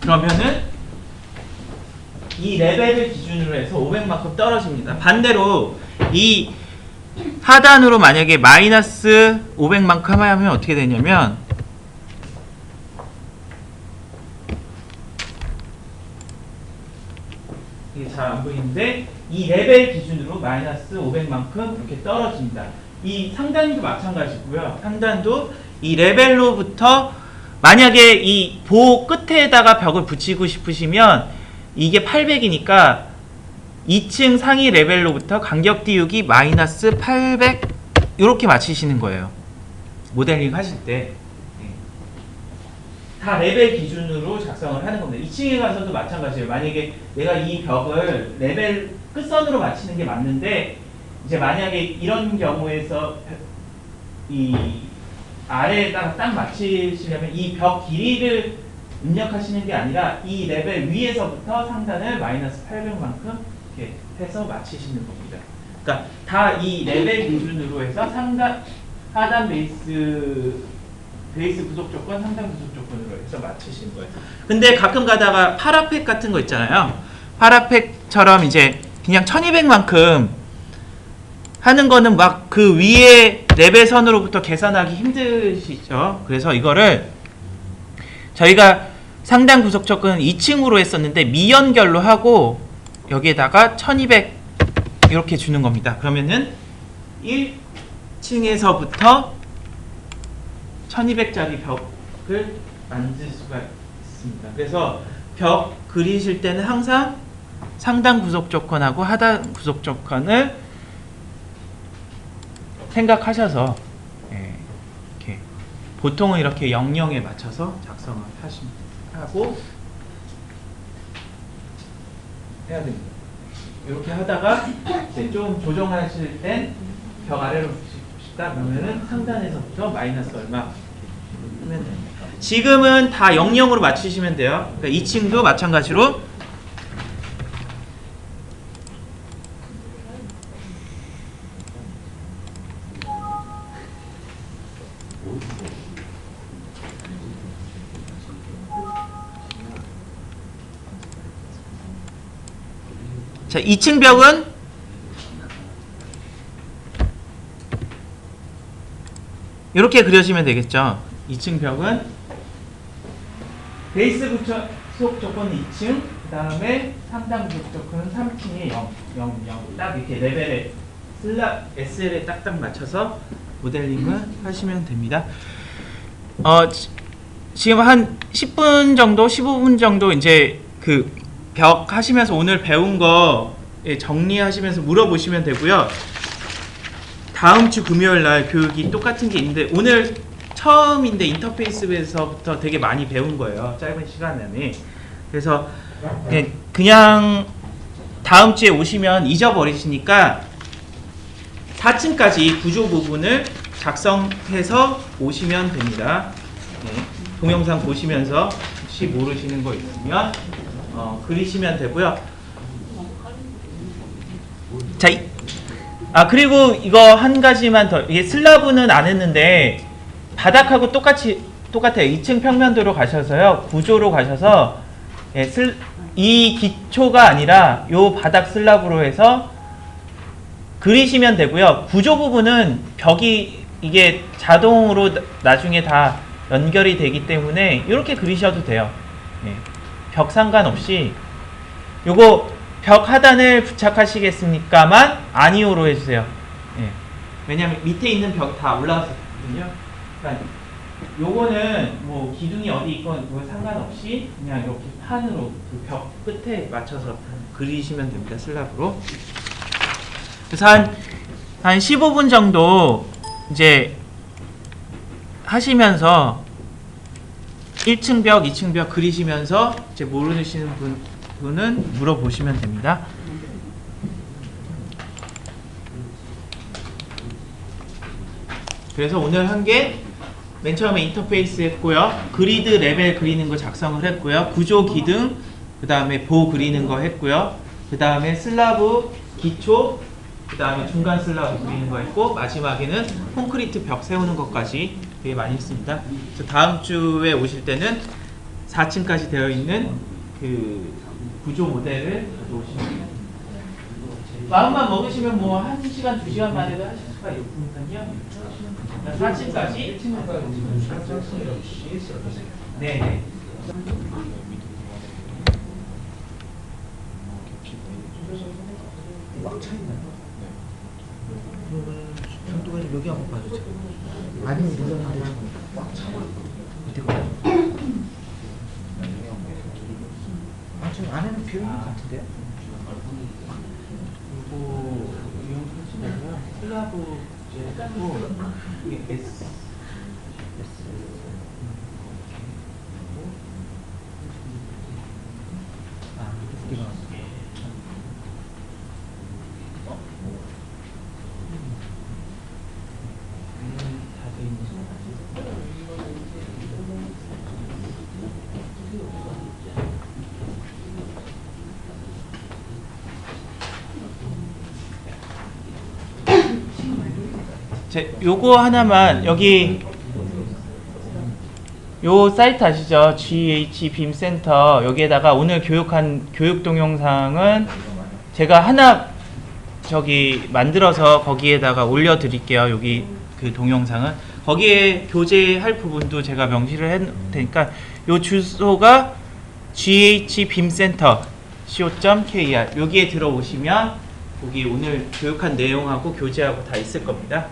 그러면은 이 레벨을 기준으로 해서 500만큼 떨어집니다. 반대로 이 하단으로 만약에 마이너스 500만큼 하면 어떻게 되냐면 이게 잘 안 보이는데 이 레벨 기준으로 마이너스 500만큼 이렇게 떨어집니다. 이 상단도 마찬가지고요. 상단도 이 레벨로부터 만약에 이 보 끝에다가 벽을 붙이고 싶으시면 이게 800이니까 2층 상위 레벨로부터 간격 띄우기 마이너스 800 이렇게 맞추시는 거예요. 모델링 하실 때. 다 레벨 기준으로 작성을 하는 겁니다. 2층에 가서도 마찬가지예요. 만약에 내가 이 벽을 레벨 끝선으로 맞추는 게 맞는데 이제 만약에 이런 경우에서 이 아래에다가 딱 맞추시려면 이 벽 길이를 입력하시는 게 아니라 이 레벨 위에서부터 상단을 마이너스 800만큼 이렇게 해서 맞추시는 겁니다. 그러니까 다 이 레벨 기준으로 해서 하단 베이스 구속 조건, 상단 구속 조건으로 해서 맞추시는 거예요. 근데 가끔 가다가 파라펙 같은 거 있잖아요. 파라펙처럼 이제 그냥 1200만큼 하는 거는 막 그 위에 레벨 선으로부터 계산하기 힘드시죠. 그래서 이거를 저희가 상단 구속 조건은 2층으로 했었는데 미연결로 하고 여기에다가 1200 이렇게 주는 겁니다. 그러면은 1층에서부터 1200짜리 벽을 만들 수가 있습니다. 그래서 벽 그리실 때는 항상 상단 구속 조건하고 하단 구속 조건을 생각하셔서 이렇게 보통은 이렇게 00에 맞춰서 작성을 하고 해야 됩니다. 이렇게 하다가 이제 좀 조정하실 땐 벽 아래로 싶다 그러면은 상단에서부터 마이너스 얼마 하면 됩니다. 지금은 다 00으로 맞추시면 돼요. 그러니까 2층도 마찬가지로 자, 2층 벽은 이렇게 그려지면 되겠죠. 2층 벽은 베이스 구속 조건은 2층, 그 다음에 상단 구속 조건은 3층에 0, 0, 0. 딱 이렇게 레벨에 SL에 딱딱 맞춰서 모델링을 하시면 됩니다. 지금 한 10분 정도, 15분 정도 이제 그 벽 하시면서 오늘 배운 거 정리하시면서 물어보시면 되고요. 다음 주 금요일 날 교육이 똑같은 게 있는데 오늘 처음인데 인터페이스에서부터 되게 많이 배운 거예요. 짧은 시간 안에. 그래서 그냥 다음 주에 오시면 잊어버리시니까 4층까지 구조 부분을 작성해서 오시면 됩니다. 동영상 보시면서 혹시 모르시는 거 있으면 그리시면 되고요. 자, 그리고 이거 한 가지만 더. 이게 슬라브는 안 했는데 바닥하고 똑같아요. 2층 평면도로 가셔서요. 구조로 가셔서 이 기초가 아니라 요 바닥 슬라브로 해서 그리시면 되고요. 구조 부분은 벽이 이게 자동으로 나중에 다 연결이 되기 때문에 이렇게 그리셔도 돼요. 벽 상관없이 요거 벽 하단을 부착하시겠습니까만 아니오로 해주세요. 왜냐면 밑에 있는 벽 다 올라갔었거든요. 그러니까 요거는 뭐 기둥이 어디 있건 그거 상관없이 그냥 이렇게 판으로 그 벽 끝에 맞춰서 그리시면 됩니다. 슬랍으로. 그래서 한 15분 정도 이제 하시면서 1층 벽, 2층 벽 그리시면서 이제 모르시는 분은 물어보시면 됩니다. 그래서 오늘 한 게 맨 처음에 인터페이스 했고요. 그리드 레벨 그리는 거 작성을 했고요. 구조 기둥, 그 다음에 보 그리는 거 했고요. 그 다음에 슬라브 기초, 그 다음에 중간 슬라브 그리는 거 했고, 마지막에는 콘크리트 벽 세우는 것까지 되게 많이 했습니다. 그래서 다음 주에 오실 때는 4층까지 되어 있는 그 구조 모델을 가져오시면 됩니다. 마음만 먹으시면 뭐 1시간, 2시간 만에도 하실 수가 있으니까요. 4층까지. 네. 꽉 차 있나요? 그러면 전도관님 여기 한번 봐주세요. 아니면 눌렀는데 지금 꽉 차버려. 밑에 거. 아, 지금 안에는 비어 있는 것 같은데요? 이거 이용하시면요. 클라브 제고 이게 S 아, 어디가? 다돼 있는 거 요거 하나만 여기 요 사이트 아시죠? GH 빔센터 여기에다가 오늘 교육한 교육 동영상은 제가 하나 저기 만들어서 거기에다가 올려드릴게요. 여기 그 동영상은 거기에 교재할 부분도 제가 명시를 할 테니까 요 주소가 GH 빔센터 co.kr 여기에 들어오시면 거기 오늘 교육한 내용하고 교재하고 다 있을 겁니다.